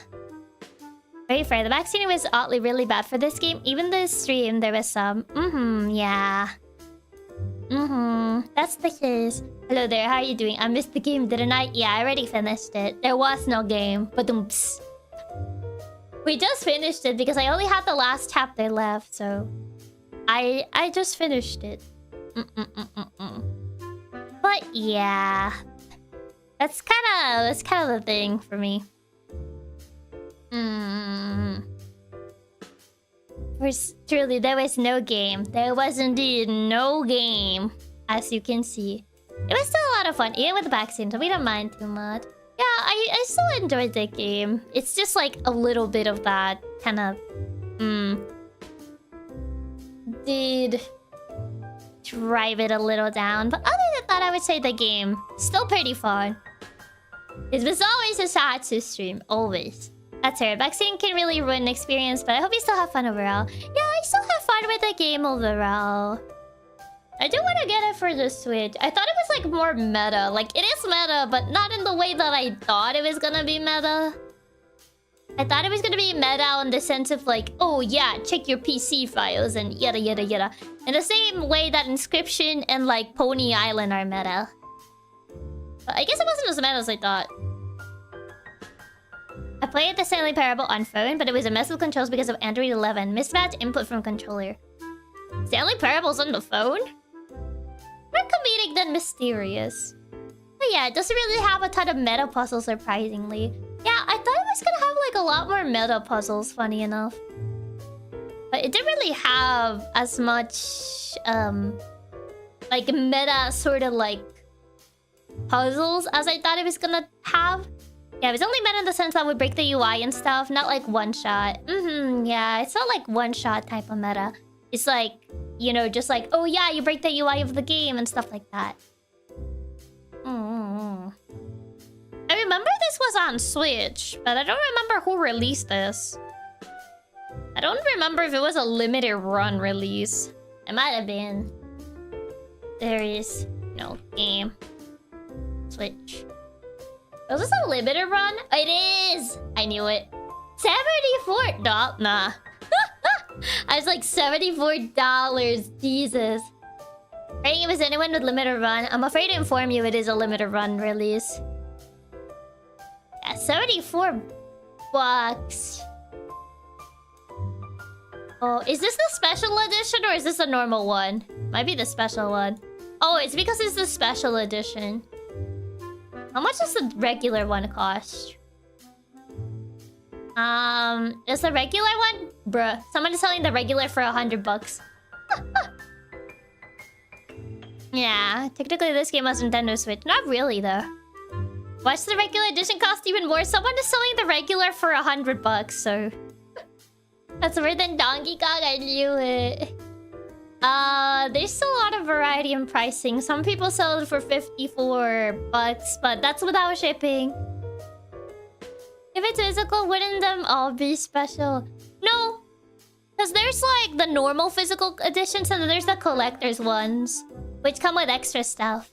Very fair. The backseating was oddly really bad for this game. Even this stream, there was some. Yeah. That's the case. Hello there, how are you doing? I missed the game, didn't I? Yeah, I already finished it. There was no game. Ba-dum-ps. We just finished it because I only had the last chapter left, so... I just finished it. But yeah. That's kinda the thing for me. Truly, there was no game. There was indeed no game, as you can see. It was still a lot of fun, even with the backseat, so we don't mind too much. Yeah, I still enjoyed the game. It's just like a little bit of that kind of... did drive it a little down. But other than that, I would say the game still pretty fun. It was always a Satsu stream, always. That's right, backseating can really ruin the experience, but I hope you still have fun overall. Yeah, I still have fun with the game overall. I do want to get it for the Switch. I thought it was like more meta. Like, it is meta, but not in the way that I thought it was gonna be meta. I thought it was gonna be meta in the sense of like, oh yeah, check your PC files and yada yada yada. In the same way that Inscription and like Pony Island are meta. But I guess it wasn't as meta as I thought. I played the Stanley Parable on phone, but it was a mess with controls because of Android 11. Mismatched input from controller. Stanley Parable's on the phone? More comedic than mysterious. But yeah, it doesn't really have a ton of meta puzzles, surprisingly. Yeah, I thought it was gonna have like a lot more meta puzzles, funny enough. But it didn't really have as much, like meta sort of like puzzles as I thought it was gonna have. Yeah, it was only meta in the sense that would break the UI and stuff, not like one shot. Yeah, it's not like one shot type of meta. It's like, you know, just like, oh yeah, you break the UI of the game and stuff like that. I remember this was on Switch, but I don't remember who released this. I don't remember if it was a limited run release. It might have been. There is no game. Switch. Was this a limited run? It is! I knew it. 74? Nah. I was like $74. Jesus. Rating if it's anyone with limited run. I'm afraid to inform you it is a limited run release. Yeah, 74 bucks. Oh, is this the special edition or is this a normal one? Might be the special one. Oh, it's because it's the special edition. How much does the regular one cost? Is the regular one? Bruh, someone is selling the regular for $100. Yeah, technically this game has Nintendo Switch. Not really though. What's the regular edition cost even more? Someone is selling the regular for $100, so that's more than Donkey Kong. I knew it. There's still a lot of variety in pricing. Some people sell it for $54, but that's without shipping. If it's physical, wouldn't them all be special? No, because there's like the normal physical editions and then there's the collector's ones, which come with extra stuff.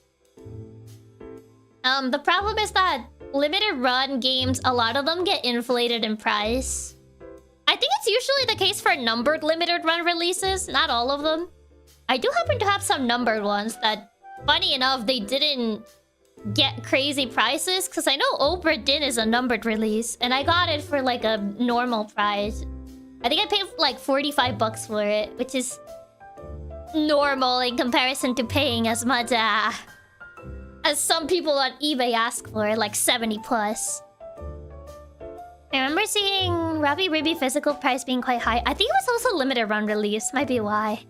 The problem is that limited run games, a lot of them get inflated in price. I think it's usually the case for numbered limited run releases, not all of them. I do happen to have some numbered ones that, funny enough, they didn't get crazy prices, because I know Obra Dinn is a numbered release, and I got it for like a normal price. I think I paid like $45 for it, which is normal in comparison to paying as much as some people on eBay ask for, like 70 plus. I remember seeing Rabi Ribi physical price being quite high. I think it was also limited run release, might be why.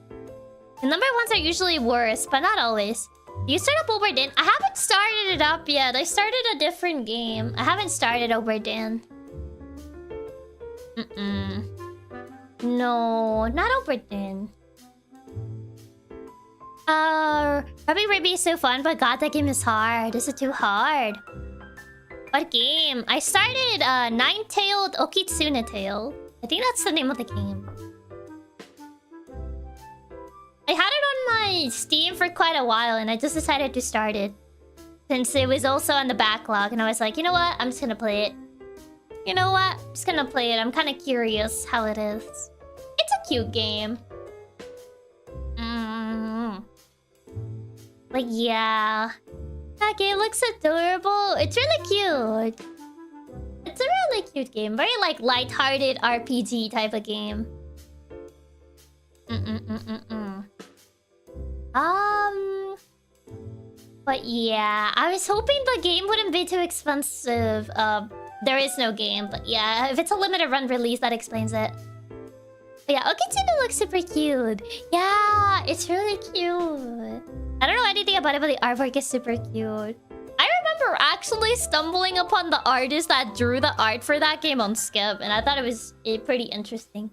The numbered ones are usually worse, but not always. You start up Obra Dinn? I haven't started it up yet. I started a different game. I haven't started Obra Dinn. No, not Obra Dinn. Rabi Ribi is so fun, but god, that game is hard. Is it too hard? What game? I started Nine-Tailed Okitsune Tale. I think that's the name of the game. I had it on my Steam for quite a while and I just decided to start it. Since it was also on the backlog and I was like, you know what? I'm just gonna play it. You know what? I'm just gonna play it. I'm kind of curious how it is. It's a cute game. Like, yeah. That game looks adorable. It's really cute. It's a really cute game. Very, like, light-hearted RPG type of game. But yeah, I was hoping the game wouldn't be too expensive. There is no game, but yeah, if it's a limited run release, that explains it. But yeah, Okitsune looks super cute. Yeah, it's really cute. I don't know anything about it, but the artwork is super cute. I remember actually stumbling upon the artist that drew the art for that game on Skip, and I thought it was pretty interesting.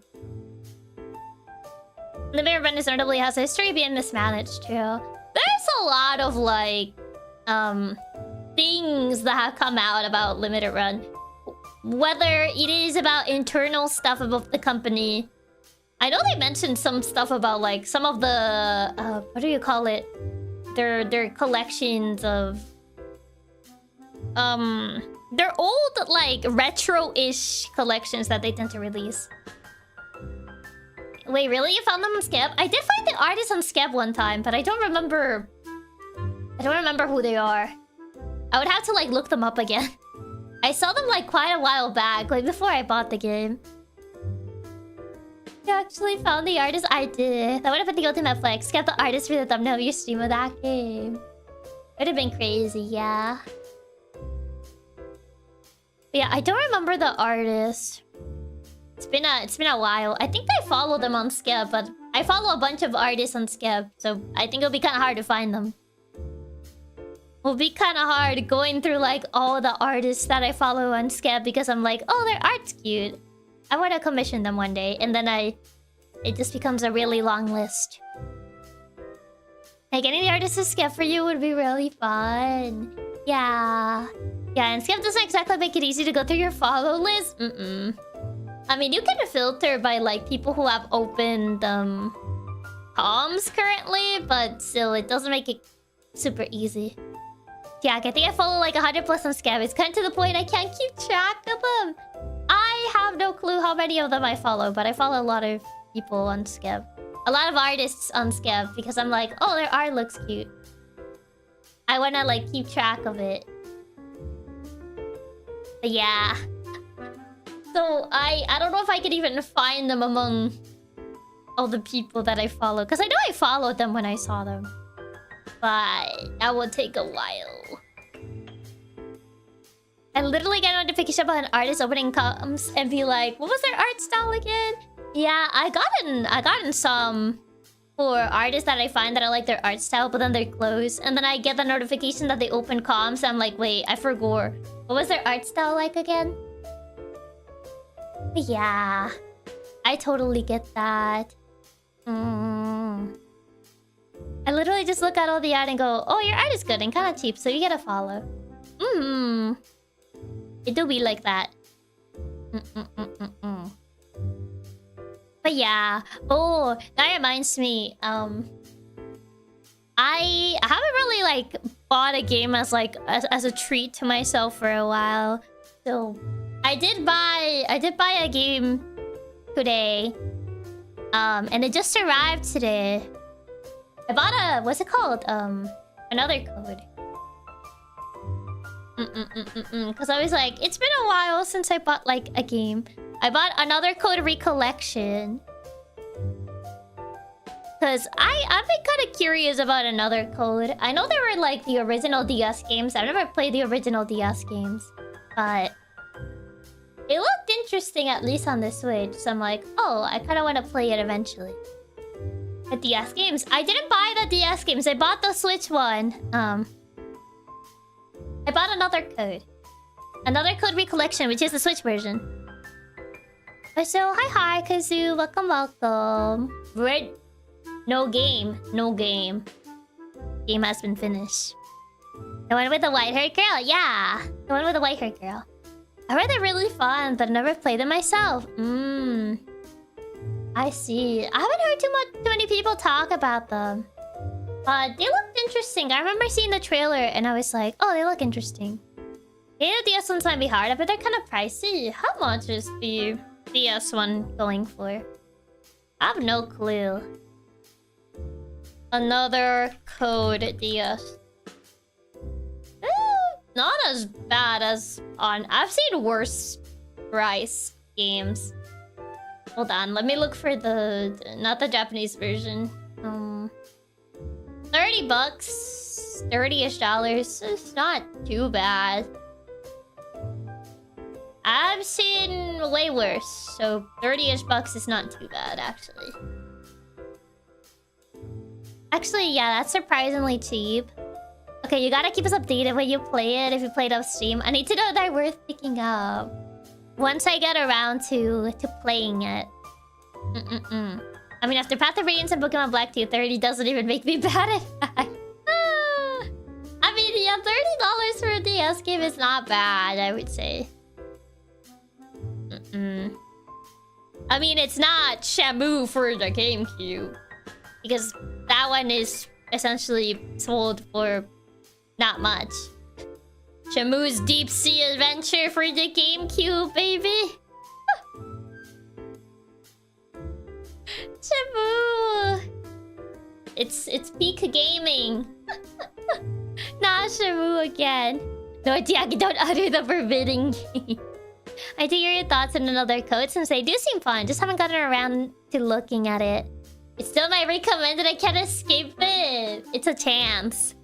Limited run notably has a history being mismanaged too. There's a lot of like things that have come out about limited run. Whether it is about internal stuff about the company. I know they mentioned some stuff about like some of the what do you call it? Their collections of they're old like retro-ish collections that they tend to release. Wait, really? You found them on Skep? I did find the artist on Skep one time, but I don't remember who they are. I would have to like look them up again. I saw them like quite a while back, like before I bought the game. You actually found the artist? I did. That would have been the ultimate flex. Get the artist for the thumbnail of your stream of that game. Would have been crazy, yeah. But yeah, I don't remember the artist. It's been a while. I think I follow them on Skep, but I follow a bunch of artists on Skep, so I think it'll be kind of hard to find them. It'll be kind of hard going through like all the artists that I follow on Skep because I'm like, oh, their art's cute. I want to commission them one day, and then it just becomes a really long list. Like, getting the artist to skip for you would be really fun. Yeah. Yeah, and skip doesn't exactly make it easy to go through your follow list. I mean, you can filter by, like, people who have opened, comms currently, but still, it doesn't make it super easy. Yeah, I think I follow, like, 100 plus on Scab. It's kind of to the point I can't keep track of them. I have no clue how many of them I follow, but I follow a lot of people on Scab. A lot of artists on Scab, because I'm like, oh, their art looks cute. I want to, like, keep track of it. But yeah. So, I don't know if I could even find them among all the people that I follow. Because I know I followed them when I saw them. But that will take a while. I literally get a notification about an artist opening comms and be like, what was their art style again? Yeah, I gotten some for artists that I find that I like their art style, but then they're closed. And then I get the notification that they open comms. I'm like, wait, I forgot. What was their art style like again? But yeah, I totally get that. I literally just look at all the art and go, oh, your art is good and kind of cheap, so you get a follow. It do be like that. But yeah. Oh, that reminds me. I haven't really, like, bought a game as a treat to myself for a while. So I did buy a game today. And it just arrived today. I bought a, what's it called? Another code. Because I was like, it's been a while since I bought, like, a game. I bought Another Code Recollection. Because I've been kind of curious about Another Code. I know there were, like, the original DS games. I've never played the original DS games. But it looked interesting, at least on the Switch. So I'm like, oh, I kind of want to play it eventually. The DS games. I didn't buy the DS games. I bought the Switch one. I bought Another Code. Another Code Recollection, which is the Switch version. So, hi, Kazoo. Welcome, welcome. Red. No game. No game. Game has been finished. The one with the white-haired girl? Yeah. The one with the white-haired girl. I heard they're really fun, but never played them myself. I see. I haven't heard too many people talk about them. But they looked interesting. I remember seeing the trailer and I was like, oh, they look interesting. The DS ones might be hard, but they're kind of pricey. How much is the DS one going for? I have no clue. Another Code DS. Not as bad as on... I've seen worse price games. Hold on, let me look for the... Not the Japanese version. $30 bucks. $30-ish dollars. It's not too bad. I've seen way worse. So 30-ish bucks is not too bad, actually. Actually, yeah, that's surprisingly cheap. Okay, you gotta keep us updated when you play it, if you play it off stream. I need to know if they're worth picking up. Once I get around to playing it. I mean, after Path of Radiance and Pokemon Black 2, 30 doesn't even make me bad at that. I mean, yeah, $30 for a DS game is not bad, I would say. I mean, it's not Shamu for the GameCube. Because that one is essentially sold for not much. Shamu's Deep Sea Adventure for the GameCube, baby. Shamu. It's peak gaming. Not Shamu again. No, Chiaki, don't utter the forbidding game. I do hear your thoughts on Another Code since they do seem fun. Just haven't gotten around to looking at it. It's still my recommended. I can't escape it. It's a chance.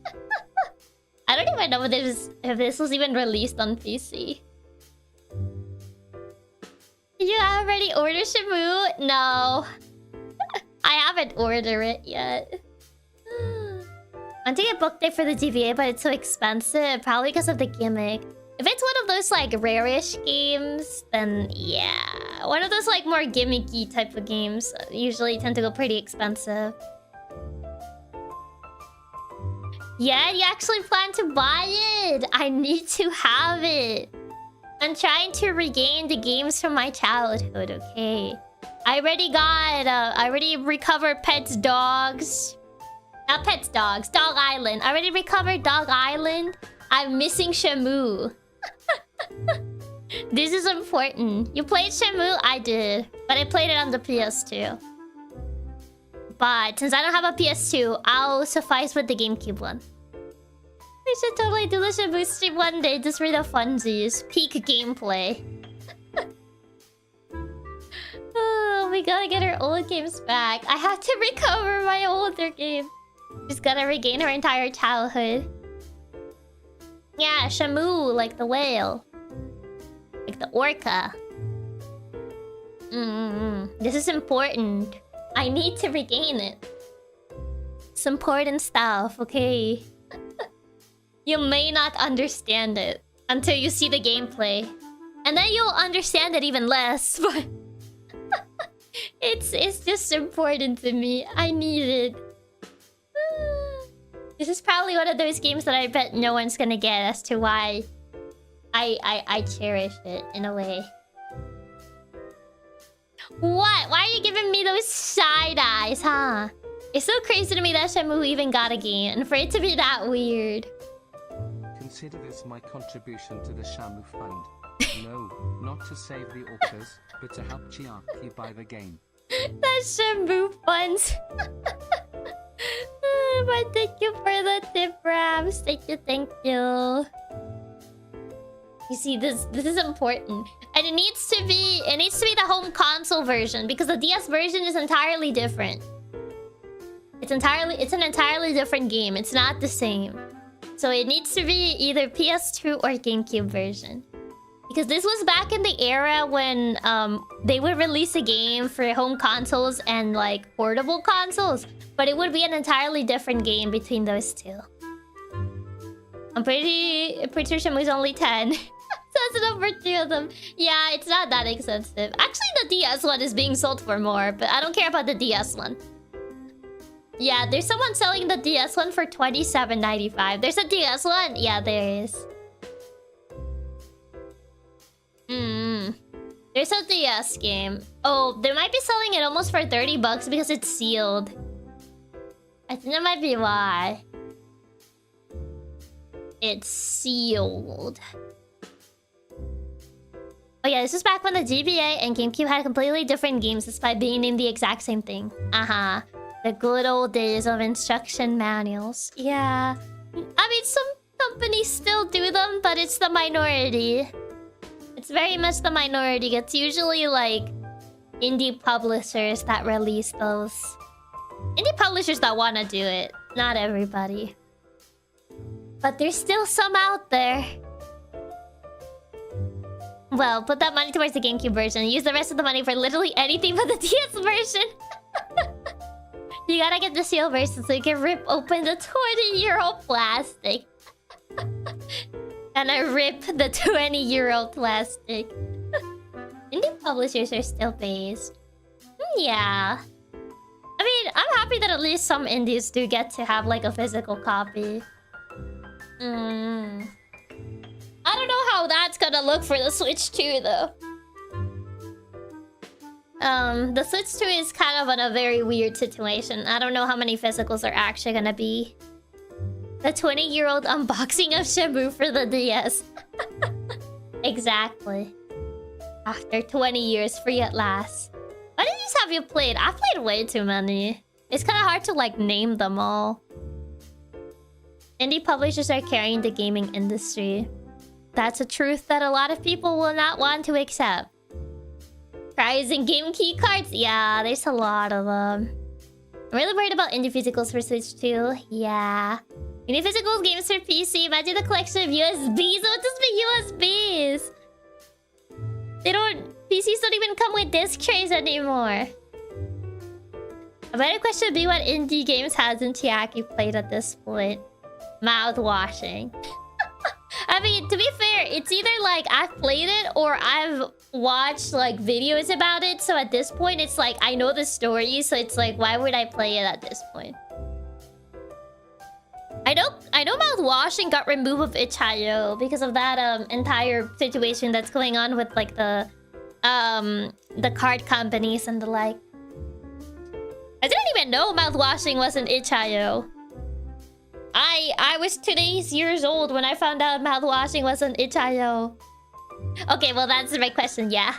I don't even know if this was even released on PC. Did you already order Shamu? No. I haven't ordered it yet. I want to get booked there for the GBA, but it's so expensive. Probably because of the gimmick. If it's one of those, like, rare-ish games, then yeah. One of those, like, more gimmicky type of games usually tend to go pretty expensive. Yeah, you actually plan to buy it. I need to have it. I'm trying to regain the games from my childhood, okay? I already recovered Pets Dogs. Not Pets Dogs, Dog Island. I already recovered Dog Island. I'm missing Shamu. This is important. You played Shamu? I did. But I played it on the PS2. But since I don't have a PS2, I'll suffice with the GameCube one. We should totally do the Shamu stream one day just for the funsies. Peak gameplay. Oh, we gotta get our old games back. I have to recover my older game. Just gotta regain her entire childhood. Yeah, Shamu, like the whale. Like the orca. This is important. I need to regain it. It's important stuff, okay? You may not understand it until you see the gameplay. And then you'll understand it even less, but... It's just important to me. I need it. This is probably one of those games that I bet no one's gonna get as to why I cherish it in a way. What? Why are you giving me those side eyes, huh? It's so crazy to me that Shamu even got a game, and for it to be that weird. Consider this my contribution to the Shamu Fund. No, not to save the orcas, but to help Chiaki buy the game. That's Shamu funds. But thank you for the tip, Rams. Thank you. You see, this is important. And it needs to be the home console version, because the DS version is entirely different. It's an entirely different game. It's not the same. So it needs to be either PS2 or GameCube version. Because this was back in the era when they would release a game for home consoles and like portable consoles, but it would be an entirely different game between those two. I'm pretty sure Shamu's only 10. So that's enough for 2 of them. Yeah, it's not that expensive. Actually, the DS one is being sold for more, but I don't care about the DS one. Yeah, there's someone selling the DS one for $27.95. There's a DS one? Yeah, there is. There's a DS game. Oh, they might be selling it almost for $30 because it's sealed. I think that might be why. It's sealed. Oh yeah, this was back when the GBA and GameCube had completely different games despite being named the exact same thing. The good old days of instruction manuals. Yeah. I mean, some companies still do them, but it's the minority. It's very much the minority. It's usually like indie publishers that release those. Indie publishers that want to do it. Not everybody. But there's still some out there. Well, put that money towards the GameCube version. Use the rest of the money for literally anything but the DS version. You gotta get the seal version so you can rip open the 20-year-old plastic. And I rip the 20-year-old plastic. Indie publishers are still based. Yeah. I mean, I'm happy that at least some indies do get to have like a physical copy. I don't know how that's gonna look for the Switch 2 though. The Switch 2 is kind of in a very weird situation. I don't know how many physicals are actually gonna be. The 20-year-old unboxing of Shamu for the DS. Exactly. After 20 years, free at last. What indies have you played? I've played way too many. It's kind of hard to like name them all. Indie publishers are carrying the gaming industry. That's a truth that a lot of people will not want to accept. Prize and game key cards? Yeah, there's a lot of them. I'm really worried about indie physicals for Switch 2. Yeah. Indie physicals games for PC. Imagine the collection of USBs. What does the USBs? PCs don't even come with disc trays anymore. A better question would be what indie games hasn't Chiaki played at this point. Mouth washing. I mean, to be fair, it's either like I've played it or I've watched like videos about it. So at this point, it's like I know the story. So it's like, why would I play it at this point? I I know mouthwashing got removed of itch.io because of that entire situation that's going on with like the card companies and the like. I didn't even know mouthwashing wasn't itch.io. I was 2 years old when I found out mouthwashing wasn't itch.io. Okay, well that's the right question, yeah.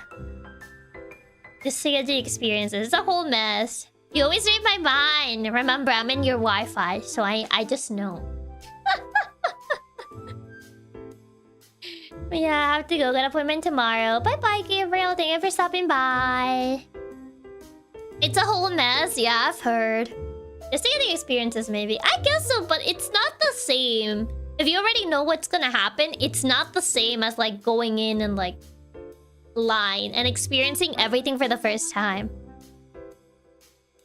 Just CNG experiences. It's a whole mess. You always read my mind. Remember, I'm in your Wi-Fi, so I just know. Yeah, I have to go. Got an appointment tomorrow. Bye-bye, Gabriel. Thank you for stopping by. It's a whole mess. Yeah, I've heard. Just CNG experiences, maybe. I guess so, but it's not the same. If you already know what's gonna happen, it's not the same as like going in and like line and experiencing everything for the first time.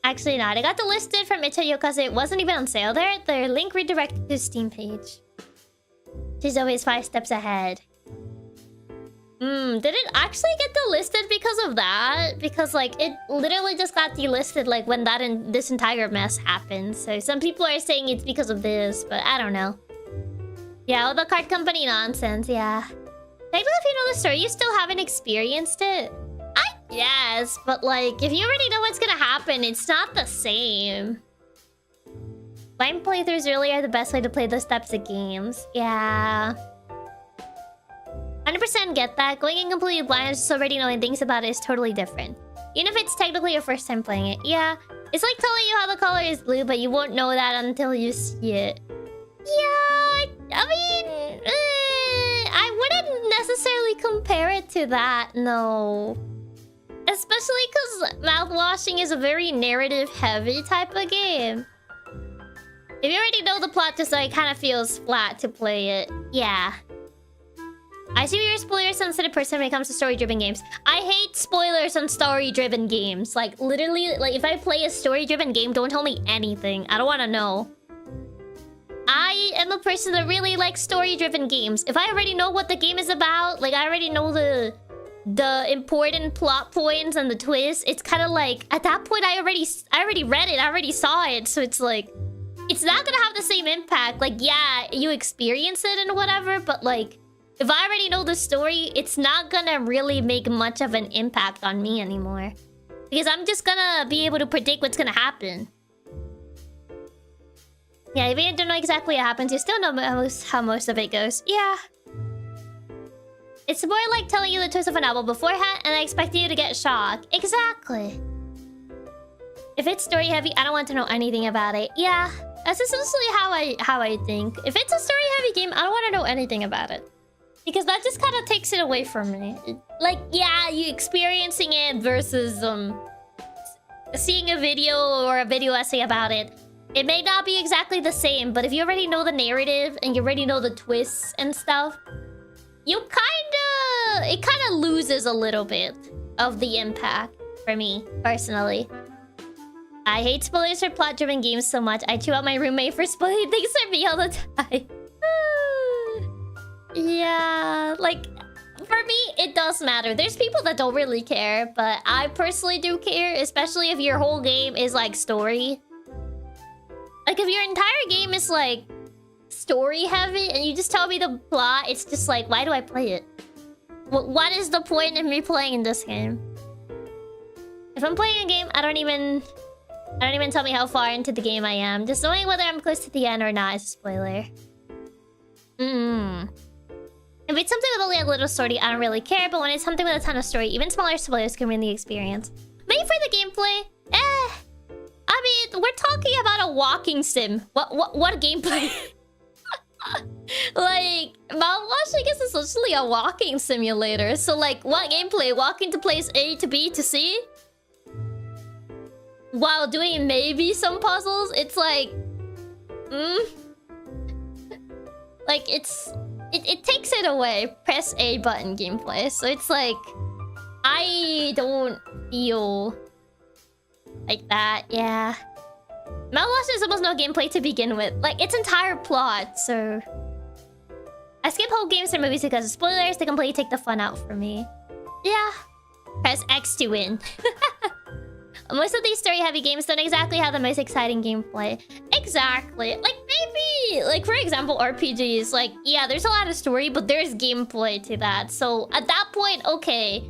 Actually not. I got the listed from itch.io because it wasn't even on sale there. Their link redirected to Steam page. She's always 5 steps ahead. Did it actually get delisted because of that? Because like it literally just got delisted like when this entire mess happened. So some people are saying it's because of this, but I don't know. Yeah, all the card company nonsense, yeah. Technically, if you know the story, you still haven't experienced it. I guess, but like, if you already know what's gonna happen, it's not the same. Blind playthroughs really are the best way to play those types of games. Yeah. 100% get that. Going in completely blind and just already knowing things about it is totally different. Even if it's technically your first time playing it. Yeah. It's like telling you how the color is blue, but you won't know that until you see it. Yeah, I mean... I wouldn't necessarily compare it to that, no. Especially because mouthwashing is a very narrative-heavy type of game. If you already know the plot, just like kind of feels flat to play it. Yeah. I see you're a spoiler-sensitive person when it comes to story-driven games. I hate spoilers on story-driven games. Like, literally, like, if I play a story-driven game, don't tell me anything. I don't want to know. I am a person that really likes story-driven games. If I already know what the game is about, like, I already know the important plot points and the twists, it's kind of like, at that point, I already read it, I already saw it, so it's like... It's not gonna have the same impact. Like, yeah, you experience it and whatever, but like... If I already know the story, it's not gonna really make much of an impact on me anymore. Because I'm just gonna be able to predict what's gonna happen. Yeah, even if you don't know exactly what happens, you still know how most of it goes. Yeah. It's more like telling you the twist of a novel beforehand and I expect you to get shocked. Exactly. If it's story heavy, I don't want to know anything about it. Yeah, that's essentially how I think. If it's a story heavy game, I don't want to know anything about it. Because that just kind of takes it away from me. Like, yeah, you experiencing it versus seeing a video or a video essay about it. It may not be exactly the same, but if you already know the narrative and you already know the twists and stuff, it kind of loses a little bit of the impact for me, personally. I hate spoilers for plot-driven games so much. I chew out my roommate for spoiling things for me all the time. Yeah, like, for me, it does matter. There's people that don't really care, but I personally do care, especially if your whole game is, like, story. Like, if your entire game is, like, story-heavy, and you just tell me the plot, it's just like, why do I play it? What is the point in me playing this game? If I'm playing a game, I don't even tell me how far into the game I am. Just knowing whether I'm close to the end or not is a spoiler. If it's something with only a little story, I don't really care. But when it's something with a ton of story, even smaller spoilers can ruin the experience. Maybe for the gameplay, I mean, we're talking about a walking sim. What gameplay? Like, mouthwashing is essentially a walking simulator. So, like, what gameplay? Walking to place A to B to C? While doing maybe some puzzles? It's like... Like, it takes it away. Press A button gameplay. So it's like... I don't feel... like that, yeah. Mouthwash is almost no gameplay to begin with. Like, its entire plot, so... I skip whole games or movies because of spoilers to completely take the fun out for me. Yeah. Press X to win. Most of these story-heavy games don't exactly have the most exciting gameplay. Exactly. Like, maybe... like for example, RPGs, like, yeah, there's a lot of story, but there's gameplay to that. So at that point, okay,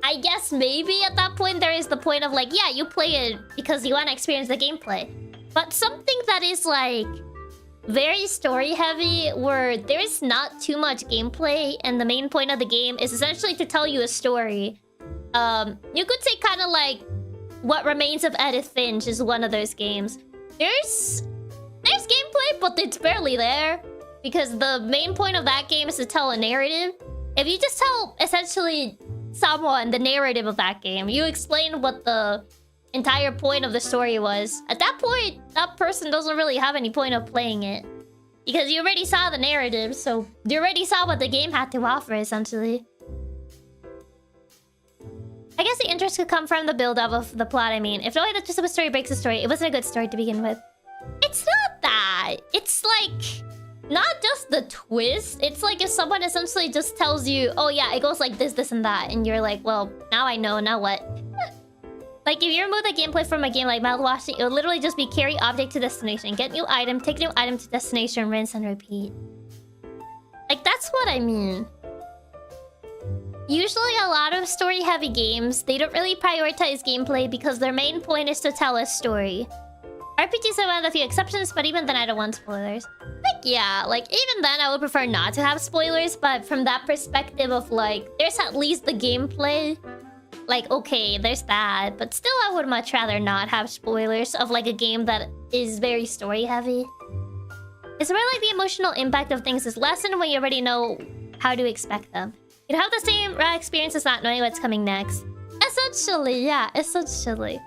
I guess maybe at that point there is the point of like, yeah, you play it because you want to experience the gameplay. But something that is like very story heavy, where there's not too much gameplay and the main point of the game is essentially to tell you a story. You could say kind of like What Remains of Edith Finch is one of those games. There's gameplay, but it's barely there because the main point of that game is to tell a narrative. If you just tell essentially someone the narrative of that game, you explain what the entire point of the story was. At that point, that person doesn't really have any point of playing it because you already saw the narrative, so you already saw what the game had to offer, essentially. I guess the interest could come from the build-up of the plot. I mean, if the way that just a story breaks the story, it wasn't a good story to begin with. It's not that. It's like not just the twist. It's like if someone essentially just tells you, oh yeah, it goes like this, this, and that, and you're like, well, now I know, now what? Like, if you remove the gameplay from a game like mouthwashing, it'll literally just be carry object to destination, get new item, take new item to destination, rinse and repeat. Like, that's what I mean. Usually a lot of story-heavy games, they don't really prioritize gameplay because their main point is to tell a story. RPGs are one of the few exceptions, but even then I don't want spoilers. Like, yeah, like, even then I would prefer not to have spoilers, but from that perspective of, like, there's at least the gameplay. Like, okay, there's that, but still I would much rather not have spoilers of, like, a game that is very story-heavy. It's more like the emotional impact of things is lessened when you already know how to expect them. You'd have the same raw experience as not knowing what's coming next. Essentially, yeah, essentially.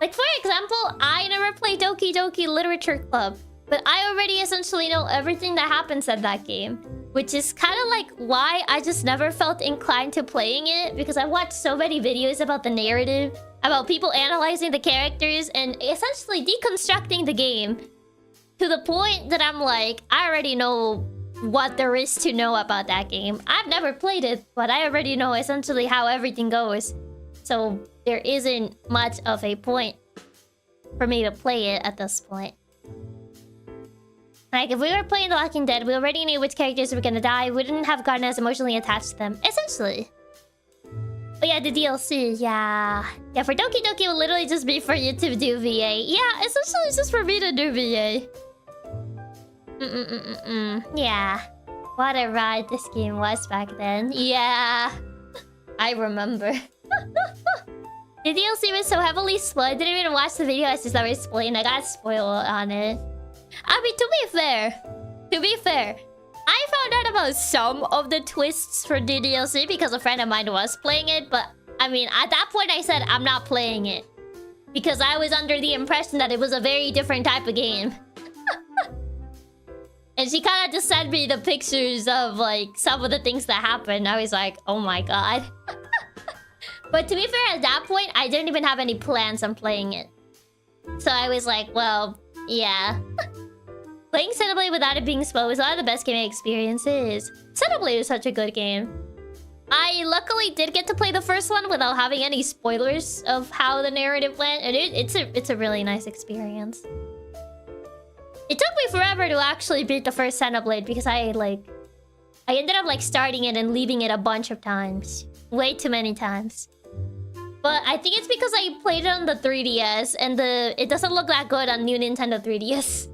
Like, for example, I never played Doki Doki Literature Club, but I already essentially know everything that happens at that game. Which is kind of like why I just never felt inclined to playing it, because I watched so many videos about the narrative, about people analyzing the characters, and essentially deconstructing the game. To the point that I'm like, I already know what there is to know about that game. I've never played it, but I already know essentially how everything goes. So there isn't much of a point for me to play it at this point. Like, if we were playing The Walking Dead, we already knew which characters were gonna die. We wouldn't have gotten as emotionally attached to them. Essentially. But yeah, the DLC, yeah. Yeah, for Doki Doki, it will literally just be for you to do VA. Yeah, essentially it's just for me to do VA. Yeah. What a ride this game was back then. Yeah. I remember. The DLC was so heavily spoiled. I didn't even watch the video as just always spoiled. I got spoiled on it. I mean, to be fair, I found out about some of the twists for the DLC because a friend of mine was playing it, but I mean, at that point I said I'm not playing it because I was under the impression that it was a very different type of game. And she kind of just sent me the pictures of like some of the things that happened. I was like, oh my god. But to be fair, at that point, I didn't even have any plans on playing it. So I was like, well, yeah. Playing Xenoblade without it being spoiled was one of the best gaming experiences. Xenoblade is such a good game. I luckily did get to play the first one without having any spoilers of how the narrative went, and it's a really nice experience. It took me forever to actually beat the first Xenoblade because I ended up like starting it and leaving it a bunch of times. Way too many times. But I think it's because I played it on the 3DS and it doesn't look that good on new Nintendo 3DS.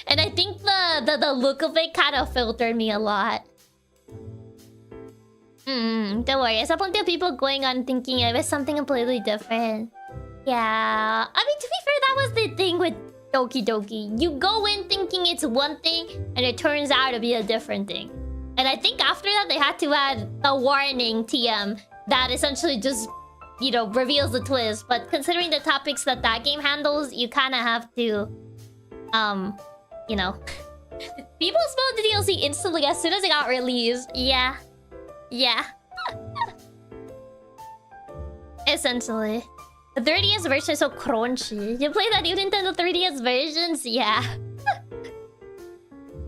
And I think the look of it kind of filtered me a lot. Don't worry. I saw plenty of people going on thinking it was something completely different. Yeah. I mean, to be fair, that was the thing with Doki Doki. You go in thinking it's one thing, and it turns out to be a different thing. And I think after that, they had to add a warning TM that essentially just, you know, reveals the twist. But considering the topics that game handles, you kind of have to, you know... People spoiled the DLC instantly as soon as it got released. Yeah. Yeah. Essentially. The 3DS version is so crunchy. You play that new Nintendo 3DS versions? Yeah.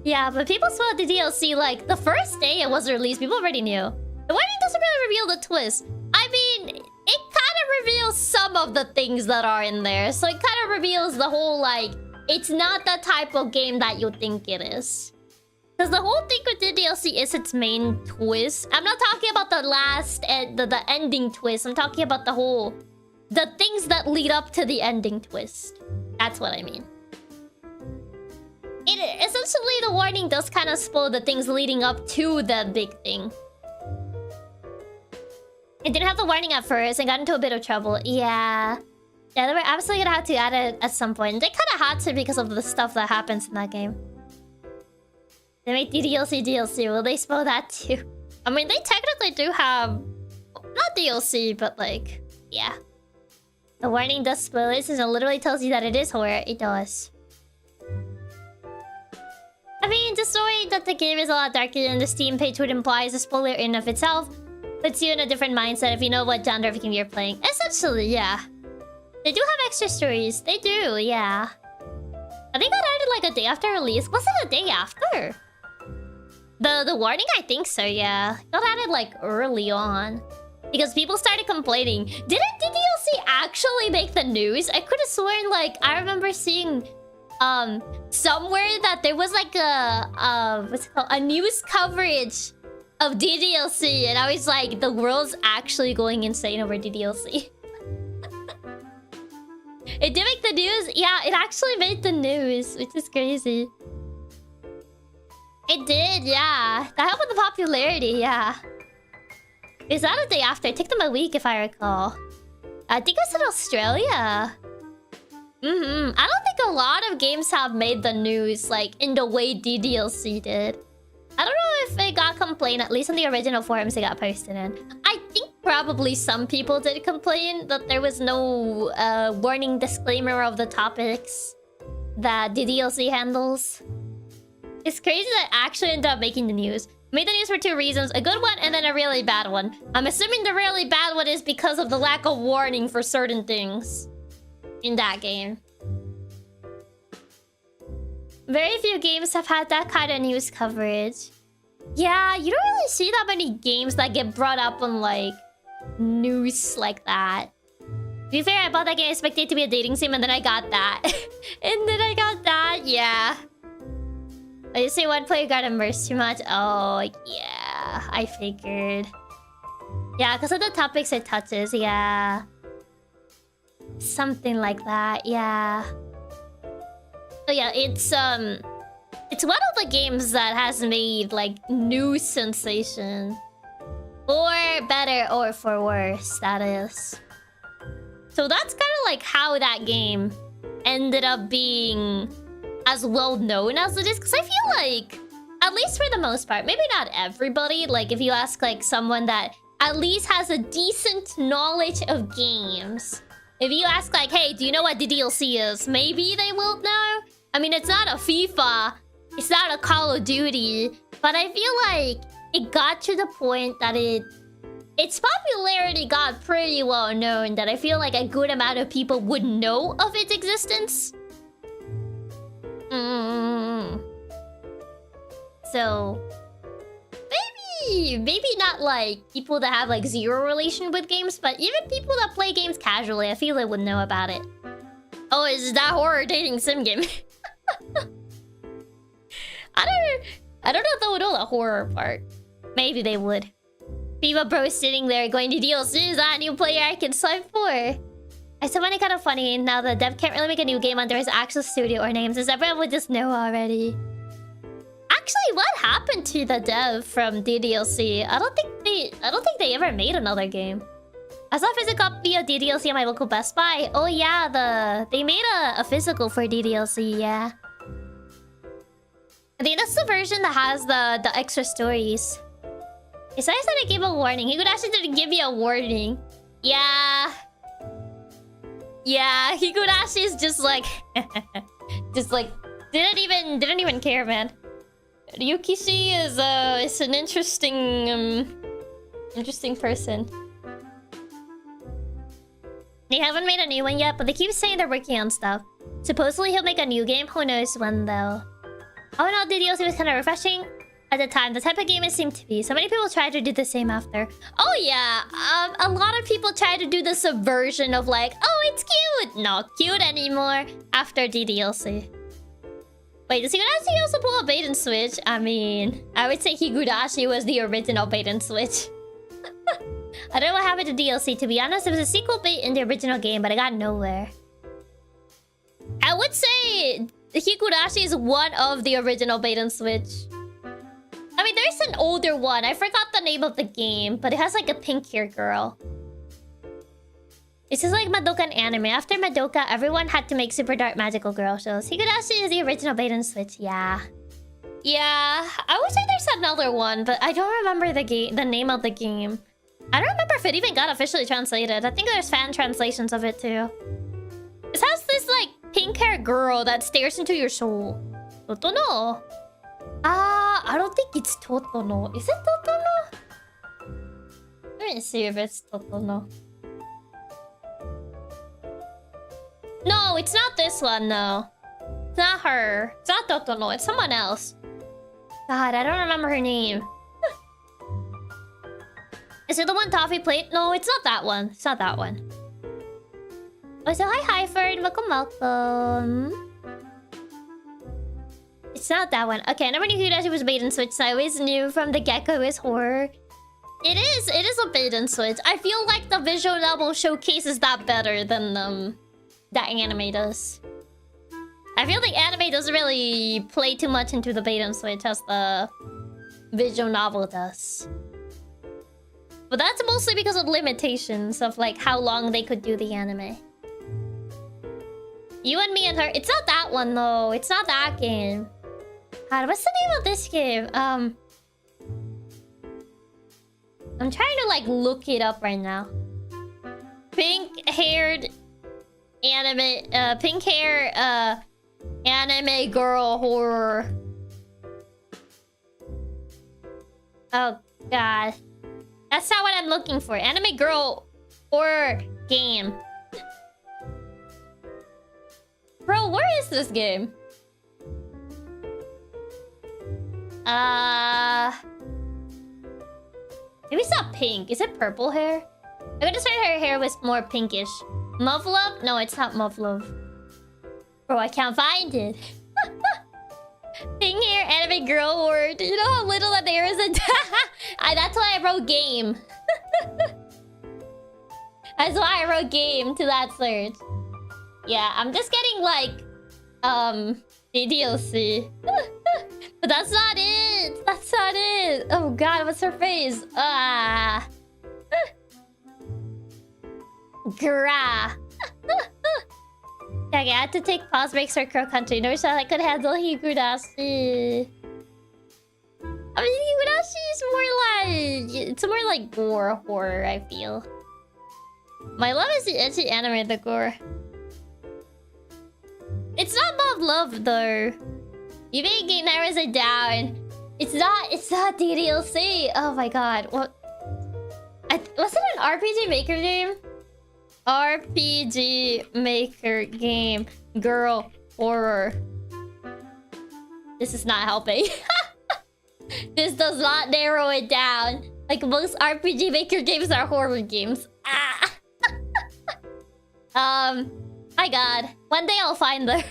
Yeah, but people spoiled the DLC like the first day it was released. People already knew. The warning doesn't really reveal the twist. I mean, it kind of reveals some of the things that are in there. So it kind of reveals the whole like it's not the type of game that you think it is. Because the whole thing with the DLC is its main twist. I'm not talking about the last the ending twist. I'm talking about the things that lead up to the ending twist. That's what I mean. Essentially, the warning does kind of spoil the things leading up to the big thing. It didn't have the warning at first and got into a bit of trouble. Yeah. Yeah, they were absolutely gonna have to add it at some point. They kind of had to because of the stuff that happens in that game. They make DLC. Will they spoil that too? I mean, they technically do have... Not DLC, but like... Yeah. The warning does spoil it since it literally tells you that it is horror. It does. I mean, the story that the game is a lot darker than the Steam page would imply is a spoiler in of itself. Puts you in a different mindset if you know what genre of game you're playing. Essentially, yeah. They do have extra stories. They do, yeah. I think that added like a day after release. Was it a day after? The warning? I think so, yeah. Got added like early on. Because people started complaining. Didn't the DLC actually make the news? I could have sworn like I remember seeing somewhere that there was like what's it called? A news coverage of DDLC, and I was like, the world's actually going insane over DDLC. It did make the news? Yeah, it actually made the news, which is crazy. It did, yeah. That helped with the popularity, yeah. Is that a day after? It took them a week, if I recall. I think it was in Australia. I don't think a lot of games have made the news, like, in the way DDLC did. I don't know if it got complained, at least on the original forums it got posted in. I think probably some people did complain that there was no warning disclaimer of the topics that DDLC handles. It's crazy that it actually ended up making the news. Made the news for two reasons, a good one and then a really bad one. I'm assuming the really bad one is because of the lack of warning for certain things in that game. Very few games have had that kind of news coverage. Yeah, you don't really see that many games that get brought up on, like, news like that. To be fair, I bought that game expecting it to be a dating sim, and then I got that. Yeah. I just say one player got immersed too much. Oh, yeah. I figured. Yeah, because of the topics it touches, yeah. Something like that, yeah. Oh yeah, it's one of the games that has made like new sensation. For better or for worse, that is. So that's kind of like how that game ended up being as well known as it is. Because I feel like, at least for the most part, maybe not everybody, like if you ask like someone that at least has a decent knowledge of games. If you ask like, hey, do you know what the DLC is? Maybe they will know. I mean, it's not a FIFA, it's not a Call of Duty, but I feel like it got to the point that its popularity got pretty well known, that I feel like a good amount of people would know of its existence. So maybe not like people that have like zero relation with games, but even people that play games casually, I feel they would know about it. Oh, is that horror dating sim game? I don't know if they would know the horror part. Maybe they would. People bro sitting there going to DLC, is that a new player I can sign for? I still find it kind of funny now that dev can't really make a new game under his actual studio or names, as everyone would just know already. Actually, what happened to the dev from DDLC? I don't think they ever made another game. I saw a physical copy of DDLC at my local Best Buy. Oh yeah, they made a physical for DDLC, yeah. I think that's the version that has the extra stories. It's nice that I gave a warning. He could actually didn't give me a warning. Yeah. Yeah, Higurashi is just like didn't even care, man. Ryukishi is an interesting person. They haven't made a new one yet, but they keep saying they're working on stuff. Supposedly he'll make a new game, who knows when though. Oh no, the DLC was kind of refreshing at the time. The type of game it seemed to be. So many people tried to do the same after. Oh yeah, a lot of people tried to do the subversion of like, oh, it's cute. Not cute anymore after DDLC. Wait, does Higurashi also pull a bait and switch? I mean, I would say Higurashi was the original bait and switch. I don't know what happened to DLC, to be honest. It was a sequel bait in the original game, but I got nowhere. I would say Higurashi is one of the original bait and switch. I mean, there's an older one. I forgot the name of the game, but it has like a pink hair girl. It's just like Madoka and anime. After Madoka, everyone had to make super dark magical girl shows. Higurashi is the original bait and switch. Yeah. Yeah. I would say there's another one, but I don't remember the name of the game. I don't remember if it even got officially translated. I think there's fan translations of it too. It has this like pink hair girl that stares into your soul. Totono. I don't think it's Totono. Is it Totono? Let me see if it's Totono. No, it's not this one, no. It's not her. It's not Totono. It's someone else. God, I don't remember her name. Is it the one Toffee played? No, it's not that one. It's not that one. Oh, so hi, Hyford. Welcome. It's not that one. Okay, I never knew Higurashi was bait and switch, so I always knew from the get-go it was horror. It is a bait and switch. I feel like the visual novel showcases that better than the anime does. I feel the anime doesn't really play too much into the bait and switch as the visual novel does. But that's mostly because of limitations of like how long they could do the anime. You and Me and Her. It's not that one though. It's not that game. God, what's the name of this game? I'm trying to like look it up right now. Pink-haired anime, pink hair, anime girl horror. Oh god, that's not what I'm looking for. Anime girl horror game. Bro, where is this game? Maybe it's not pink. Is it purple hair? I could have sworn her hair was more pinkish. Muv-Love? No, it's not Muv-Love. Bro, I can't find it. Pink hair anime girl word. You know how little that there is? That's why I wrote game. That's why I wrote game to that search. Yeah, I'm just getting like the DLC. But that's not it. That's not it. Oh god, what's her face? Gra. Okay, I had to take pause breaks for Crow Country. No shot I could handle Higurashi. I mean, Higurashi is more like... It's more like gore horror, I feel. My love is the edgy anime, the gore. It's not Muv-Love, though. You making narrows it down. It's not DLC. Oh my god. What? Was it an RPG Maker game? RPG Maker game. Girl horror. This is not helping. This does not narrow it down. Like most RPG Maker games are horror games. My god. One day I'll find her.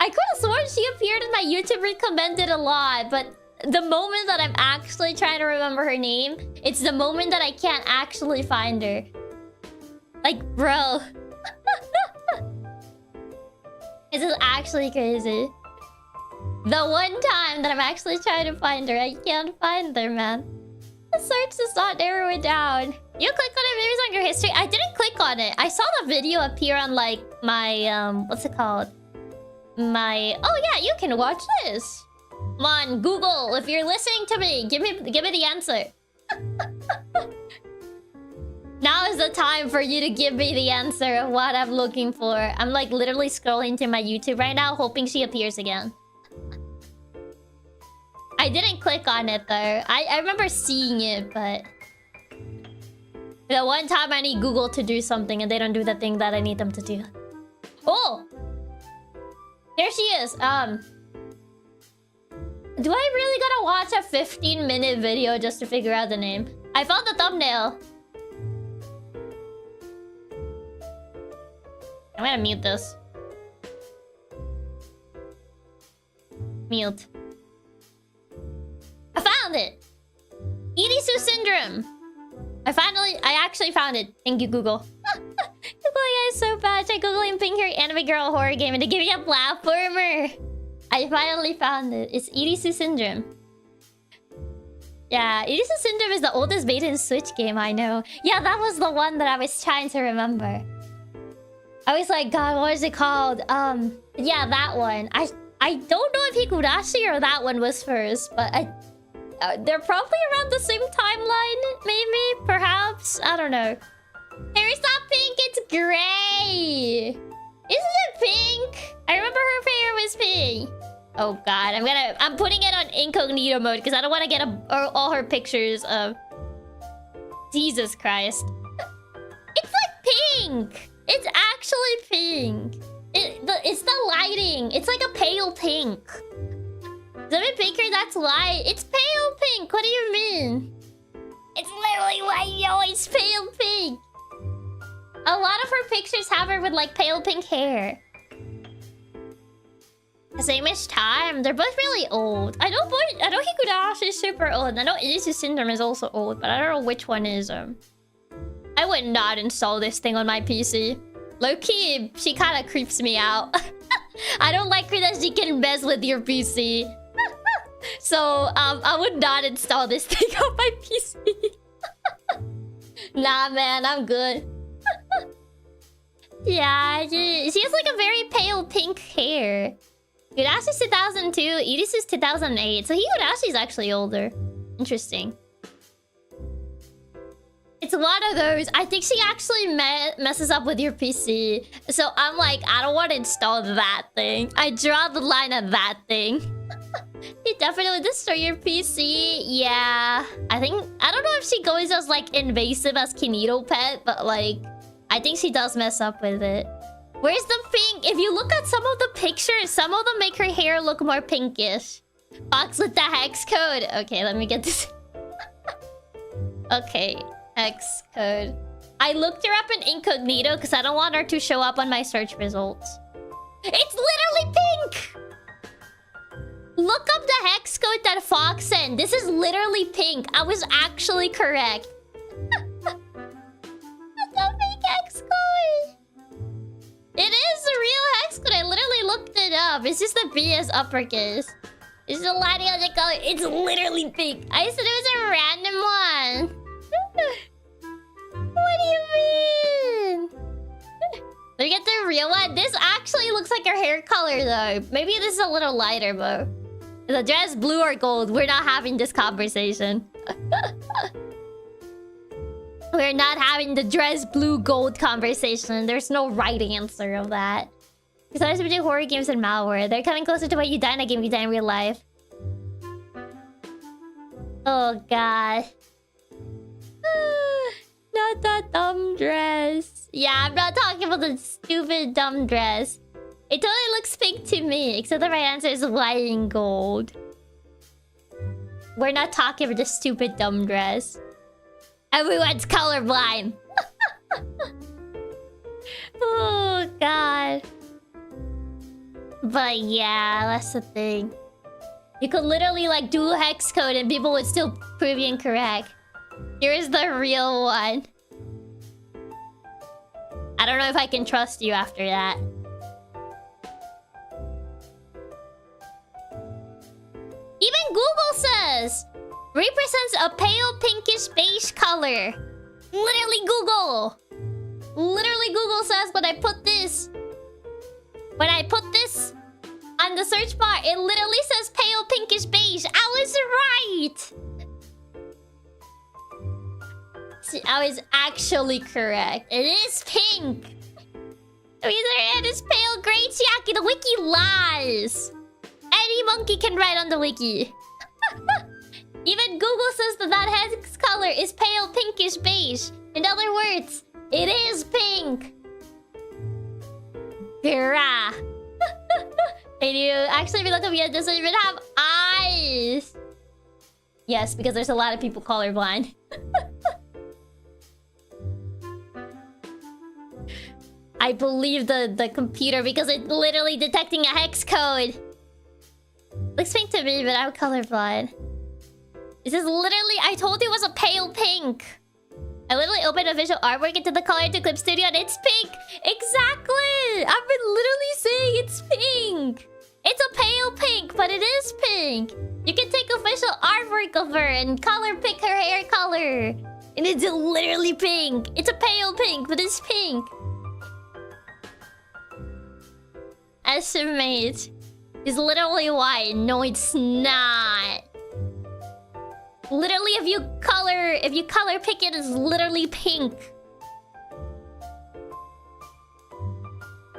I could have sworn she appeared in my YouTube recommended a lot, but the moment that I'm actually trying to remember her name, it's the moment that I can't actually find her. Like, bro. This is actually crazy. The one time that I'm actually trying to find her, I can't find her, man. The search does not narrow it down. You click on it, maybe it's on your history. I didn't click on it. I saw the video appear on like my what's it called? Oh yeah, you can watch this. Come on, Google, if you're listening to me, give me the answer. Now is the time for you to give me the answer of what I'm looking for. I'm like literally scrolling to my YouTube right now, hoping she appears again. I didn't click on it though. I remember seeing it, but the one time I need Google to do something and they don't do the thing that I need them to do. Oh! Here she is. Do I really gotta watch a 15-minute video just to figure out the name? I found the thumbnail. I'm gonna mute this. Mute. I found it! Irisu syndrome! I actually found it. Thank you, Google. Googling is so bad. Try Googling pink hair anime girl horror game and to give you a platformer. I finally found it. It's Irisu syndrome. Yeah, Irisu syndrome is the oldest bait and switch game I know. Yeah, that was the one that I was trying to remember. I was like, God, what is it called? Yeah, that one. I don't know if Higurashi or that one was first, but they're probably around the same timeline, maybe, perhaps. I don't know. Hair's not pink, it's gray. Isn't it pink? I remember her hair was pink. Oh God, I'm putting it on incognito mode because I don't want to get all her pictures of. Jesus Christ. It's like pink. It's actually pink. It's the lighting. It's like a pale pink. Does it pink or that's light? It's pale pink. What do you mean? It's literally white, yo. It's pale pink. A lot of her pictures have her with like pale pink hair. Same-ish time. They're both really old. I know Higurashi is super old. I know Irisu Syndrome is also old, but I don't know which one is. I would not install this thing on my PC. Low-key, she kind of creeps me out. I don't like her that she can mess with your PC. So, I would not install this thing on my PC. Nah, man, I'm good. Yeah, she has like a very pale pink hair. Higurashi's 2002, Irisu's 2008. So Higurashi's actually older. Interesting. It's one of those. I think she actually messes up with your PC. So I'm like, I don't want to install that thing. I draw the line at that thing. You definitely destroy your PC. Yeah. I don't know if she goes as like invasive as Kinito Pet, but like, I think she does mess up with it. Where's the pink? If you look at some of the pictures, some of them make her hair look more pinkish. Box with the hex code. Okay, let me get this. Okay, hex code. I looked her up in incognito because I don't want her to show up on my search results. It's literally pink! Look up the hex code that Fox sent. This is literally pink. I was actually correct. That's a pink hex code. It is a real hex code. I literally looked it up. It's just the B is uppercase. It's the lighting of the color. It's literally pink. I said it was a random one. What do you mean? Let me get the real one. This actually looks like her hair color though. Maybe this is a little lighter, bro. The dress blue or gold. We're not having this conversation. We're not having the dress blue gold conversation. There's no right answer of that. Besides between horror games and malware, they're coming closer to what you die in a game you die in real life. Oh god. Not that dumb dress. Yeah, I'm not talking about the stupid dumb dress. It totally looks pink to me, except the right answer is white and gold. We're not talking about the stupid dumb dress. Everyone's colorblind. Oh god. But yeah, that's the thing. You could literally like do a hex code and people would still prove you incorrect. Here's the real one. I don't know if I can trust you after that. Even Google says represents a pale pinkish beige color. Literally Google. Literally Google says when I put this on the search bar, it literally says pale pinkish beige. I was right. See, I was actually correct. It is pink. The reason it is pale gray, Chiaki. The wiki lies. Any monkey can write on the wiki. Even Google says that hex color is pale pinkish beige. In other words, it is pink. Grah. And you actually, if you look up, it doesn't even have eyes. Yes, because there's a lot of people colorblind. I believe the computer because it's literally detecting a hex code. Looks like looks pink to me, but I'm colorblind. This is literally... I told you it was a pale pink. I literally opened official artwork into the Color to Clip Studio and it's pink. Exactly. I've been literally saying it's pink. It's a pale pink, but it is pink. You can take official artwork of her and color pick her hair color. And it's literally pink. It's a pale pink, but it's pink. Estimate. It's literally white. No, it's not. Literally, if you color pick it, it's literally pink.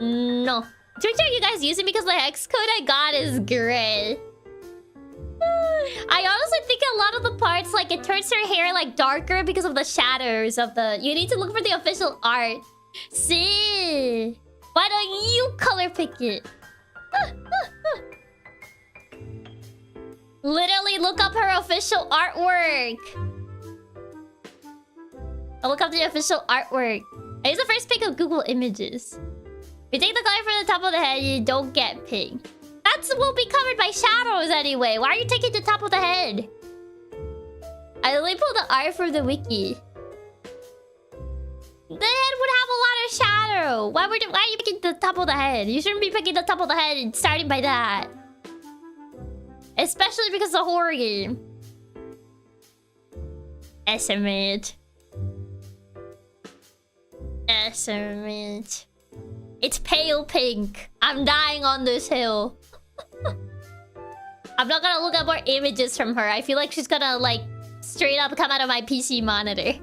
No. Twitch, are you guys using because the hex code I got is gray? I honestly think a lot of the parts, like, it turns her hair, like, darker because of the shadows of the... You need to look for the official art. See? Why don't you color pick it? Literally, look up her official artwork. I'll look up the official artwork. I use the first pick of Google Images. If you take the color from the top of the head, you don't get pink. That will be covered by shadows anyway. Why are you taking the top of the head? I only pulled the art from the wiki. The head would have a lot of shadow. Why are you picking the top of the head? You shouldn't be picking the top of the head and starting by that. Especially because it's a horror game. Estimate. Estimate. It's pale pink. I'm dying on this hill. I'm not gonna look up more images from her. I feel like she's gonna, like, straight up come out of my PC monitor.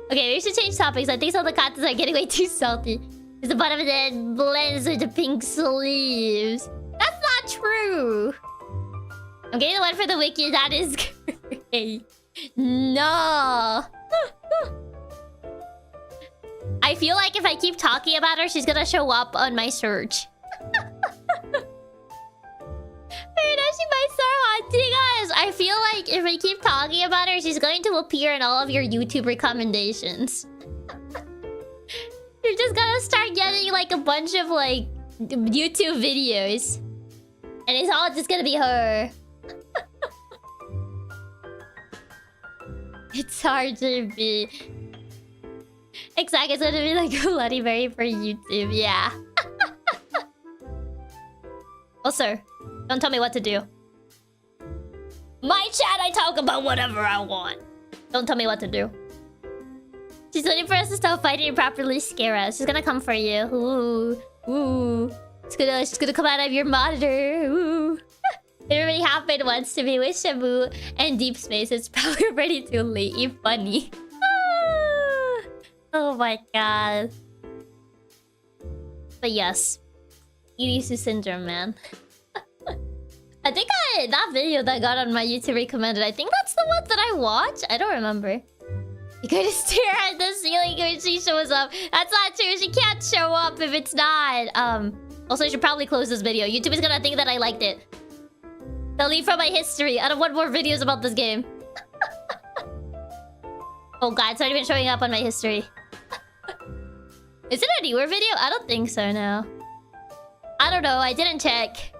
Okay, we should change topics. I think some of the contents are getting way too salty. Because the bottom of the head blends with the pink sleeves. That's not true. I'm getting the one for the wiki. That is great. No. I feel like if I keep talking about her, she's gonna show up on my search. She might start haunting us. I feel like if we keep talking about her, she's going to appear in all of your YouTube recommendations. You're just gonna start getting like a bunch of like YouTube videos. And it's all just gonna be her. It's hard to be. Exactly, it's gonna be like a Bloody Mary for YouTube, yeah. Oh, sir. Don't tell me what to do. My chat, I talk about whatever I want. Don't tell me what to do. She's waiting for us to stop fighting and properly scare us. She's gonna come for you. Ooh. Ooh. She's gonna come out of your monitor. Ooh. It already happened once to me with Shabu and Deep Space. It's probably ready to leave. Funny. Oh my god. But yes. EDC syndrome, man. I think that video that I got on my YouTube recommended, I think that's the one that I watched. I don't remember. You gotta stare at the ceiling when she shows up. That's not true. She can't show up if it's not. Also, I should probably close this video. YouTube is gonna think that I liked it. Delete from my history. I don't want more videos about this game. Oh god, it's not even showing up on my history. Is it a newer video? I don't think so, no. I don't know. I didn't check.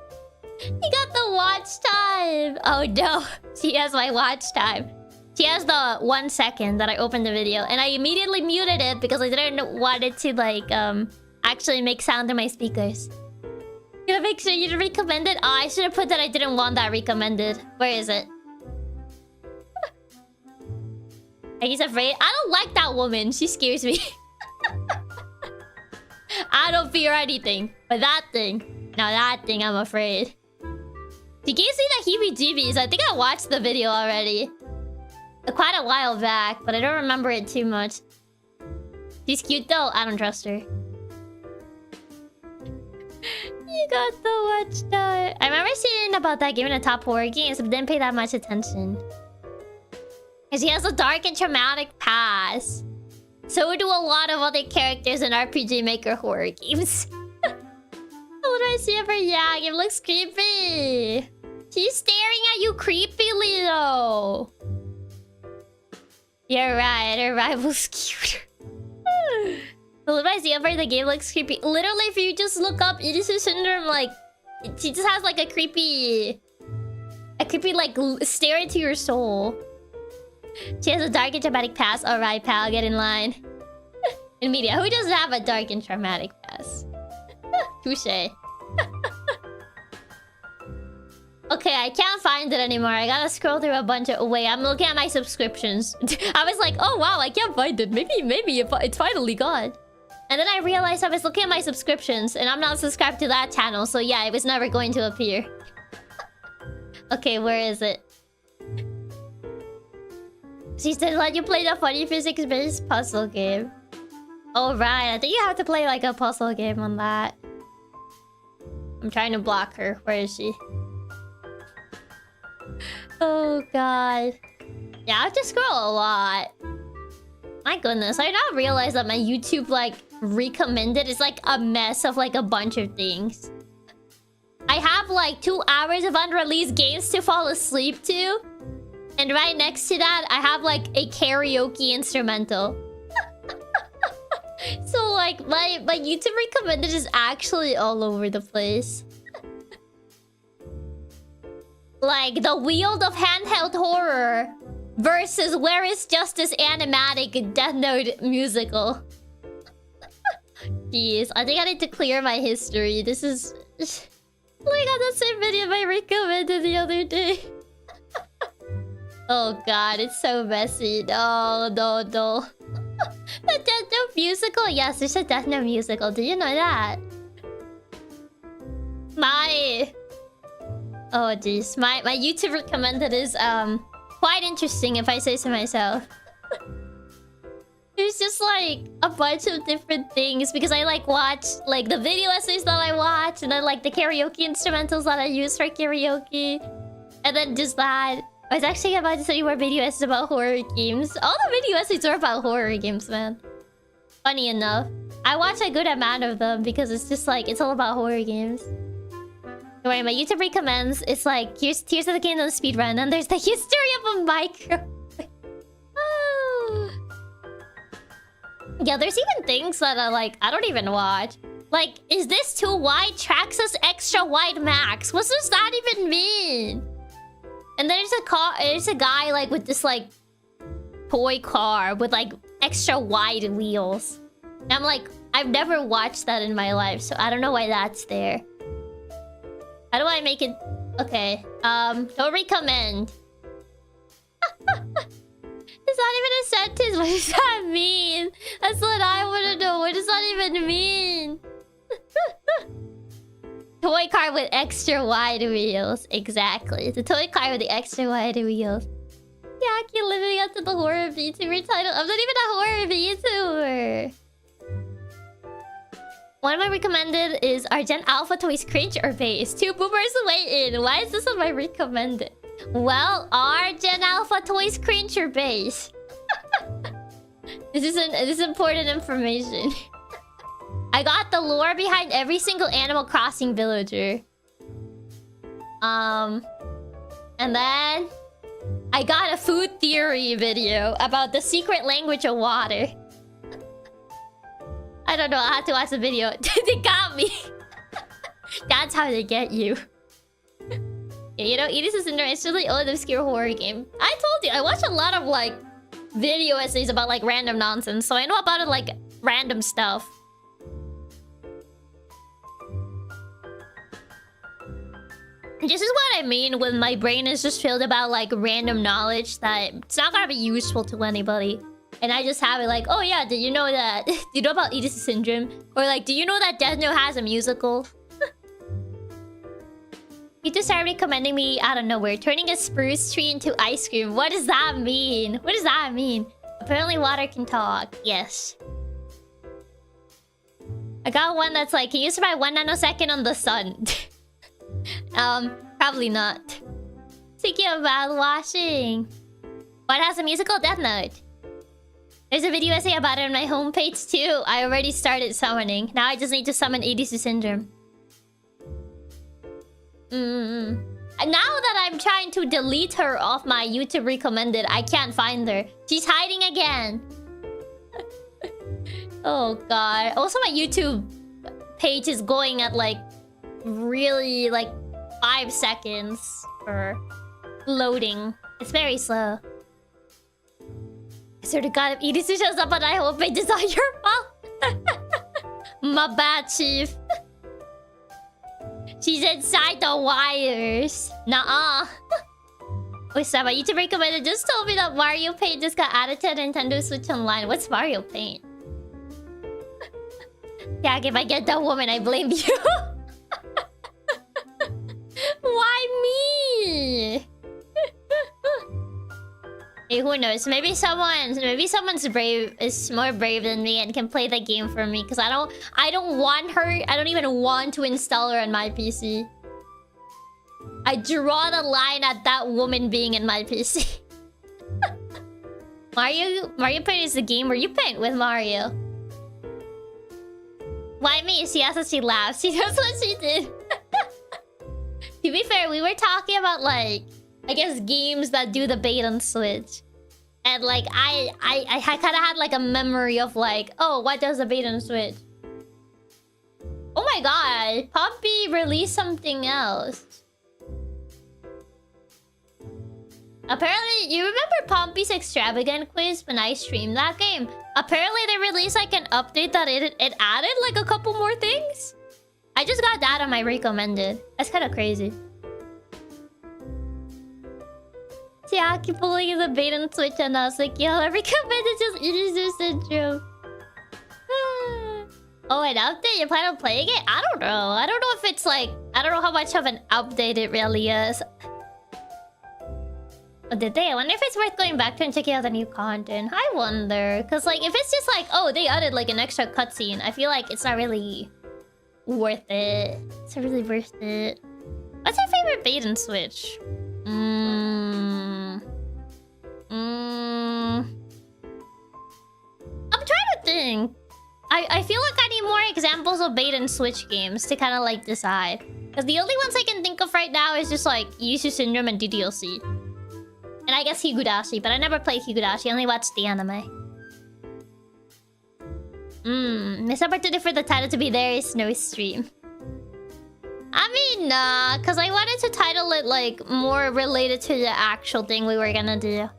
You got the watch time. Oh no. She has my watch time. She has the 1 second that I opened the video. And I immediately muted it because I didn't want it to, like, actually make sound in my speakers. You gotta make sure you recommend it. Oh, I should have put that I didn't want that recommended. Where is it? He's afraid. I don't like that woman. She scares me. I don't fear anything. But that thing. Now that thing, I'm afraid. Did you see the heebie-jeebies? I think I watched the video already. Quite a while back, but I don't remember it too much. She's cute though. I don't trust her. You got the watch time. I remember seeing about that game in the top horror games, but didn't pay that much attention. Because he has a dark and traumatic past. So do a lot of other characters in RPG Maker horror games. What do I see of her? Yeah, it looks creepy. She's staring at you creepily though. You're right, her rival's cute. What do I see of her? The game looks creepy. Literally, if you just look up EDC syndrome, like, she just has like a creepy creepy like stare into your soul. She has a dark and traumatic past. Alright, pal, get in line. In media, who doesn't have a dark and traumatic past? Touché. Okay, I can't find it anymore. I gotta scroll through a bunch of... Wait, I'm looking at my subscriptions. I was like, oh wow, I can't find it. Maybe it's finally gone. And then I realized I was looking at my subscriptions and I'm not subscribed to that channel. So yeah, it was never going to appear. Okay, where is it? She said, let you play the funny physics-based puzzle game. Oh, right. I think you have to play like a puzzle game on that. I'm trying to block her. Where is she? Oh, God. Yeah, I have to scroll a lot. My goodness. I now realize that my YouTube, like, recommended is like a mess of like a bunch of things. I have like 2 hours of unreleased games to fall asleep to. And right next to that, I have like a karaoke instrumental. So like my YouTube recommended is actually all over the place. Like the Wield of Handheld Horror versus Where is Justice Animatic Death Note musical. Jeez, I think I need to clear my history. This is like on the same video I recommended the other day. Oh god, it's so messy. No. The Death Note musical? Yes, there's a Death Note musical. Did you know that? Oh jeez. My YouTube recommended is quite interesting if I say so myself. There's just like a bunch of different things because I like watch like the video essays that I watch and then like the karaoke instrumentals that I use for karaoke. And then just that. I was actually about to study more video essays about horror games. All the video essays are about horror games, man. Funny enough. I watch a good amount of them because it's just like, it's all about horror games. Don't worry, my YouTube recommends, it's like, here's Tears of the Kingdom speedrun, and there's the history of a micro. Yeah, there's even things that are like, I don't even watch. Like, is this too wide? Traxxas extra wide max. What does that even mean? And then there's a guy like with this like toy car with like extra wide wheels. And I'm like, I've never watched that in my life, so I don't know why that's there. How do I make it? Okay. Don't recommend. It's not even a sentence. What does that mean? That's what I want to know. What does that even mean? Toy car with extra wide wheels. Exactly. The toy car with the extra wide wheels. Chiaki living up to the horror VTuber title. I'm not even a horror VTuber. One of my recommended is are Gen Alpha toys cringe or base? 2 boomers weigh in. Why is this on my recommended? Well, are Gen Alpha toys cringe or base? This is important information. I got the lore behind every single Animal Crossing villager. And then I got a food theory video about the secret language of water. I don't know, I had to watch the video. They got me. That's how they get you. Yeah, you know, Edis is it's really old obscure horror game. I told you, I watch a lot of like video essays about like random nonsense, so I know about it like random stuff. This is what I mean when my brain is just filled about like random knowledge that it's not gonna be useful to anybody. And I just have it like, oh yeah, did you know that? Do you know about Oedipus syndrome? Or like, do you know that Death Note has a musical? You just started recommending me out of nowhere, turning a spruce tree into ice cream. What does that mean? What does that mean? Apparently water can talk. Yes. I got one that's like, can you survive 1 nanosecond on the sun? Probably not. Thinking about washing. What has a musical? Death Note. There's a video essay about it on my homepage too. I already started summoning. Now I just need to summon Oedipus syndrome. And now that I'm trying to delete her off my YouTube recommended, I can't find her. She's hiding again. Oh god. Also my YouTube page is going at like really like 5 seconds for loading. It's very slow. I swear to God, if EDC shows up and I hope it is not your fault. My bad, Chief. She's inside the wires. Nuh-uh. Oh, Saba, YouTube recommended just told me that Mario Paint just got added to Nintendo Switch Online. What's Mario Paint? Yeah, if I get that woman, I blame you. Why me? Hey, who knows? Maybe someone's brave is more brave than me and can play the game for me. Cause I don't want her. I don't even want to install her on my PC. I draw the line at that woman being in my PC. Mario Paint is the game where you paint with Mario. Why me? She asked and she laughed. She knows what she did. To be fair, we were talking about like, I guess games that do the bait and switch. And like I kind of had like a memory of like, oh, what does the bait and switch? Oh my god, Poppy released something else. Apparently, you remember Pompey's Extravagant Quiz when I streamed that game? Apparently, they released like an update that it added like a couple more things. I just got that on my recommended. That's kind of crazy. Chiaki pulling the bait and switch and I was like, yo, I recommended just Eater Syndrome. Oh, an update? You plan on playing it? I don't know. I don't know if it's like... I don't know how much of an update it really is. Oh, did they? I wonder if it's worth going back to and checking out the new content. I wonder. Because, like, if it's just like, oh, they added, like, an extra cutscene, I feel like it's not really worth it. It's not really worth it. What's your favorite bait and switch? I'm trying to think. I feel like I need more examples of bait and switch games to kind of, like, decide. Because the only ones I can think of right now is just, like, Eater Syndrome and DDLC. And I guess Higurashi, but I never played Higurashi. I only watched the anime. This opportunity for the title to be there is no stream. I mean, nah, because I wanted to title it, like, more related to the actual thing we were gonna do.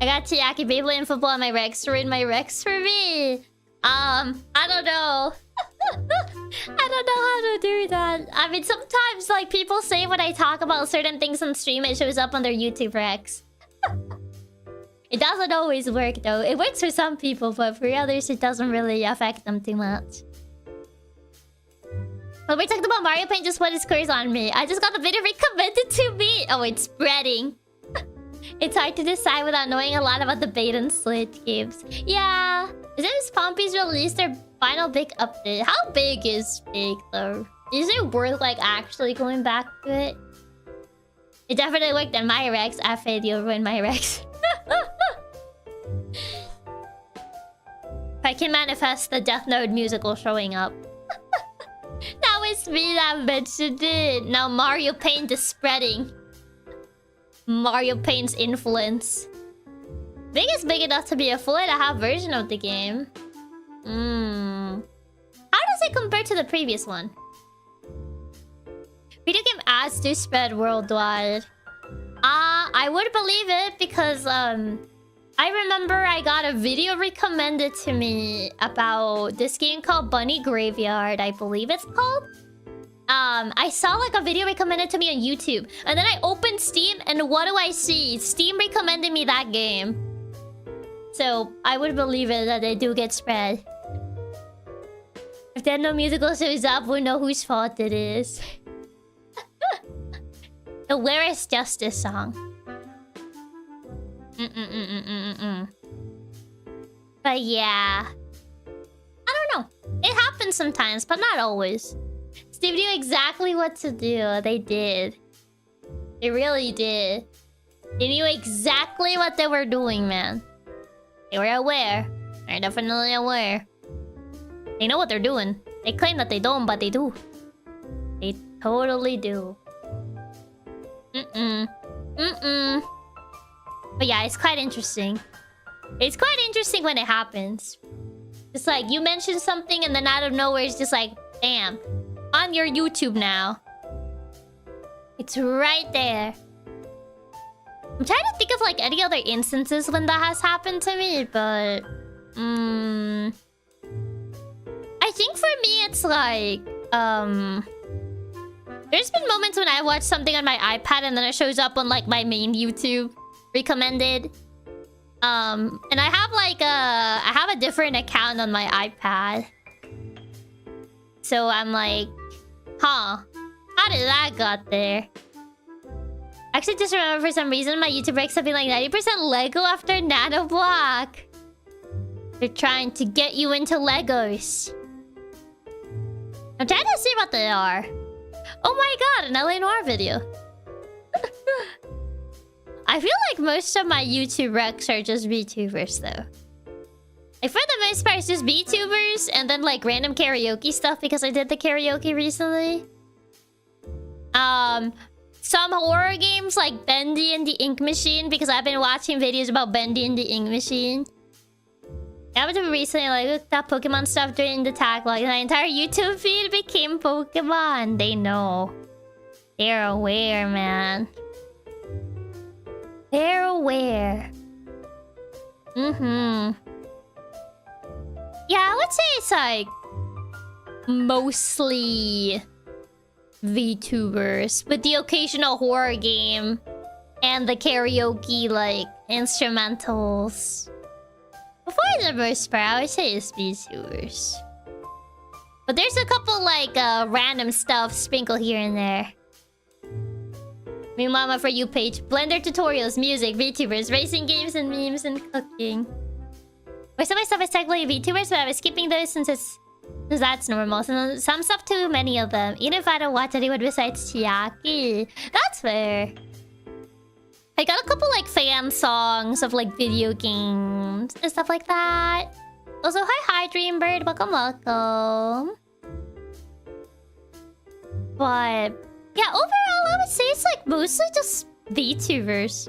I got Chiaki Beyblade and football on my Rex. Ruin my Rex for me. I don't know. I don't know how to do that. I mean, sometimes, like, people say when I talk about certain things on stream, it shows up on their YouTube Rex. It doesn't always work, though. It works for some people, but for others, it doesn't really affect them too much. When we talked about Mario Paint, just put his curse on me. I just got a video recommended to me. Oh, it's spreading. It's hard to decide without knowing a lot about the bait and switch games. Yeah. Since Pompey's released their final big update. How big is big, though? Is it worth, like, actually going back to it? It definitely worked on my Rex. I fade you ruin my Rex. If I can manifest the Death Note musical showing up. That was me that mentioned it. Now Mario Paint is spreading. Mario Paint's influence. Big is big enough to be a full and a half version of the game. How does it compare to the previous one? Video game ads do spread worldwide. I would believe it because I remember I got a video recommended to me about this game called Bunny Graveyard, I believe it's called. I saw like a video recommended to me on YouTube, and then I opened Steam, and what do I see? Steam recommended me that game. So I would believe it that they do get spread. If Death Note musical shows up, we'll know whose fault it is. The Where is Justice song. But yeah. I don't know. It happens sometimes, but not always. Steve knew exactly what to do. They did. They really did. They knew exactly what they were doing, man. They were aware. They're definitely aware. They know what they're doing. They claim that they don't, but they do. They totally do. But yeah, it's quite interesting. It's quite interesting when it happens. It's like, you mention something and then out of nowhere it's just like, bam. On your YouTube now. It's right there. I'm trying to think of like any other instances when that has happened to me, but I think for me it's like there's been moments when I watch something on my iPad and then it shows up on like my main YouTube recommended. And I have like I have a different account on my iPad. So I'm like, huh, how did that got there? Actually, just remember for some reason my YouTube breaks have been like 90% Lego after Nanoblock. They're trying to get you into Legos. I'm trying to see what they are. Oh my god, an LA Noir video. I feel like most of my YouTube recs are just VTubers though. Like for the most part, it's just VTubers and then like random karaoke stuff because I did the karaoke recently. Some horror games like Bendy and the Ink Machine because I've been watching videos about Bendy and the Ink Machine. I happened to recently like looked up Pokemon stuff during the tag log and my entire YouTube feed became Pokemon. They know. They're aware, man. They're aware. Yeah, I would say it's like mostly VTubers with the occasional horror game and the karaoke like instrumentals. But for the most part, I would say it's VTubers. But there's a couple like random stuff sprinkled here and there. Me Mama For You page, Blender tutorials, music, VTubers, racing games and memes and cooking. Most of my stuff is technically VTubers, but I was skipping those since that's normal. Some stuff too many of them. Even if I don't watch anyone besides Chiaki. That's fair. I got a couple like fan songs of like video games and stuff like that. Also, hi Dreambird, welcome. But yeah, overall I would say it's like mostly just VTubers.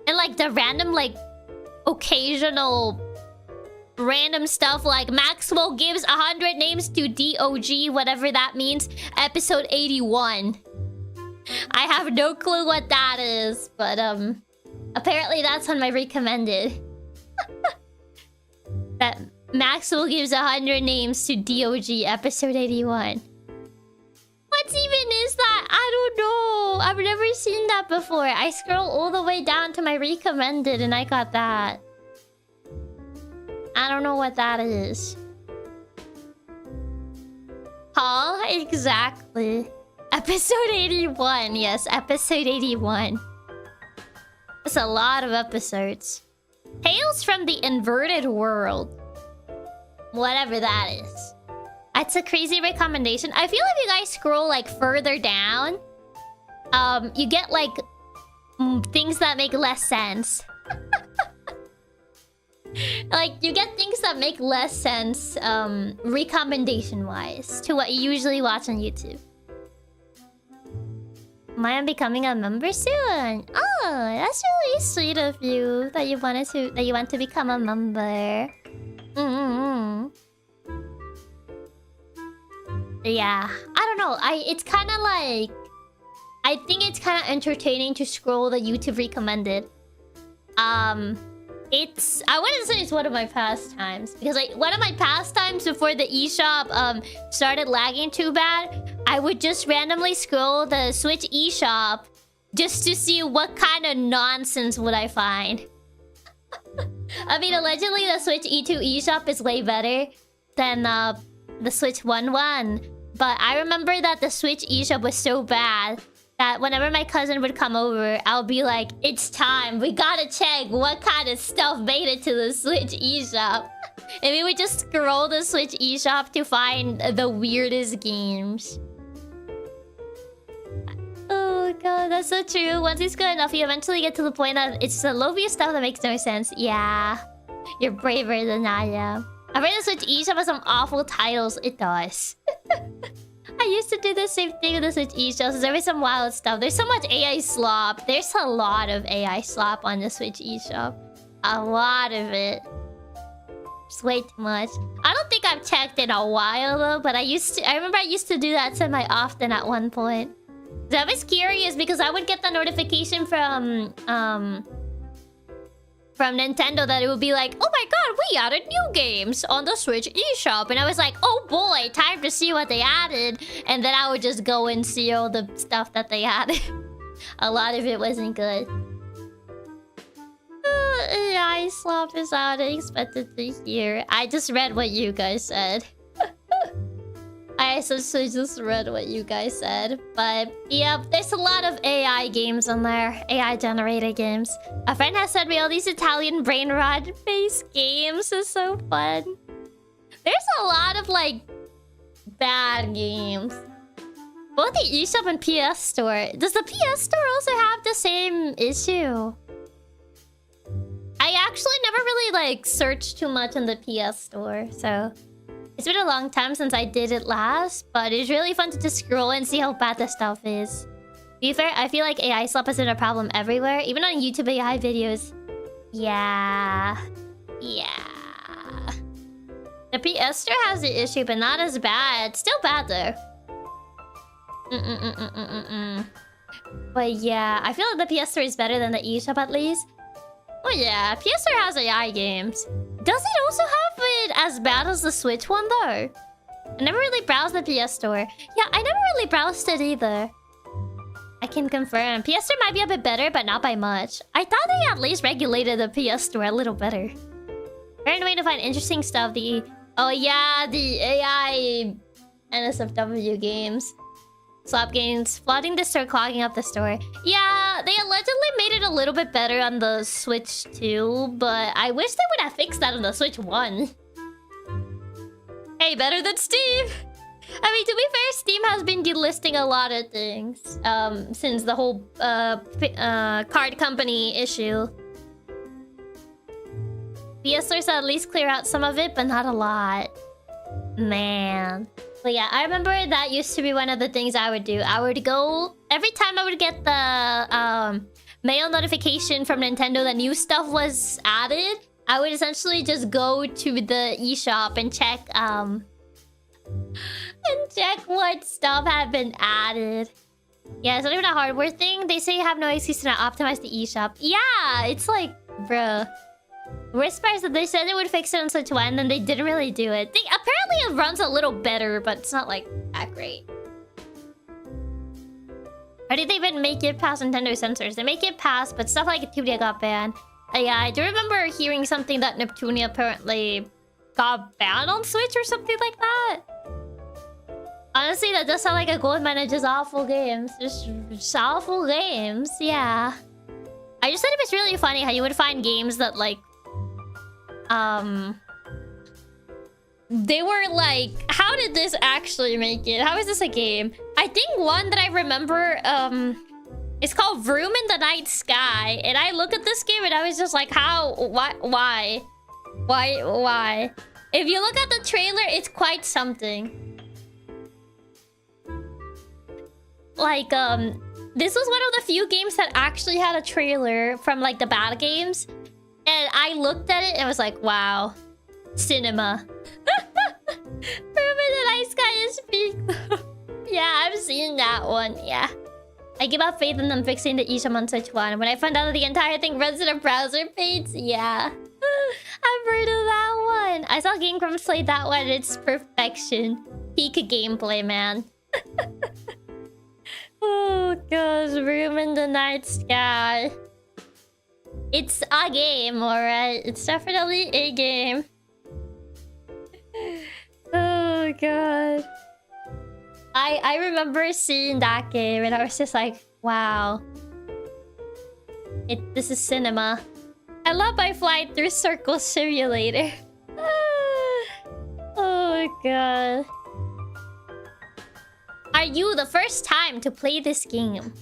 And like the random like occasional random stuff like Maxwell gives 100 names to DOG, whatever that means, episode 81. I have no clue what that is, but apparently that's on my recommended. That Maxwell gives 100 names to DOG, episode 81. What even is that? I don't know. I've never seen that before. I scroll all the way down to my recommended and I got that. I don't know what that is. Huh? Exactly. Episode 81. Yes, episode 81. That's a lot of episodes. Tales from the Inverted World. Whatever that is. That's a crazy recommendation. I feel like if you guys scroll like further down, you get like things that make less sense. Like you get things that make less sense recommendation wise to what you usually watch on YouTube. Am I becoming a member soon? Oh, that's really sweet of you that you want to become a member. Yeah, I don't know. It's kind of like I think it's kind of entertaining to scroll the YouTube recommended. I wouldn't say it's one of my pastimes because like one of my pastimes before the eShop started lagging too bad, I would just randomly scroll the Switch eShop just to see what kind of nonsense would I find. I mean, allegedly the Switch E2 eShop is way better than the Switch 1.1, but I remember that the Switch eShop was so bad that whenever my cousin would come over, I'll be like, it's time. We gotta check what kind of stuff made it to the Switch eShop. And we would just scroll the Switch eShop to find the weirdest games. Oh god, that's so true. Once it's good enough, you eventually get to the point that it's the lobiest stuff that makes no sense. Yeah, you're braver than I am. I've read the Switch eShop has some awful titles. It does. I used to do the same thing with the Switch eShop. So there was some wild stuff. There's so much AI slop. There's a lot of AI slop on the Switch eShop. A lot of it. It's way too much. I don't think I've checked in a while though, but I remember I used to do that semi-often at one point. I was curious because I would get the notification from Nintendo that it would be like, oh my god, we added new games on the Switch eShop. And I was like, oh boy, time to see what they added. And then I would just go and see all the stuff that they added. A lot of it wasn't good. AI slop is out. I expected to hear. I just read what you guys said. I essentially just read what you guys said. But yeah, there's a lot of AI games on there. AI generated games. A friend has sent me all these Italian brain rot based games. It's so fun. There's a lot of like bad games. Both the eShop and PS Store. Does the PS Store also have the same issue? I actually never really like searched too much on the PS Store, so it's been a long time since I did it last, but it's really fun to just scroll and see how bad the stuff is. To be fair, I feel like AI slop has been a problem everywhere, even on YouTube AI videos. Yeah. The PS Store has the issue, but not as bad. Still bad though. But yeah, I feel like the PS Store is better than the eShop at least. Oh yeah, PS Store has AI games. Does it also have it as bad as the Switch one though? I never really browsed the PS Store. Yeah, I never really browsed it either. I can confirm. PS Store might be a bit better, but not by much. I thought they at least regulated the PS Store a little better. Very way to find interesting stuff. Oh yeah, the AI NSFW games. Slop games, flooding the store, clogging up the store. Yeah, they allegedly made it a little bit better on the Switch 2, but I wish they would have fixed that on the Switch 1. Hey, better than Steam! I mean, to be fair, Steam has been delisting a lot of things since the whole card company issue. PS Stores at least clear out some of it, but not a lot. Man. But yeah, I remember that used to be one of the things I would do. I would go... Every time I would get the mail notification from Nintendo that new stuff was added, I would essentially just go to the eShop and check... and check what stuff had been added. Yeah, it's not even a hardware thing. They say you have no excuse to not optimize the eShop. Yeah, it's like... Bruh. Worst part is that they said they would fix it on Switch 1, and then they didn't really do it. Apparently it runs a little better, but it's not like that great. Or did they even make it past Nintendo censors? They make it past, but stuff like Neptunia got banned. Yeah, I do remember hearing something that Neptunia apparently got banned on Switch or something like that. Honestly, that does sound like a gold mine of just awful games. Just awful games, yeah. I just thought it was really funny how you would find games that like... They were like, how did this actually make it? How is this a game? I think one that I remember, it's called Room in the Night Sky. And I look at this game and I was just like, how? Why? If you look at the trailer, it's quite something. Like, this was one of the few games that actually had a trailer from like the bad games. And I looked at it and was like, wow. Cinema. Room in the Night Sky is big. Yeah, I've seen that one, yeah. I give up faith in them fixing the eShop on Switch 1. When I found out that the entire thing runs in a browser page, yeah. I've heard of that one. I saw Game Grumps play that one. It's perfection. Peak gameplay, man. Oh gosh, Room in the Night Sky. It's a game, alright? It's definitely a game. Oh god. I remember seeing that game and I was just like, wow. This is cinema. I love my flight through Circle Simulator. Oh god. Are you the first time to play this game?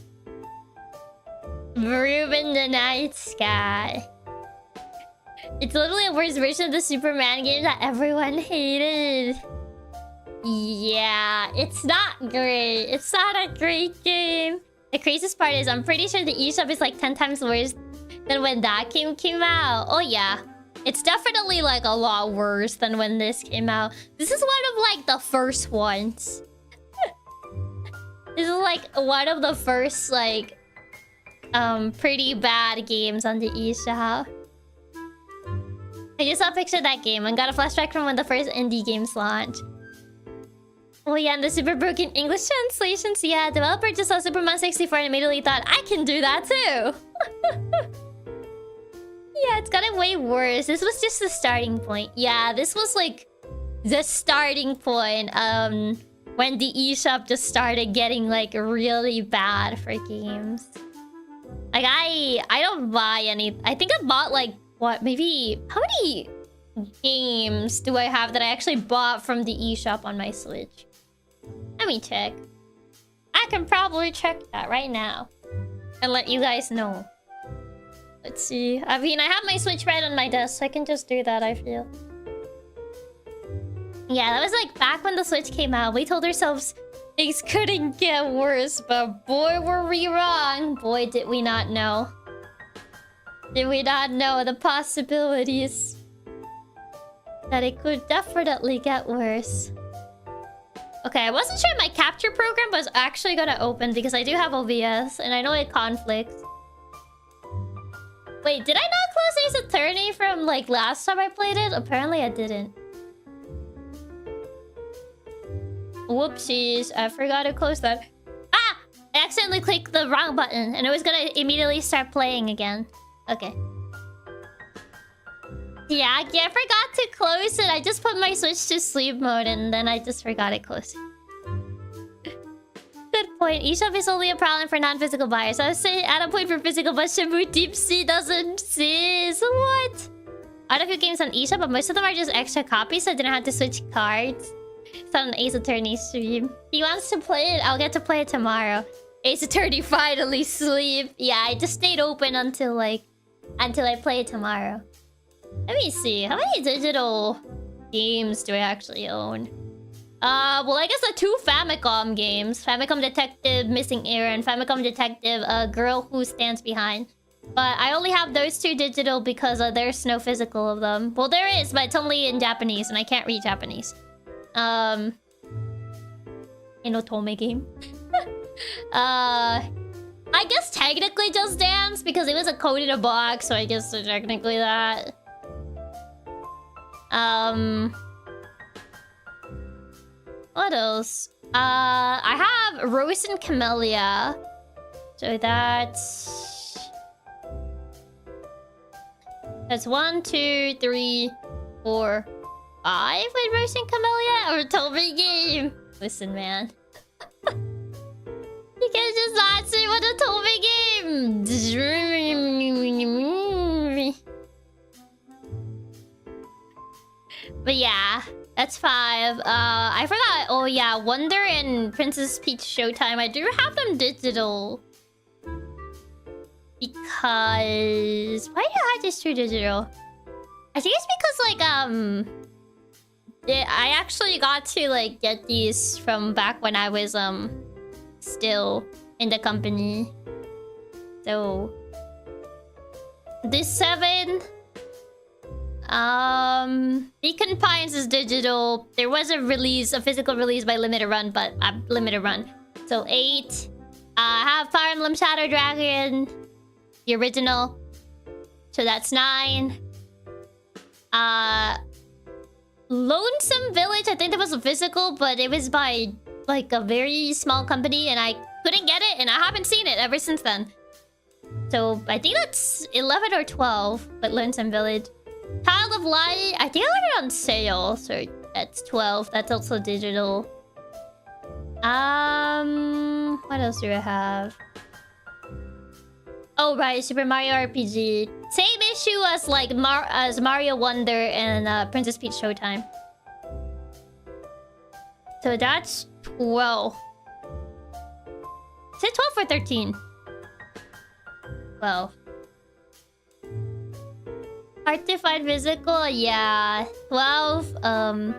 Room in the Night Sky. It's literally a worse version of the Superman game that everyone hated. Yeah, it's not great. It's not a great game. The craziest part is I'm pretty sure the eShop is like 10 times worse than when that game came out. Oh yeah. It's definitely like a lot worse than when this came out. This is one of like the first ones. This is like one of the first like pretty bad games on the eShop. I just saw a picture of that game and got a flashback from when the first indie games launched. Oh yeah, and the super broken English translations. Yeah, developer just saw Superman 64 and immediately thought, I can do that too. Yeah, it's gotten way worse. This was just the starting point. Yeah, this was like the starting point when the eShop just started getting like really bad for games. Like I don't buy any. I think I bought like what, maybe how many games do I have that I actually bought from the eShop on my Switch? Let me check. I can probably check that right now and let you guys know. Let's see. I mean, I have my Switch right on my desk, so I can just do that, I feel. Yeah, that was like back when the Switch came out. We told ourselves things couldn't get worse, but boy, were we wrong. Boy, did we not know. Did we not know the possibilities that it could definitely get worse. Okay, I wasn't sure my capture program was actually gonna open because I do have OBS and I know it conflicts. Wait, did I not close Ace Attorney from like last time I played it? Apparently I didn't. Whoopsies, I forgot to close that. Ah! I accidentally clicked the wrong button and it was gonna immediately start playing again. Okay. Yeah, I forgot to close it. I just put my Switch to sleep mode and then I just forgot it closed. Good point. eShop is only a problem for non-physical buyers. I was saying at a point for physical, but Shamu Deep Sea doesn't exist. What? I had a few games on eShop, but most of them are just extra copies, so I didn't have to switch cards. It's on an Ace Attorney stream. If he wants to play it, I'll get to play it tomorrow. Ace Attorney finally sleep. Yeah, I just stayed open until I play it tomorrow. Let me see. How many digital games do I actually own? Well, I guess the 2 Famicom games. Famicom Detective Missing Era and Famicom Detective Girl Who Stands Behind. But I only have those 2 digital because there's no physical of them. Well, there is, but it's only in Japanese and I can't read Japanese. Inotome game. I guess technically Just Dance because it was a code in a box, so I guess technically that. What else? I have Rose and Camellia. So that's 1, 2, 3, 4, 5 with Rose and Camellia or Toby game. Listen, man. You can't just not say what a Toby game. But yeah, that's 5. I forgot. Oh yeah, Wonder and Princess Peach Showtime. I do have them digital. Because... why do I have just 2 digital? I think it's because like I actually got to like get these from back when I was still in the company. So this 7. Beacon Pines is digital. There was a physical release by Limited Run, but Limited Run. So 8. I have Fire Emblem Shadow Dragon, the original. So that's 9. Lonesome Village, I think that was a physical, but it was by like a very small company and I couldn't get it and I haven't seen it ever since then. So I think that's 11 or 12, but Lonesome Village. Child of Light, I think I got it on sale, so that's 12. That's also digital. What else do I have? Oh right, Super Mario RPG. Same issue as like Mario Wonder and Princess Peach Showtime. So that's 12. Is it 12 or 13? 12. Hard to find physical, yeah. 12. Have you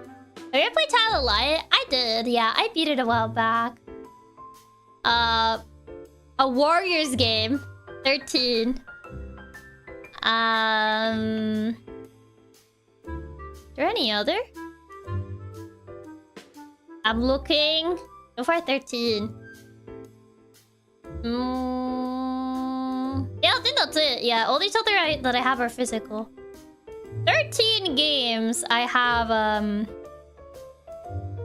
ever played Child of Light? I did, yeah. I beat it a while back. A Warriors game. 13. Is there any other? I'm looking. So far 13. Yeah, I think that's it. Yeah, all these other that I have are physical. 13 games I have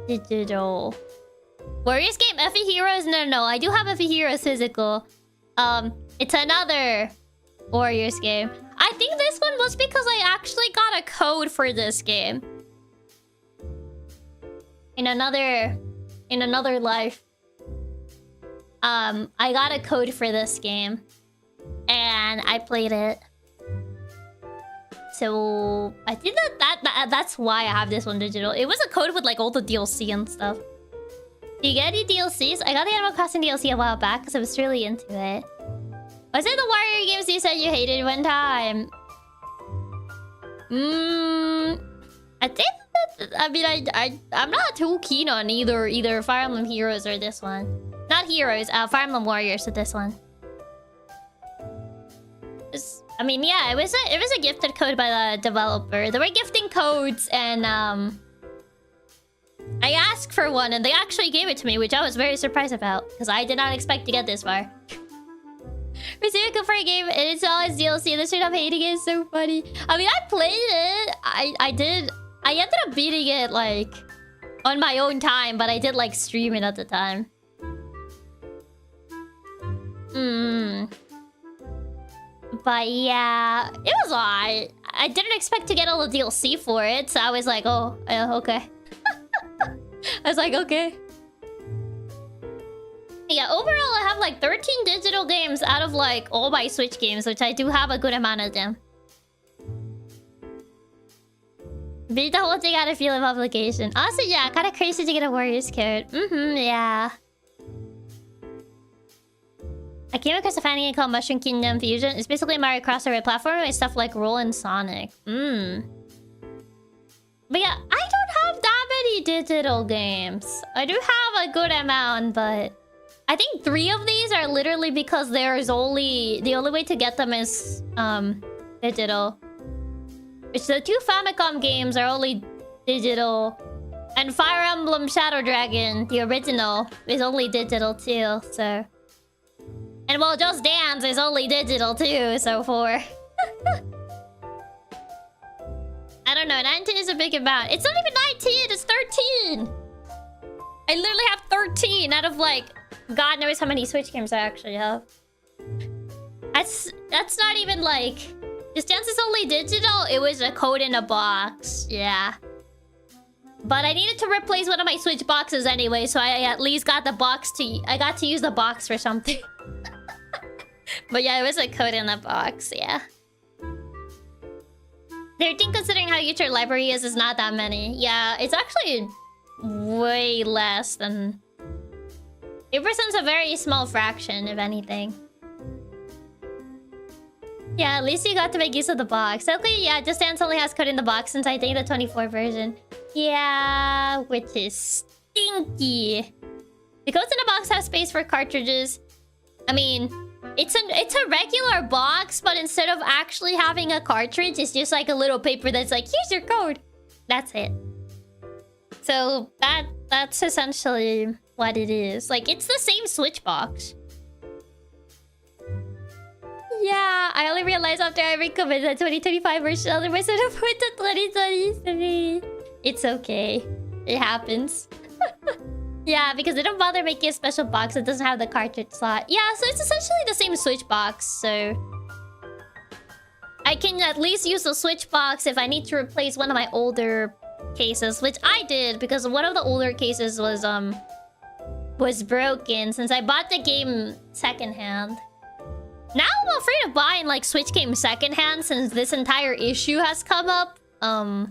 digital. Warriors game, Effie Heroes? No. I do have Effie Heroes physical. It's another Warriors game. I think this one was because I actually got a code for this game. In another life. I got a code for this game. And I played it. So I think that's why I have this one digital. It was a code with like all the DLC and stuff. Do you get any DLCs? I got the Animal Crossing DLC a while back because I was really into it. Was it the Warrior games you said you hated one time? I think that, I mean, I'm not too keen on either Fire Emblem Heroes or this one. Not Heroes, Fire Emblem Warriors to this one. I mean, yeah, it was a gifted code by the developer. They were gifting codes, and I asked for one, and they actually gave it to me, which I was very surprised about, because I did not expect to get this far. Receiving a code for a game, and it's all its DLC, and straight up hating it is so funny. I mean, I played it. I ended up beating it, like, on my own time, but I did, like, stream it at the time. But yeah, it was alright. I didn't expect to get all the DLC for it, so I was like, oh, okay. I was like, okay. Yeah, overall I have like 13 digital games out of like all my Switch games, which I do have a good amount of them. Beat the whole thing out of feeling of obligation. Also, yeah, kind of crazy to get a Warriors code. Yeah. I came across a fan game called Mushroom Kingdom Fusion. It's basically Mario crossover platform with stuff like Roll and Sonic. But yeah, I don't have that many digital games. I do have a good amount, but I think 3 of these are literally because there's only... The only way to get them is digital. Which the 2 Famicom games are only digital. And Fire Emblem Shadow Dragon, the original, is only digital too, so... And well, Just Dance is only digital too, so 4. I don't know, 19 is a big amount. It's not even 19, it's 13! I literally have 13 out of like... God knows how many Switch games I actually have. That's not even like... Just Dance is only digital, it was a code in a box, yeah. But I needed to replace one of my Switch boxes anyway, so I at least got the box to... I got to use the box for something. But yeah, it was a code in the box, yeah. 13, considering how huge your library is not that many. Yeah, it's actually way less than... It represents a very small fraction, if anything. Yeah, at least you got to make use of the box. Okay, yeah, Just Dance only has code in the box since I think the 24 version. Yeah, which is stinky. The codes in the box have space for cartridges. I mean... It's a regular box, but instead of actually having a cartridge, it's just like a little paper that's like, here's your code. That's it. So that's essentially what it is. Like, it's the same Switch box. Yeah, I only realized after I recommended the 2025 version, otherwise I would have put the 2023. It's okay. It happens. Yeah, because they don't bother making a special box that doesn't have the cartridge slot. Yeah, so it's essentially the same Switch box, so... I can at least use the Switch box if I need to replace one of my older cases, which I did, because one of the older cases was broken since I bought the game secondhand. Now I'm afraid of buying, like, Switch games secondhand since this entire issue has come up. I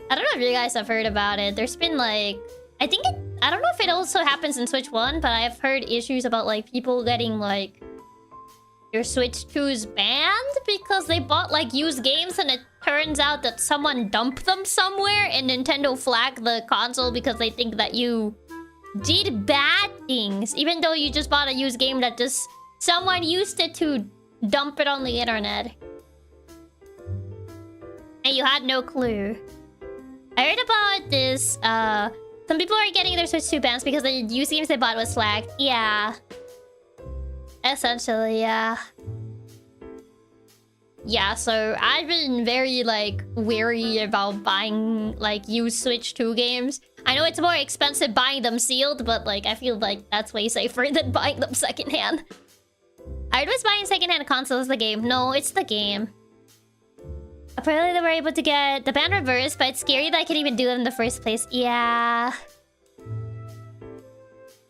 don't know if you guys have heard about it. There's been, like... I don't know if it also happens in Switch 1, but I've heard issues about, like, people getting, like... Your Switch 2's banned because they bought, like, used games and it turns out that someone dumped them somewhere and Nintendo flagged the console because they think that you did bad things. Even though you just bought a used game that just... Someone used it to dump it on the internet. And you had no clue. I heard about this, some people are getting their Switch 2 bans because the used games they bought was flagged. Yeah. Essentially, yeah. Yeah, so I've been very, like, wary about buying, like, used Switch 2 games. I know it's more expensive buying them sealed, but, like, I feel like that's way safer than buying them secondhand. I was buying secondhand consoles the game. No, it's the game. Apparently they were able to get the ban reversed, but it's scary that I can even do it in the first place. Yeah.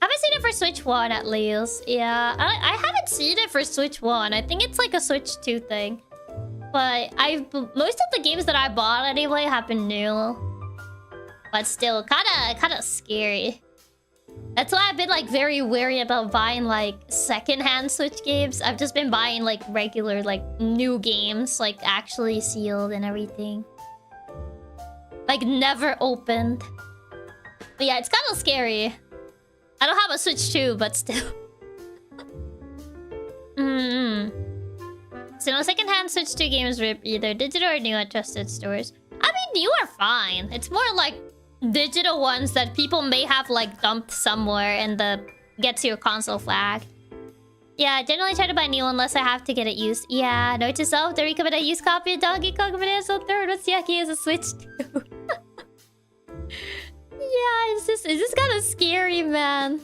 Haven't seen it for Switch 1 at least. Yeah, I haven't seen it for Switch 1. I think it's like a Switch 2 thing. But most of the games that I bought anyway have been new. But still, kinda scary. That's why I've been like very wary about buying like secondhand Switch games. I've just been buying like regular like new games, like actually sealed and everything. Like never opened. But yeah, it's kind of scary. I don't have a Switch 2, but still. So no secondhand Switch 2 games rip either digital or new at trusted stores. I mean, new are fine. It's more like digital ones that people may have like dumped somewhere and gets your console flagged. Yeah, I generally try to buy new unless I have to get it used. Yeah, note to self, the recommend a used copy of Donkey Kong Financial Third with Chiaki as a Switch 2. Yeah, it's just kind of scary, man.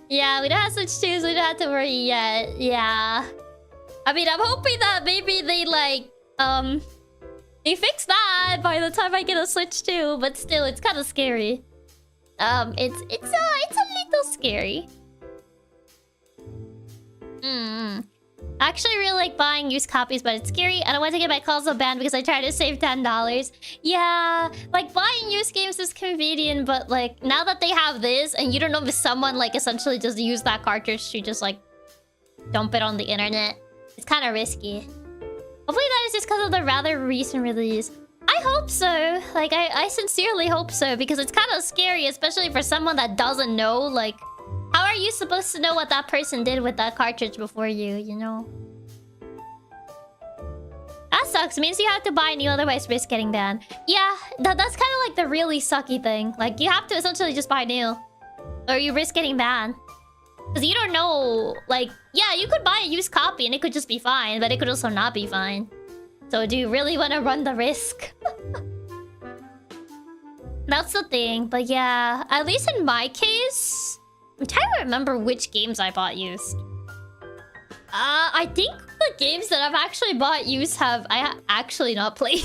Yeah, we don't have Switch 2s, so we don't have to worry yet. Yeah. I mean, I'm hoping that maybe they like they fix that by the time I get a Switch 2, but still, it's kind of scary. It's a little scary. I actually really like buying used copies, but it's scary. I don't want to get my console banned because I tried to save $10. Yeah, like buying used games is convenient, but like now that they have this and you don't know if someone like essentially just used that cartridge to just like dump it on the internet, it's kind of risky. Hopefully that is just because of the rather recent release. I hope so. Like I sincerely hope so, because it's kind of scary, especially for someone that doesn't know. Like, how are you supposed to know what that person did with that cartridge before you know? That sucks. It means you have to buy new, otherwise risk getting banned. Yeah, that's kind of like the really sucky thing. Like, you have to essentially just buy new, or you risk getting banned. Because you don't know, like, yeah, you could buy a used copy and it could just be fine, but it could also not be fine. So do you really want to run the risk? That's the thing. But yeah, at least in my case, I'm trying to remember which games I bought used. I think the games that I've actually bought used I actually not played.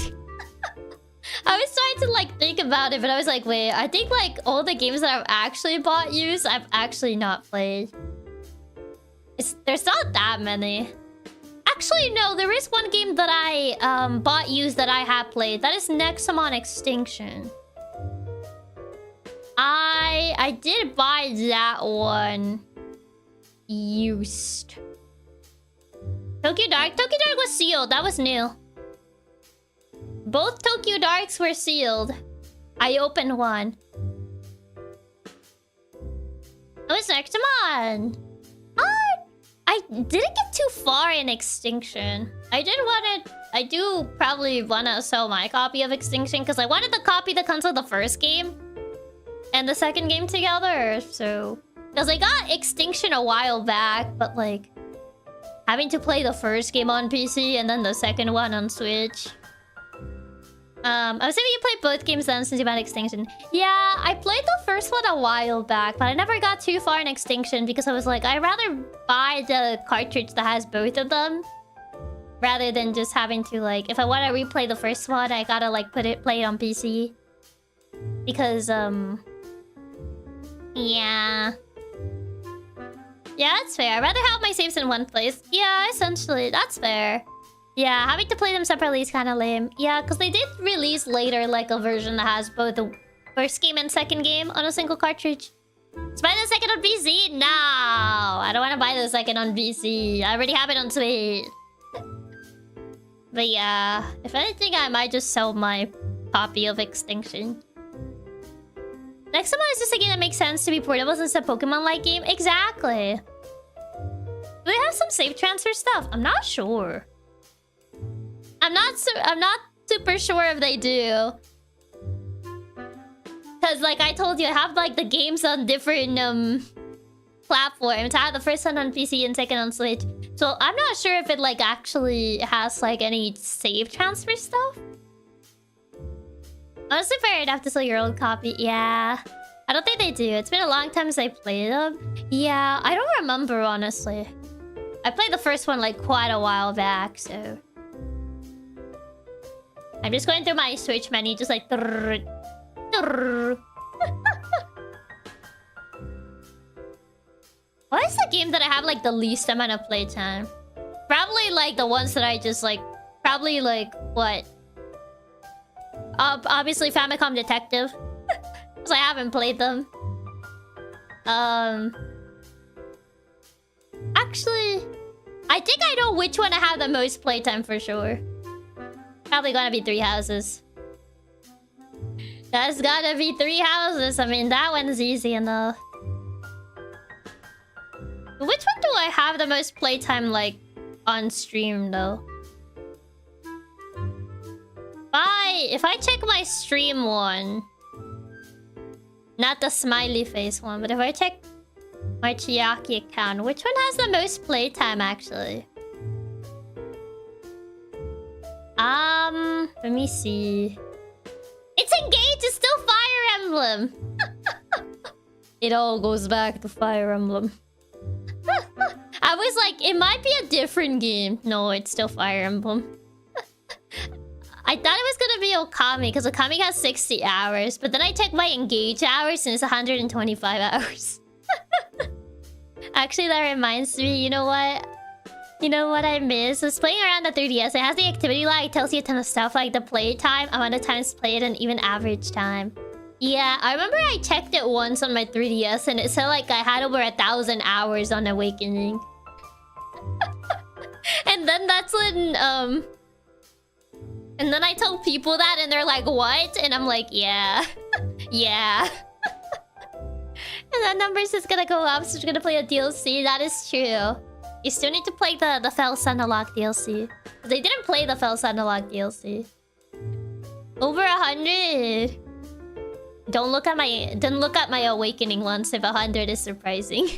I was trying to like think about it, but I was like, wait, I think like all the games that I've actually bought used, I've actually not played. There's not that many. Actually, no, there is one game that I bought used that I have played. That is Nexomon Extinction. I did buy that one used. Tokyo Dark was sealed. That was new. Both Tokyo Darks were sealed. I opened one. That was Nexomon. I didn't get too far in Extinction. I do probably want to sell my copy of Extinction because I wanted the copy that comes with the first game and the second game together. So, because I got Extinction a while back, but like having to play the first game on PC and then the second one on Switch. I was assuming you played both games then since you bought Extinction. Yeah, I played the first one a while back, but I never got too far in Extinction because I was like, I'd rather buy the cartridge that has both of them rather than just having to like, if I want to replay the first one, I gotta like play it on PC. Because yeah, that's fair. I'd rather have my saves in one place. Yeah, essentially, that's fair. Yeah, having to play them separately is kind of lame. Yeah, because they did release later like a version that has both the first game and second game on a single cartridge. Let's buy the second on PC? No! I don't want to buy the second on PC. I already have it on Switch. But yeah, if anything, I might just sell my copy of Extinction. Next one is just a game that makes sense to be portable since it's a Pokemon-like game. Exactly. Do they have some save transfer stuff? I'm not sure. I'm not super sure if they do. Cause like I told you, I have like the games on different platforms. I had the first one on PC and second on Switch. So I'm not sure if it like actually has like any save transfer stuff. Honestly, fair enough to sell your old copy. Yeah. I don't think they do. It's been a long time since I played them. Yeah, I don't remember, honestly. I played the first one like quite a while back, so... I'm just going through my Switch menu, just like... What is the game that I have like the least amount of playtime? Probably like the ones that I just like... Probably like, what? Obviously Famicom Detective. Because I haven't played them. Actually, I think I know which one I have the most playtime for sure. Probably gonna be Three Houses. That's gotta be Three Houses. I mean, that one's easy enough. Which one do I have the most playtime, like, on stream, though? If I check my stream one... Not the smiley face one, but if I check my Chiaki account, which one has the most playtime, actually? Let me see. It's engaged! It's still Fire Emblem! It all goes back to Fire Emblem. I was like, it might be a different game. No, it's still Fire Emblem. I thought it was gonna be Okami, because Okami has 60 hours. But then I checked my engage hours, and it's 125 hours. Actually, that reminds me, you know what? You know what I miss? I was playing around the 3DS. It has the activity log. It tells you a ton of stuff, like the play time, amount of times played, and even average time. Yeah, I remember I checked it once on my 3DS, and it said like I had over 1,000 hours on Awakening. And then that's when, and then I told people that, and they're like, what? And I'm like, yeah. Yeah. And that number's just gonna go up, so you're gonna play a DLC. That is true. You still need to play the Fell Sunlock DLC. They didn't play the Fell Sunlock DLC. Over 100. Don't look at my Awakening ones if 100 is surprising.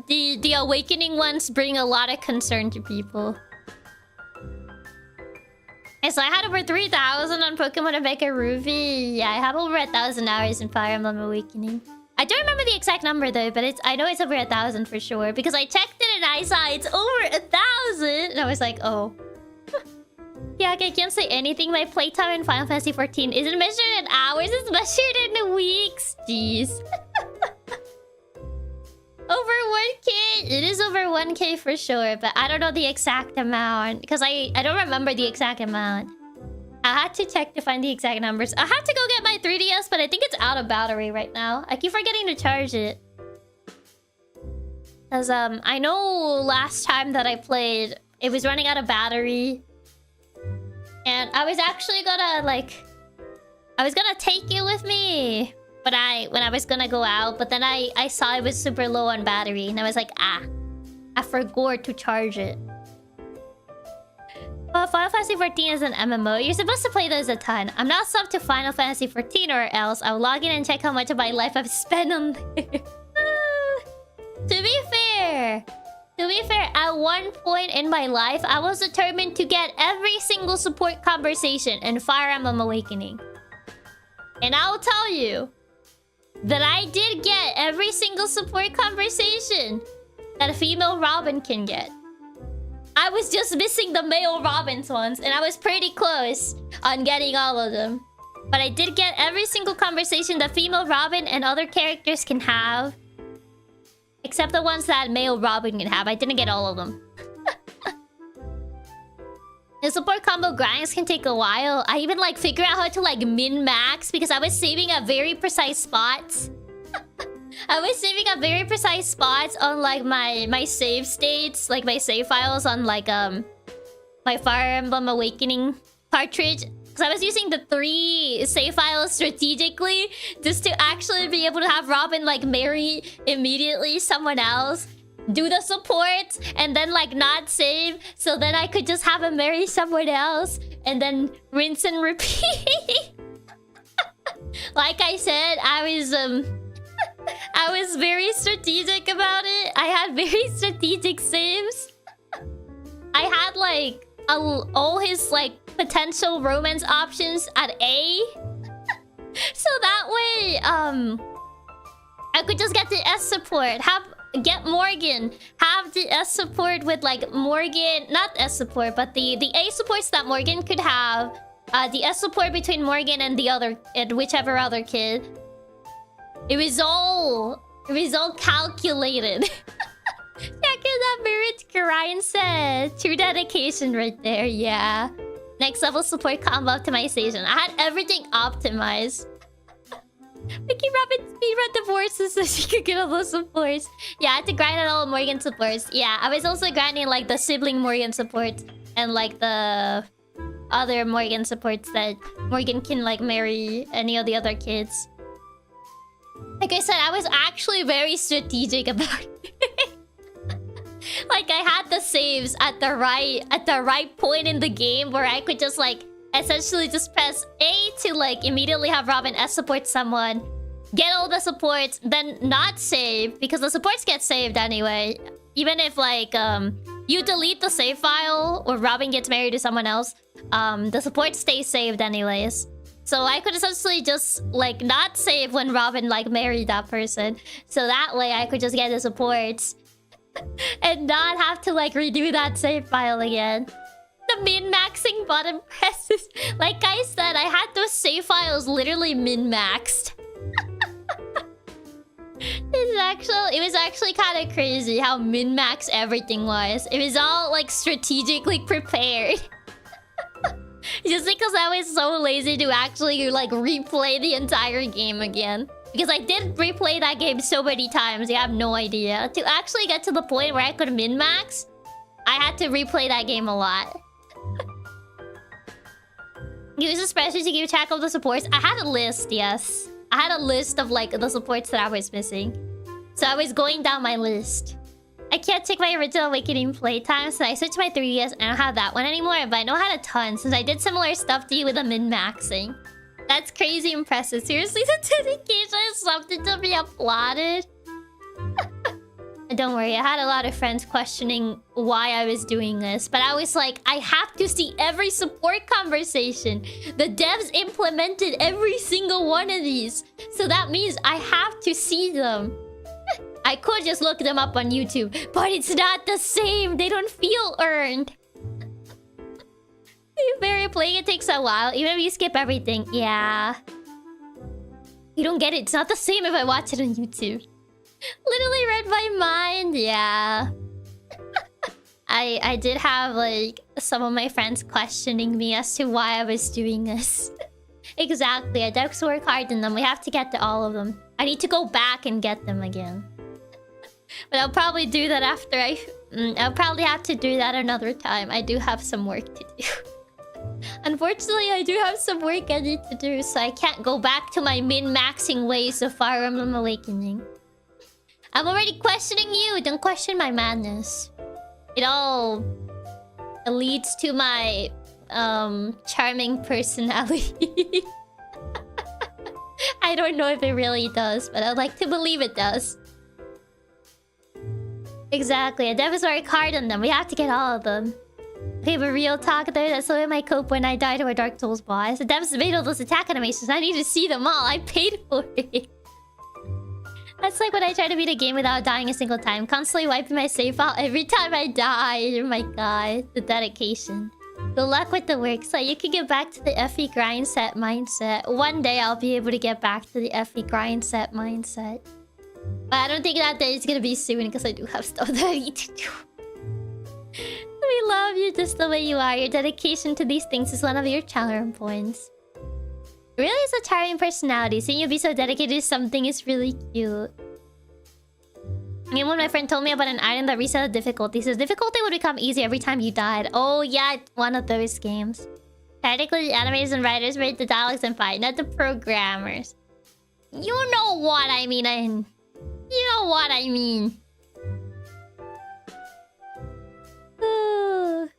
The Awakening ones bring a lot of concern to people. And so I had over 3,000 on Pokemon Omega Ruby. Yeah, I have over 1,000 hours in Fire Emblem Awakening. I don't remember the exact number though, but I know it's over 1,000 for sure. Because I checked it and I saw it's over 1,000. And I was like, oh. Yeah, okay, I can't say anything. My playtime in Final Fantasy 14 isn't measured in hours, it's measured in weeks. Jeez. Over 1K? It is over 1K for sure, but I don't know the exact amount. Because I don't remember the exact amount. I had to check to find the exact numbers. I have to go get my 3DS, but I think it's out of battery right now. I keep forgetting to charge it. Because I know last time that I played, it was running out of battery. And I was actually gonna, like... I was gonna take it with me. But when I was gonna go out, but then I saw it was super low on battery. And I was like, I forgot to charge it. Well, Final Fantasy 14 is an MMO. You're supposed to play those a ton. I'm not subbed to Final Fantasy 14 or else I'll log in and check how much of my life I've spent on there. To be fair, at one point in my life, I was determined to get every single support conversation in Fire Emblem Awakening. And I'll tell you that I did get every single support conversation that a female Robin can get. I was just missing the male Robins ones, and I was pretty close on getting all of them. But I did get every single conversation that female Robin and other characters can have. Except the ones that male Robin can have. I didn't get all of them. The support combo grinds can take a while. I even like figure out how to like min-max because I was saving at very precise spots. I was saving at very precise spots on like my save states, like my save files on like my Fire Emblem Awakening cartridge. Because I was using the 3 save files strategically just to actually be able to have Robin like marry immediately someone else, do the support, and then like not save, so then I could just have him marry someone else and then rinse and repeat. Like I said, I was I was very strategic about it. I had very strategic saves. I had like all his like potential romance options at A. So that way, I could just get the S support. Get Morgan. Have the S support with like Morgan, not S support, but the A supports that Morgan could have. The S support between Morgan and the other, whichever other kid. It was all calculated. Check that marriage grind set. True dedication right there, yeah. Next level support combo optimization. I had everything optimized. Mickey Rabbit speedrun divorces so she could get all those supports. Yeah, I had to grind on all Morgan supports. Yeah, I was also grinding like the sibling Morgan supports and like the other Morgan supports that Morgan can like marry any of the other kids. Like I said, I was actually very strategic about it. Like I had the saves at the right point in the game where I could just like essentially just press A to like immediately have Robin S support someone, get all the supports, then not save because the supports get saved anyway. Even if like you delete the save file or Robin gets married to someone else, the supports stay saved anyways. So I could essentially just like not save when Robin like married that person. So that way I could just get the supports and not have to like redo that save file again. The min-maxing button presses. Like I said, I had those save files literally min-maxed. It was actually kind of crazy how min-max everything was. It was all like strategically prepared. Just because I was so lazy to actually like replay the entire game again. Because I did replay that game so many times, you have no idea. To actually get to the point where I could min-max, I had to replay that game a lot. Use a spreadsheet to keep track of the supports. I had a list, yes. I had a list of like the supports that I was missing. So I was going down my list. I can't take my original Awakening playtime, so I switched my 3DS and I don't have that one anymore, but I know I had a ton since I did similar stuff to you with the min-maxing. That's crazy impressive. Seriously, the dedication is something to be applauded. Don't worry, I had a lot of friends questioning why I was doing this, but I was like, I have to see every support conversation. The devs implemented every single one of these, so that means I have to see them. I could just look them up on YouTube, but it's not the same. They don't feel earned. Very playing it takes a while, even if you skip everything. Yeah. You don't get it. It's not the same if I watch it on YouTube. Literally read my mind. Yeah. I did have like some of my friends questioning me as to why I was doing this. Exactly. I devs work hard in them. We have to get to all of them. I need to go back and get them again. But I'll probably do that after I'll probably have to do that another time. I do have some work to do. Unfortunately, I do have some work I need to do, so I can't go back to my min-maxing ways of Fire Emblem Awakening. I'm already questioning you. Don't question my madness. It all leads to my charming personality. I don't know if it really does, but I'd like to believe it does. Exactly. I devs work hard on them. We have to get all of them. Okay, but real talk though, that's the way I cope when I die to a Dark Souls boss. The devs made all those attack animations. I need to see them all. I paid for it. That's like when I try to beat a game without dying a single time. Constantly wiping my save file every time I die. Oh my god. The dedication. Good luck with the work so you can get back to the FE grind set mindset. One day I'll be able to get back to the FE grind set mindset. But I don't think that day is gonna be soon because I do have stuff that I need to do. We love you just the way you are. Your dedication to these things is one of your charm points. Really is a charming personality. Seeing you be so dedicated to something is really cute. I mean, when my friend told me about an item that reset the difficulty, says difficulty would become easy every time you died. Oh yeah, it's one of those games. Technically, the animators and writers made the dialogues and fight, not the programmers. You know what I mean. You know what I mean.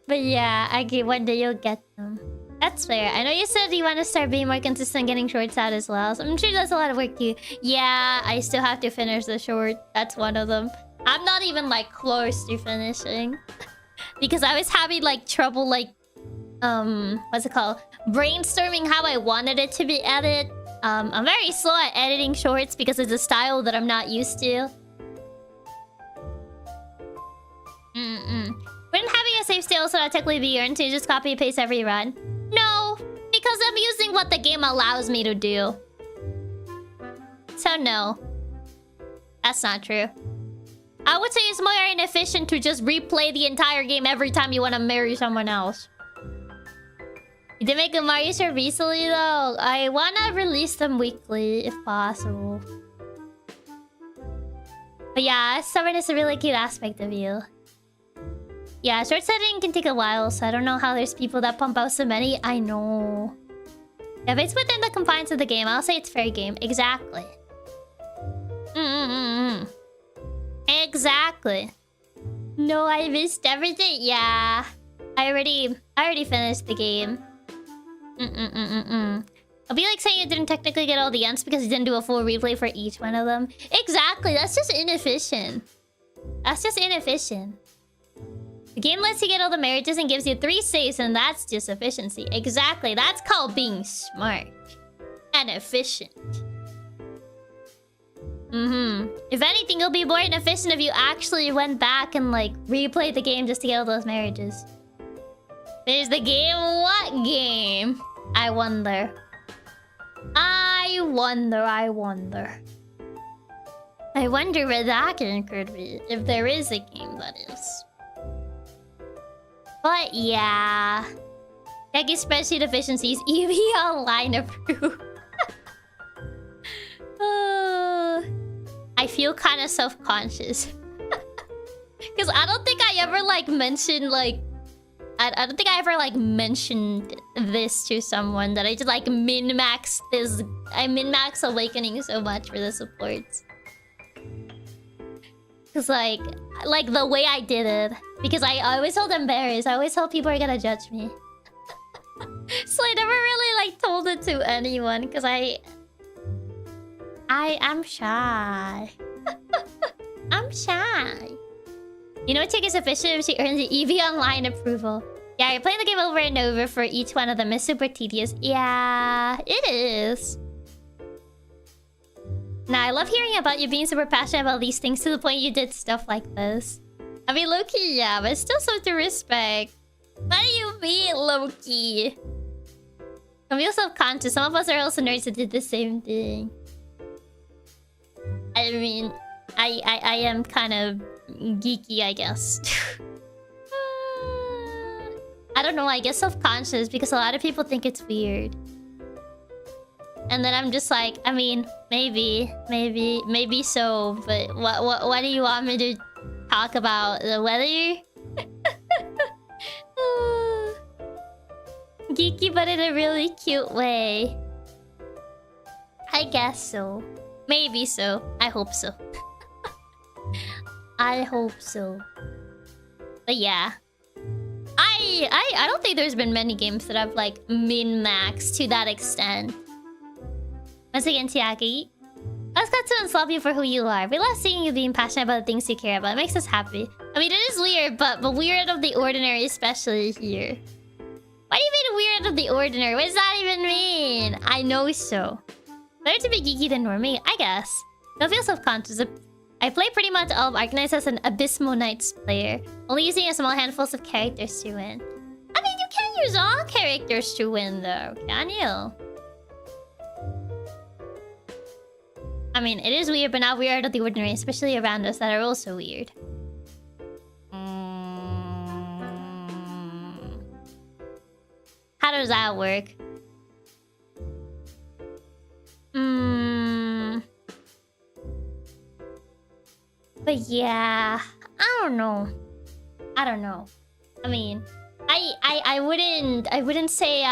But yeah, I agree. One day you'll get them. That's fair. I know you said you want to start being more consistent getting shorts out as well. So I'm sure that's a lot of work too. Yeah, I still have to finish the short. That's one of them. I'm not even like close to finishing. Because I was having like trouble like... what's it called? Brainstorming how I wanted it to be edited. I'm very slow at editing shorts because it's a style that I'm not used to. Wouldn't having a save state also not technically be earned to just copy and paste every run? No, because I'm using what the game allows me to do. So no. That's not true. I would say it's more inefficient to just replay the entire game every time you want to marry someone else. You did make a Mario short recently though. I want to release them weekly if possible. But yeah, stubborn is a really cute aspect of you. Yeah, short setting can take a while, so I don't know how there's people that pump out so many. I know. If it's within the confines of the game, I'll say it's fair game. Exactly. Exactly. No, I missed everything. Yeah. I already finished the game. It'll be like saying you didn't technically get all the ends because you didn't do a full replay for each one of them. Exactly. That's just inefficient. That's just inefficient. The game lets you get all the marriages and gives you 3 saves, and that's just efficiency. Exactly. That's called being smart. And efficient. If anything, it'll be more inefficient if you actually went back and, like, replayed the game just to get all those marriages. Finish the game? What game? I wonder. I wonder where that game could be. If there is a game, that is. But yeah. Chiaki spreadsheet efficiencies. EV online approved. I feel kind of self-conscious. Because I don't think I ever, like, mentioned, like... I don't think I ever, like, mentioned this to someone. That I just, like, min-max this... I min-max Awakening so much for the supports. Because, like, the way I did it. Because I always felt embarrassed. I always felt people are gonna judge me. So I never really, like, told it to anyone. Because I am shy. I'm shy. You know what Chick is efficient if she earns the EV Online approval? Yeah, you're playing the game over and over for each one of them is super tedious. Yeah, it is. Nah, I love hearing about you being super passionate about these things to the point you did stuff like this. I mean, low-key, yeah, but still so to respect. What do you mean, low-key? I feel self-conscious. Some of us are also nerds that did the same thing. I mean, I am kind of geeky, I guess. I don't know, I guess self-conscious because a lot of people think it's weird. And then I'm just like, I mean, maybe so, but what do you want me to talk about? The weather? Geeky, but in a really cute way. I guess so. Maybe so. I hope so. I hope so. But yeah. I don't think there's been many games that I've like min-maxed to that extent. Once again, Chiaki. Let's cut to and slap you for who you are. We love seeing you being passionate about the things you care about. It makes us happy. I mean, it is weird, but weird of the ordinary, especially here. What do you mean weird of the ordinary? What does that even mean? I know so. Better to be geeky than normie, I guess. Don't feel self-conscious. I play pretty much all of Arknights as an Abysmal Knights player, only using a small handfuls of characters to win. I mean, you can use all characters to win, though, can you? I mean, it is weird, but not weird of the ordinary, especially around us that are also weird. How does that work? But yeah, I don't know. I mean, I wouldn't say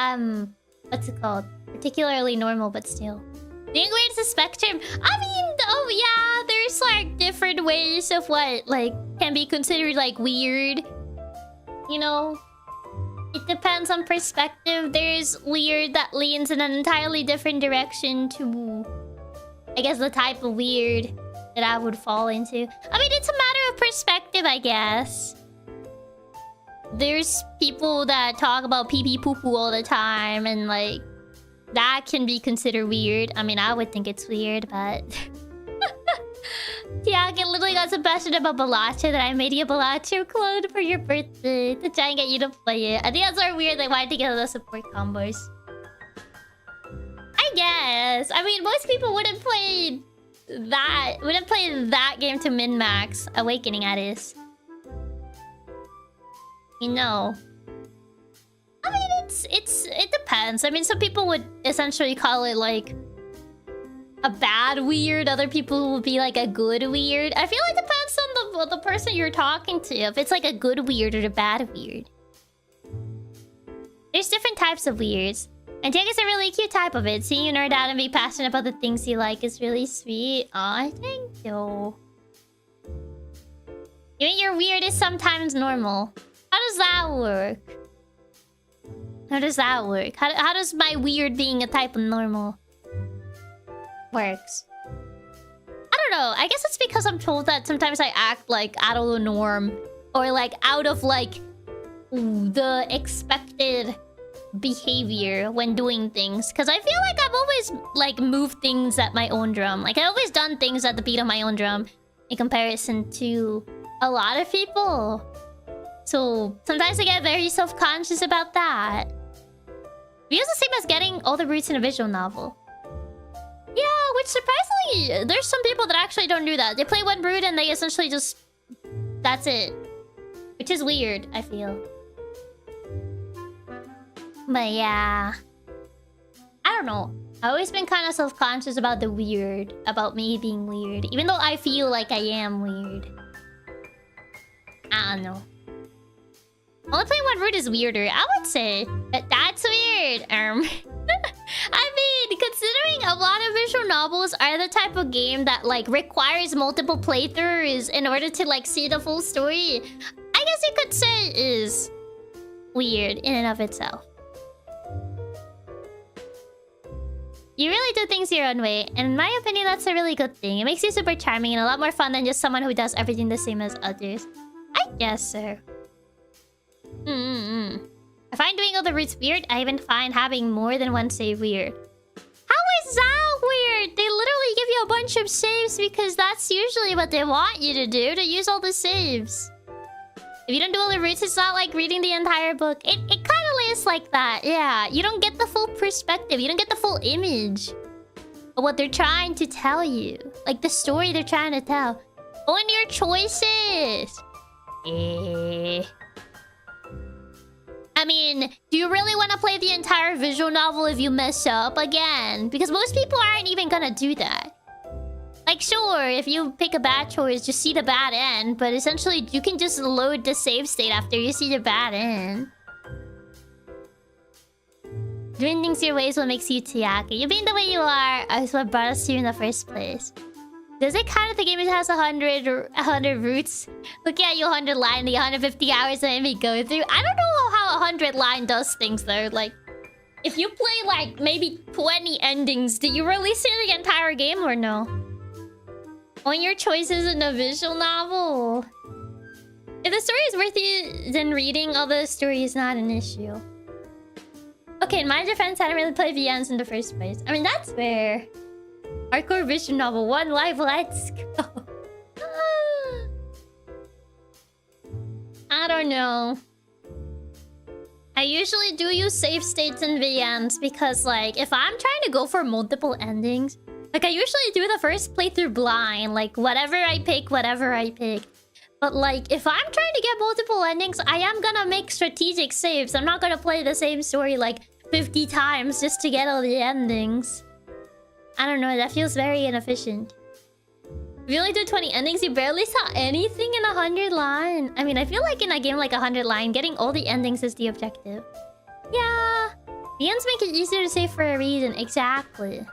what's it called? Particularly normal, but still. Being weird is a spectrum. I mean, oh yeah, there's like different ways of what like can be considered like weird. You know? It depends on perspective. There's weird that leans in an entirely different direction to, I guess, the type of weird that I would fall into. I mean, it's a matter of perspective, I guess. There's people that talk about pee-pee poo-poo all the time, and like, that can be considered weird. I mean, I would think it's weird, but... Yeah, I literally got so passionate about Banter that I made you a Banter clone for your birthday to try and get you to play it. I think that's sort of weird, like, why together the support combos. I guess. I mean, most people wouldn't play that game to min-max. Awakening, that is. You know. I mean, it depends. I mean, some people would essentially call it, like, a bad weird. Other people will be like a good weird. I feel like it depends on the person you're talking to. If it's like a good weird or a bad weird. There's different types of weirds. And Jake is a really cute type of it. Seeing you nerd out and be passionate about the things you like is really sweet. Aw, thank you. You mean your weird is sometimes normal? How does that work? How does that work? How does my weird being a type of normal works? I don't know. I guess it's because I'm told that sometimes I act like out of the norm, or like out of like the expected behavior when doing things. Because I feel like I've always like moved things at my own drum. Like I've always done things at the beat of my own drum in comparison to a lot of people. So sometimes I get very self-conscious about that. It's the same as getting all the roots in a visual novel. Yeah, which surprisingly, there's some people that actually don't do that. They play one root and they essentially just... That's it. Which is weird, I feel. But yeah. I don't know. I've always been kind of self-conscious about the weird. About me being weird. Even though I feel like I am weird. I don't know. Only playing one root is weirder. I would say that that's weird. I mean, considering a lot of visual novels are the type of game that like requires multiple playthroughs in order to like see the full story, I guess you could say it is weird in and of itself. You really do things your own way, and in my opinion, that's a really good thing. It makes you super charming and a lot more fun than just someone who does everything the same as others. I guess so. I find doing all the roots weird. I even find having more than one save weird. How is that weird? They literally give you a bunch of saves because that's usually what they want you to do, to use all the saves. If you don't do all the roots, it's not like reading the entire book. It kind of is like that, yeah. You don't get the full perspective. You don't get the full image of what they're trying to tell you. Like the story they're trying to tell. Own your choices. I mean, do you really want to play the entire visual novel if you mess up again? Because most people aren't even gonna do that. Like, sure, if you pick a bad choice, just see the bad end. But essentially, you can just load the save state after you see the bad end. Doing things your way is what makes you Chiaki. You being the way you are is what brought us to you in the first place. Does it count if the game has 100 roots? Looking at your 100 line, the 150 hours that made me go through. I don't know how 100 line does things though. Like, if you play like maybe 20 endings, do you really see the entire game or no? On your choices in a visual novel. If the story is worth it, then reading all the story is not an issue. Okay, in my defense, I didn't really play VNs in the first place. I mean, that's fair. Hardcore visual novel, 1 live, let's go. I don't know. I usually do use save states in VNs because, like, if I'm trying to go for multiple endings, like, I usually do the first playthrough blind. Like, whatever I pick. But, like, if I'm trying to get multiple endings, I am gonna make strategic saves. I'm not gonna play the same story, like, 50 times just to get all the endings. I don't know, that feels very inefficient. If you only do 20 endings, you barely saw anything in 100 line. I mean, I feel like in a game like 100 line, getting all the endings is the objective. Yeah. The ends make it easier to save for a reason. Exactly.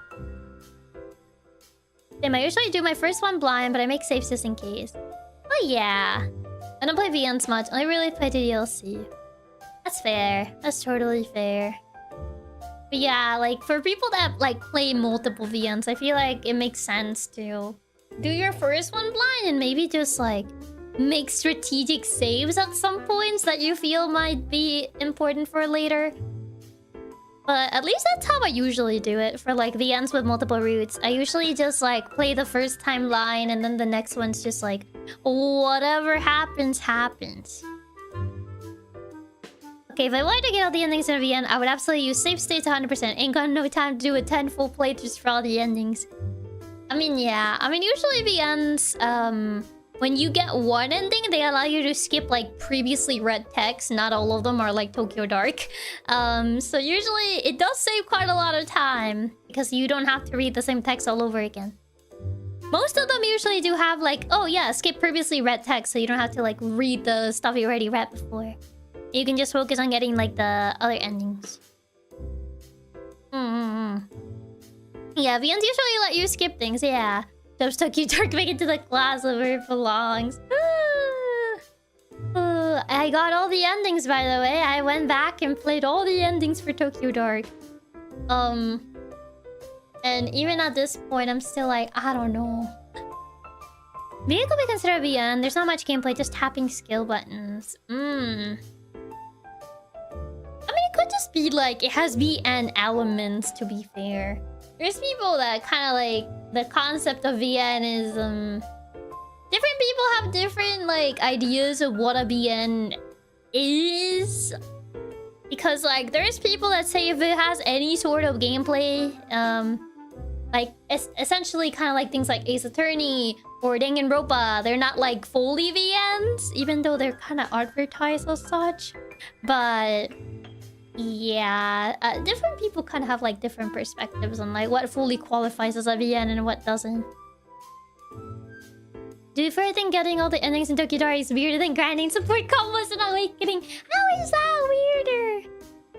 Same, I usually do my first one blind, but I make saves just in case. Oh yeah. I don't play VNs much. I really play the DLC. That's fair. That's totally fair. But yeah, like for people that like play multiple VNs, I feel like it makes sense to do your first one blind and maybe just like make strategic saves at some points that you feel might be important for later. But at least that's how I usually do it for like VNs with multiple routes. I usually just like play the first time line and then the next one's just like whatever happens, happens. Okay, if I wanted to get all the endings in a VN, I would absolutely use save states 100%. Ain't got no time to do a 10 full playthroughs for all the endings. I mean, yeah. I mean, usually VNs, when you get one ending, they allow you to skip like previously read text. Not all of them are like Tokyo Dark. So usually it does save quite a lot of time because you don't have to read the same text all over again. Most of them usually do have like, oh yeah, skip previously read text, so you don't have to like read the stuff you already read before. You can just focus on getting like the other endings. Yeah, VNs usually let you skip things, yeah. Just Tokyo Dark, make it to the class of where it belongs. I got all the endings, by the way. I went back and played all the endings for Tokyo Dark. And even at this point, I'm still like, I don't know. Maybe it could be considered a VN. There's not much gameplay, just tapping skill buttons. I mean, it could just be like, it has VN elements, to be fair. There's people that kind of like, the concept of VN is, different people have different, like, ideas of what a VN is. Because, like, there's people that say if it has any sort of gameplay, like, essentially kind of like things like Ace Attorney or Danganronpa, they're not, like, fully VNs, even though they're kind of advertised as such. But yeah, different people kind of have like different perspectives on like what fully qualifies as a VN and what doesn't. Do you further think getting all the endings in Tokyo Dark is weirder than grinding support combos and awakening? How is that weirder?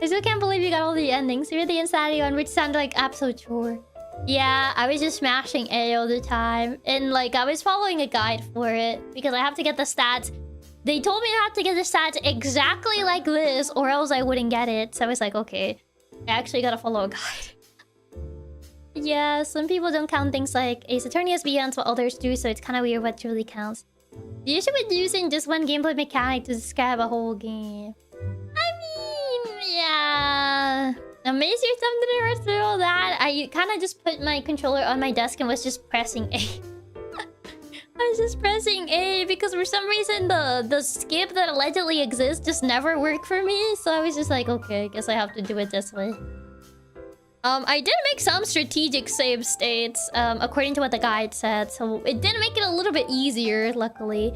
I still can't believe you got all the endings. You're the insanity one, which sounded like absolute chore. Yeah, I was just smashing A all the time. And like I was following a guide for it because I have to get the stats. They told me I had to get the stats exactly like this or else I wouldn't get it. So I was like, okay, I actually gotta follow a guide. Yeah, some people don't count things like Ace Attorney as VNs while others do, so it's kind of weird what truly counts. The issue with using just one gameplay mechanic to describe a whole game. I mean, yeah. Amazed yourself didn't rush through all that. I kind of just put my controller on my desk and was just pressing A. I was just pressing A because for some reason the skip that allegedly exists just never worked for me. So I was just like, okay, I guess I have to do it this way. I did make some strategic save states, according to what the guide said. So it did make it a little bit easier, luckily.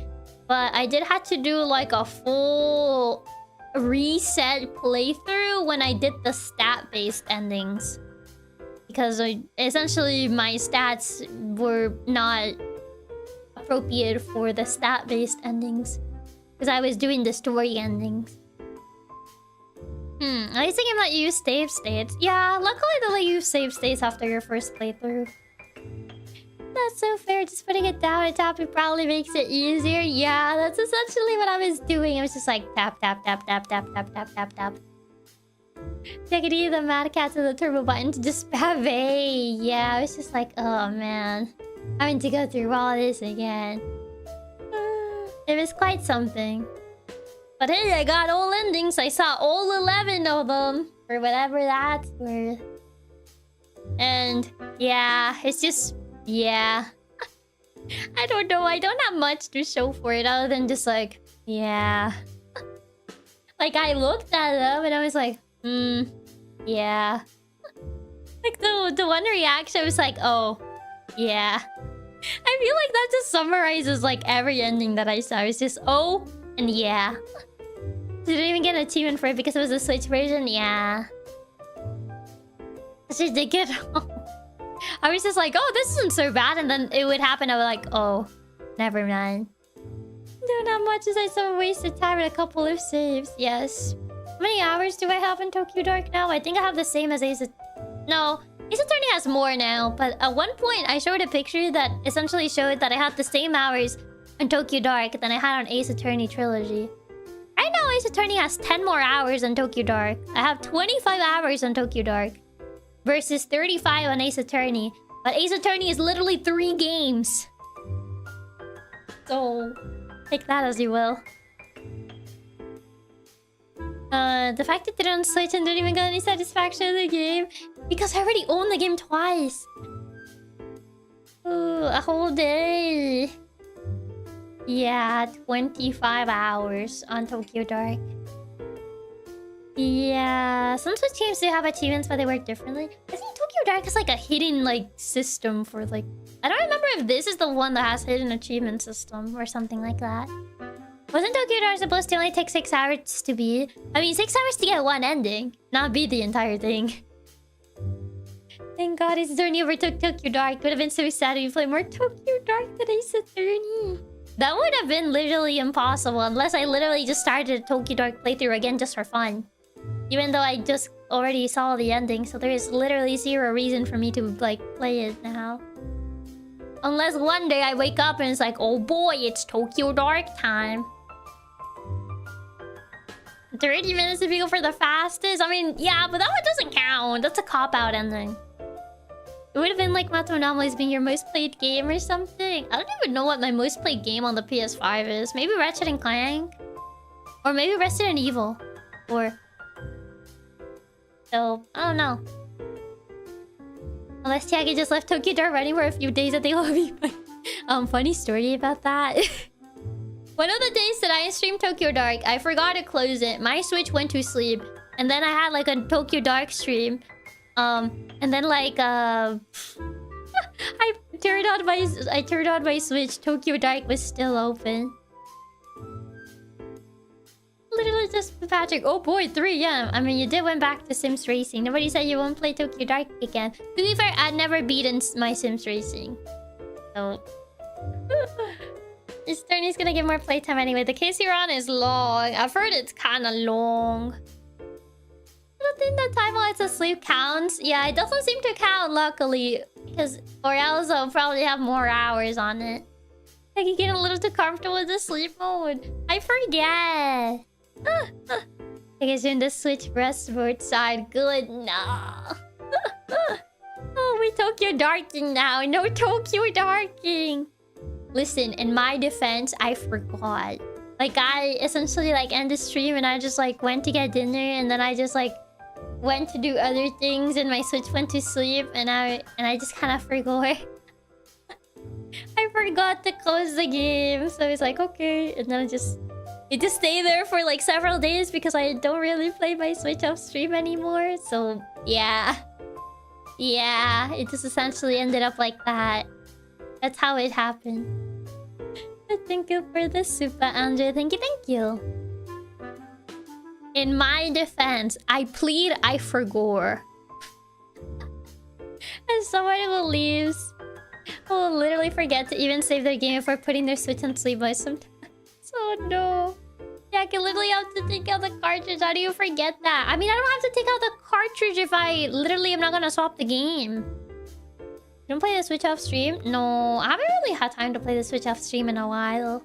But I did have to do like a full reset playthrough when I did the stat-based endings. Because essentially my stats were not appropriate for the stat-based endings because I was doing the story endings. I was thinking about you use save states. Yeah, luckily they'll let you save states after your first playthrough. That's so fair. Just putting it down and tapping probably makes it easier. Yeah, that's essentially what I was doing. I was just like tap tap tap tap tap tap tap tap tap. Take it easy, the Mad Cat to the turbo button to just spam A. Yeah, I was just like, oh man. Having to go through all this again. It was quite something. But hey, I got all endings. I saw all 11 of them. For whatever that's worth. And yeah, it's just... yeah. I don't know. I don't have much to show for it other than just like... yeah. Like I looked at them and I was like... yeah. Like the one reaction was like, oh... yeah. I feel like that just summarizes like every ending that I saw. It's just oh and yeah. Didn't even get an achievement for it because it was a Switch version. Yeah. She did get I was just like, oh, this isn't so bad, and then it would happen. I was like, oh, never mind. Doing how much is I so wasted time and a couple of saves. Yes. How many hours do I have in Tokyo Dark now? I think I have the same as Ace. No. Ace Attorney has more now, but at one point I showed a picture that essentially showed that I had the same hours on Tokyo Dark than I had on Ace Attorney Trilogy. Right now now Ace Attorney has 10 more hours on Tokyo Dark. I have 25 hours on Tokyo Dark. Versus 35 on Ace Attorney. But Ace Attorney is literally 3 games. So, take that as you will. The fact that they don't Switch and don't even get any satisfaction in the game. Because I already own the game twice. Ooh, a whole day. Yeah, 25 hours on Tokyo Dark. Yeah, some Switch games do have achievements, but they work differently. I think Tokyo Dark has like a hidden like system for like... I don't remember if this is the one that has hidden achievement system or something like that. Wasn't Tokyo Dark supposed to only take 6 hours to beat? I mean, 6 hours to get one ending, not beat the entire thing. Thank God Ace Attorney overtook Tokyo Dark. Would have been so sad if you played more Tokyo Dark than Ace Attorney. That would have been literally impossible unless I literally just started a Tokyo Dark playthrough again just for fun. Even though I just already saw the ending, so there is literally 0 reason for me to like play it now. Unless one day I wake up and it's like, oh boy, it's Tokyo Dark time. 30 minutes if you go for the fastest? I mean, yeah, but that one doesn't count. That's a cop-out ending. It would have been like Matcha Anomalies being your most played game or something. I don't even know what my most played game on the PS5 is. Maybe Ratchet and Clank? Or maybe Resident Evil. Or... So, I don't know. Unless Chiaki just left Tokyo Dark running for a few days, I think I'll be fine. Funny story about that. One of the days that I streamed Tokyo Dark, I forgot to close it. My Switch went to sleep. And then I had like a Tokyo Dark stream. And then like I turned on my Switch. Tokyo Dark was still open. Literally just Patrick. Oh boy, 3, yeah. I mean, you did went back to Sims Racing. Nobody said you won't play Tokyo Dark again. To be fair, I'd never beaten my Sims Racing. So... This journey's gonna get more playtime anyway. The case you're on is long. I've heard it's kinda long. I don't think the time while it's asleep counts. Yeah, it doesn't seem to count, luckily. Because... Or else I'll probably have more hours on it. I can get a little too comfortable with the sleep mode. I forget. I guess you're in the Switch breastboard side. Good. No. Oh, we Tokyo Darking now. No Tokyo Darking. Listen, in my defense, I forgot. Like, I essentially like ended the stream and I just like went to get dinner and then I just like went to do other things and my Switch went to sleep and I just kind of forgot. I forgot to close the game, so it's like okay, and then it just stayed there for like several days because I don't really play my Switch off stream anymore. So yeah, it just essentially ended up like that. That's how it happened. Thank you for the super, Andrew. Thank you. In my defense, I plead I forgot. As someone who leaves, who will literally forget to even save their game before putting their Switch on sleep mode sometimes. Oh no. Yeah, I can literally have to take out the cartridge. How do you forget that? I mean, I don't have to take out the cartridge if I literally am not gonna swap the game. You don't play the Switch off stream? No, I haven't really had time to play the Switch off stream in a while.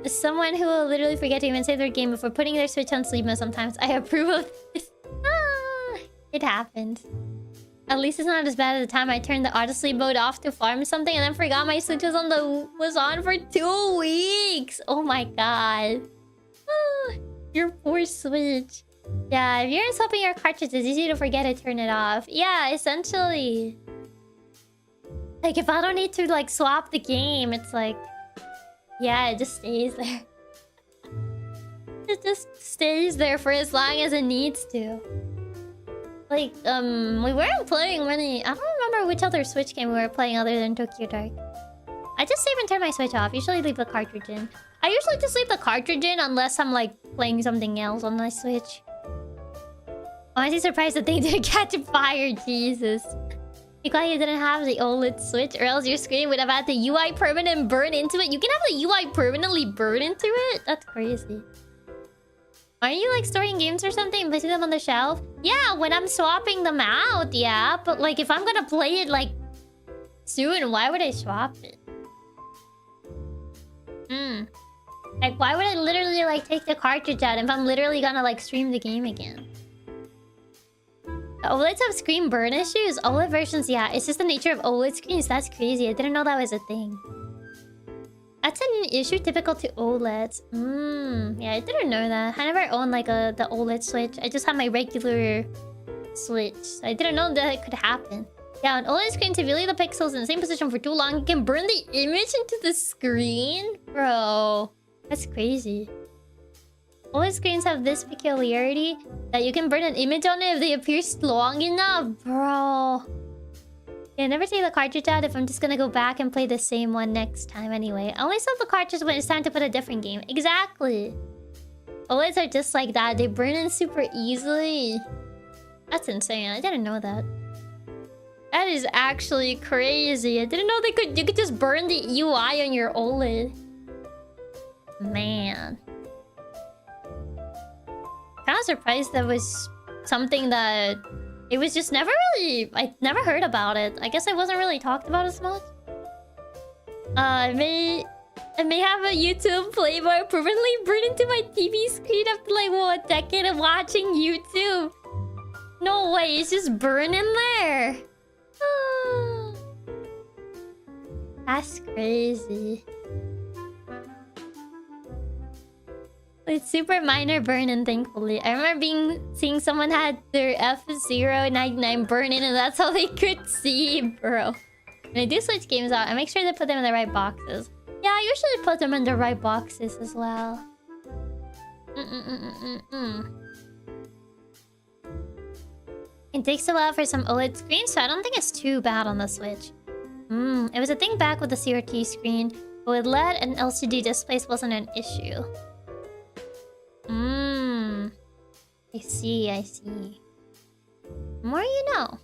As someone who will literally forget to even save their game before putting their Switch on sleep mode sometimes, I approve of this. It happened. At least it's not as bad as the time I turned the auto sleep mode off to farm something and then forgot my Switch was on for 2 weeks. Oh my god. Your poor Switch. Yeah, if you're swapping your cartridge, it's easy to forget to turn it off. Yeah, essentially. Like, if I don't need to, like, swap the game, it's like... Yeah, it just stays there. It just stays there for as long as it needs to. Like, we weren't playing many... I don't remember which other Switch game we were playing other than Tokyo Dark. I just save and turn my Switch off. Usually leave the cartridge in. I usually just leave the cartridge in unless I'm, like, playing something else on my Switch. I'm honestly surprised that they didn't catch fire, Jesus. You glad you didn't have the OLED Switch, or else your screen would have had the UI permanent burn into it. You can have the UI permanently burn into it? That's crazy. Aren't you like storing games or something and placing them on the shelf? Yeah, when I'm swapping them out, yeah. But like if I'm gonna play it like soon, why would I swap it? Like, why would I literally, like, take the cartridge out if I'm literally gonna, like, stream the game again? The OLEDs have screen burn issues? OLED versions, yeah. It's just the nature of OLED screens. That's crazy. I didn't know that was a thing. That's an issue typical to OLEDs. Yeah, I didn't know that. I never owned, like, the OLED Switch. I just had my regular Switch. So I didn't know that it could happen. Yeah, on OLED screens, if you leave the pixels in the same position for too long, you can burn the image into the screen? Bro, that's crazy. OLED screens have this peculiarity that you can burn an image on it if they appear long enough. Bro. Yeah, never take the cartridge out if I'm just gonna go back and play the same one next time anyway. I only sell the cartridge when it's time to put a different game. Exactly. OLEDs are just like that. They burn in super easily. That's insane. I didn't know that. That is actually crazy. I didn't know you could just burn the UI on your OLED. Man. Kind of surprised that was something that it was just never really... I never heard about it. I guess it wasn't really talked about as much. I may have a YouTube playboy permanently burned into my TV screen after like, what, a decade of watching YouTube. No way, it's just burning there. That's crazy. It's super minor burn-in, thankfully. I remember seeing someone had their F099 burn-in and that's all they could see, bro. When I do switch games out, I make sure to put them in the right boxes. Yeah, I usually put them in the right boxes as well. It takes a while for some OLED screens, so I don't think it's too bad on the Switch. It was a thing back with the CRT screen, but with LED and LCD displays wasn't an issue. I see. More you know.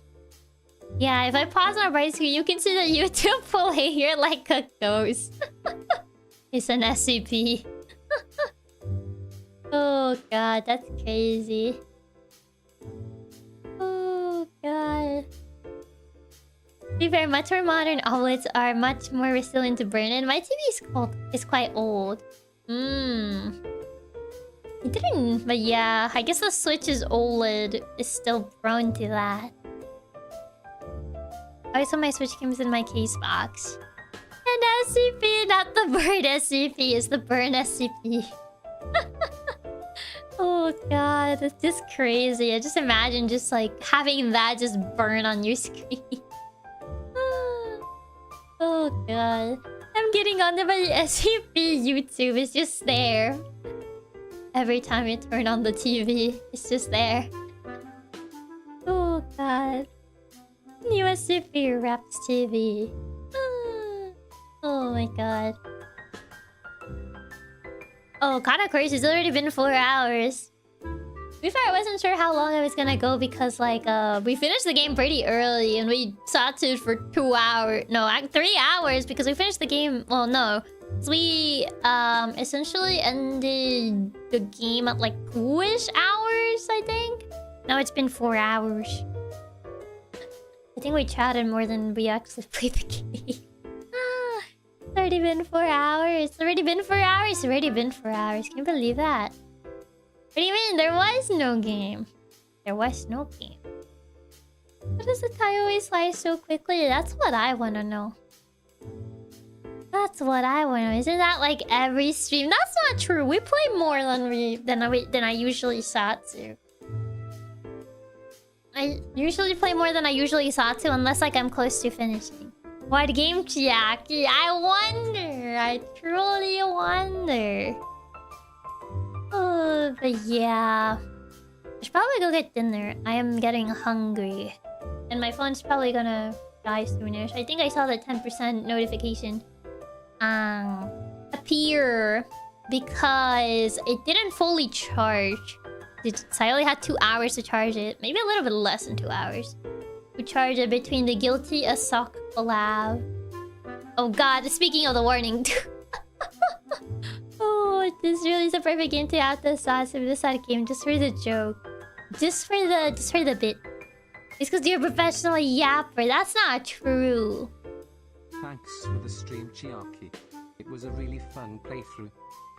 Yeah, if I pause on a bright screen, you can see the YouTube player like a ghost. It's an SCP. Oh god, that's crazy. Oh god. To be fair, much more modern OLEDs are much more resilient to burn-in. My TV is quite old. It didn't, but yeah, I guess the Switch's OLED is still prone to that. I saw my Switch games in my case box. An SCP, not the burn SCP, it's the burn SCP. Oh god, it's just crazy. I just imagine just like having that just burn on your screen. Oh god. I'm getting onto my SCP YouTube, it's just there. Every time you turn on the TV, it's just there. Oh god. New SCP Raps TV. Oh my god. Oh, kinda crazy. It's already been 4 hours. To be fair, I wasn't sure how long I was gonna go because, like, we finished the game pretty early and we sat-to for 2 hours. No, 3 hours because we finished the game. Well, no. So we essentially ended the game at like 2-ish hours, I think. Now it's been 4 hours. I think we chatted more than we actually played the game. It's already been 4 hours. It's already been 4 hours. It's already been 4 hours. Can you believe that? What do you mean? There was no game. There was no game. Why does the time always fly so quickly? That's what I want to know. That's what I want to know. Isn't that like every stream? That's not true. We play more than I usually sat to. I usually play more than I usually sat to unless like I'm close to finishing. What game, Chiaki? I wonder. I truly wonder. Oh, but yeah. I should probably go get dinner. I am getting hungry. And my phone's probably gonna die soonish. I think I saw the 10% notification appear because it didn't fully charge. So I only had 2 hours to charge it. Maybe a little bit less than 2 hours. To charge it between the Guilty as Sock collab. Oh god, speaking of the warning. Oh, this really is a perfect game to out the sauce of this side game just for the joke. Just for the bit. It's because you're a professional yapper. That's not true. Thanks for the stream, Chiaki. It was a really fun playthrough.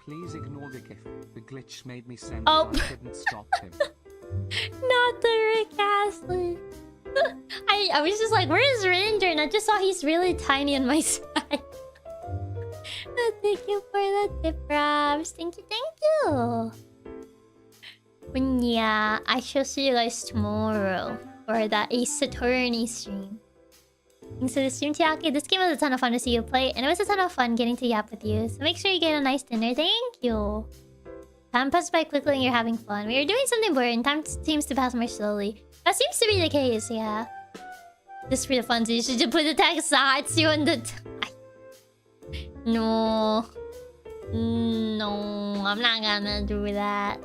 Please ignore the GIF. The glitch made me send Oh. it. I couldn't stop him. Not the Rick Astley. I was just like, where is Ranger? And I just saw he's really tiny on my side. Thank you for the tip, Rabs. Thank you, thank you. But yeah, I shall see you guys tomorrow for that Ace Attorney stream. Thanks for the stream, Chiaki. This game was a ton of fun to see you play, and it was a ton of fun getting to yap with you. So make sure you get a nice dinner. Thank you. Time passes by quickly and you're having fun. We are doing something boring. Time seems to pass more slowly. That seems to be the case, yeah. Just for the fun, so you should just put the text Hatsu on the... No. No, I'm not gonna do that.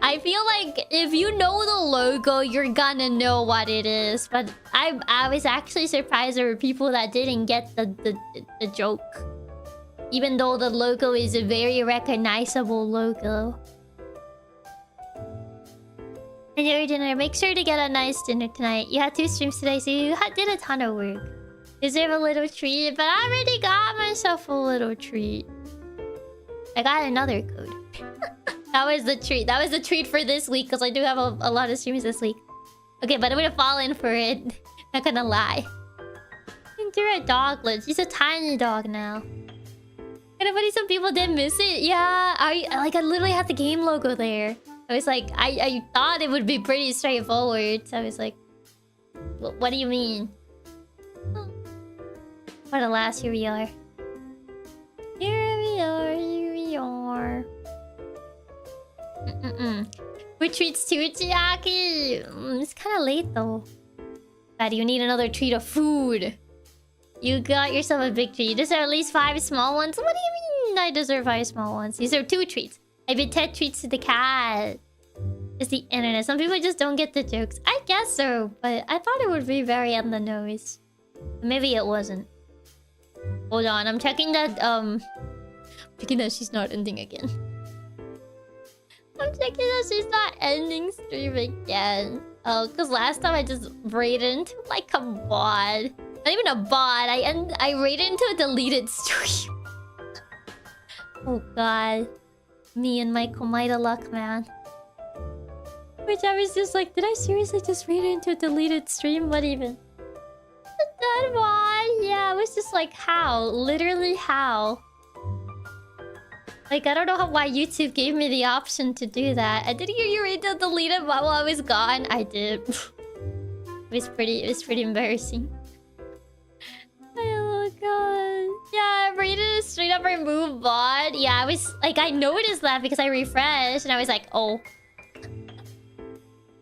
I feel like if you know the logo, you're gonna know what it is. But I was actually surprised there were people that didn't get the joke. Even though the logo is a very recognizable logo. Enjoy your dinner. Make sure to get a nice dinner tonight. You had 2 streams today, so you did a ton of work. Deserve a little treat, but I already got myself a little treat. I got another code. That was the treat. That was the treat for this week, because I do have a lot of streams this week. Okay, but I'm gonna fall in for it. Not gonna lie. You're a doglet. She's a tiny dog now. And funny, some people did miss it. Yeah, I literally had the game logo there. I was like, I thought it would be pretty straightforward. So I was like, what do you mean? Oh. But alas, here we are. Here we are, here we are. For treats too, Chiaki. It's kind of late though. God, you need another treat of food. You got yourself a big treat. You deserve at least 5 small ones. What do you mean I deserve 5 small ones? These are 2 treats. I bid 10 treats to the cat. It's the internet. Some people just don't get the jokes. I guess so, but I thought it would be very on the nose. Maybe it wasn't. Hold on, I'm checking that, checking that she's not ending again. I'm checking that she's not ending stream again. Oh, because last time I just raided into like a bot. Not even a bot. I raided into a deleted stream. Oh god. Me and my Komaida luck, man. Which I was just like, did I seriously just raid into a deleted stream? What even? That one? Yeah, I was just like, how? Literally how? Like, I don't know why YouTube gave me the option to do that. I did hear you raid to delete it while I was gone. I did. It was pretty embarrassing. Oh god. Yeah, I rated a straight up remove bot. Yeah, I was like, I noticed that because I refreshed and I was like, oh.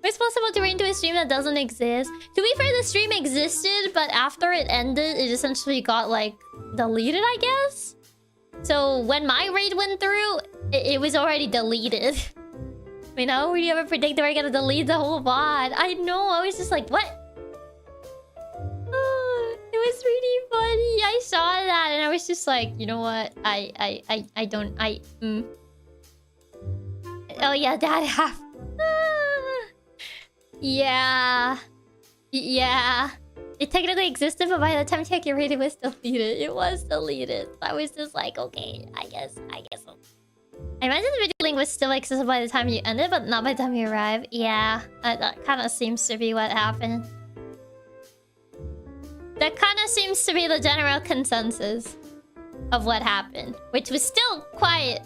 It's possible to raid into a stream that doesn't exist. To be fair, the stream existed, but after it ended, it essentially got like deleted, I guess. So when my raid went through, it was already deleted. You know, would you ever predict they were gonna delete the whole bot? I know, I was just like, what? It was really funny. I saw that and I was just like, you know what? I don't. Oh yeah, that happened. Yeah. Yeah. It technically existed, but by the time Chiaki rated, it was deleted. It was deleted. I was just like, okay, I guess so. I imagine the video link was still accessible by the time you ended, but not by the time you arrive. Yeah, that kind of seems to be what happened. That kind of seems to be the general consensus of what happened, which was still quite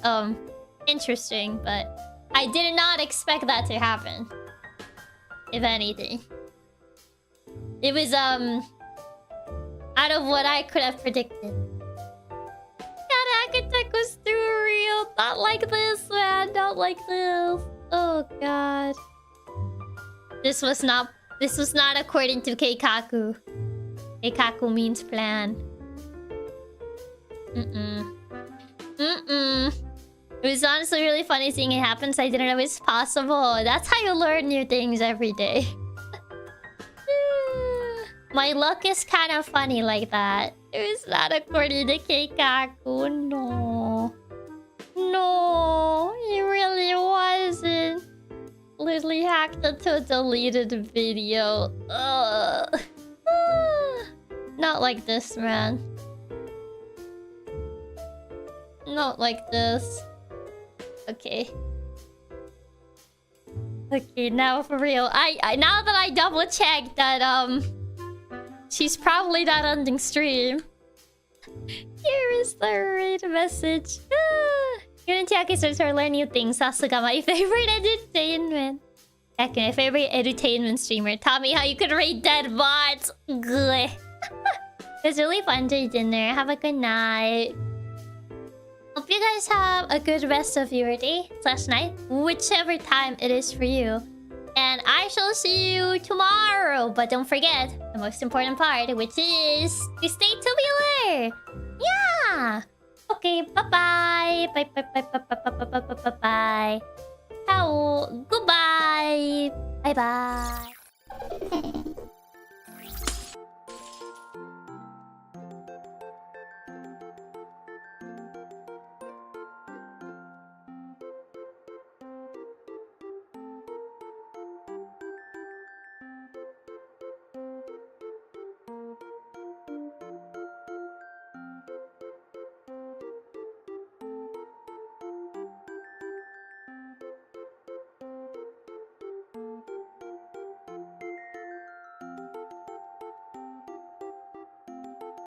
interesting, but I did not expect that to happen. If anything, it was out of what I could have predicted. God, Architect was too real. Not like this, man. Not like this. Oh god. This was not according to Keikaku. Keikaku means plan. It was honestly really funny seeing it happen, so I didn't know it was possible. That's how you learn new things every day. My luck is kind of funny like that. It was not according to Keikaku. No. No, it really wasn't. Literally hacked into a deleted video. Ugh. Not like this, man. not like this. Okay. Okay, now for real. I now that I double checked that she's probably not ending stream. Here is the right message. You and Chiaki starts to learn new things. Sasuga, my favorite entertainment. Chiaki, my favorite entertainment streamer. Taught me how you could rate dead bots. Good. It's really fun to dinner. Have a good night. Hope you guys have a good rest of your day / night, whichever time it is for you. And I shall see you tomorrow. But don't forget the most important part, which is to stay tubular. Yeah. Okay. Bye-bye. Bye. Ciao. Goodbye. Bye-bye.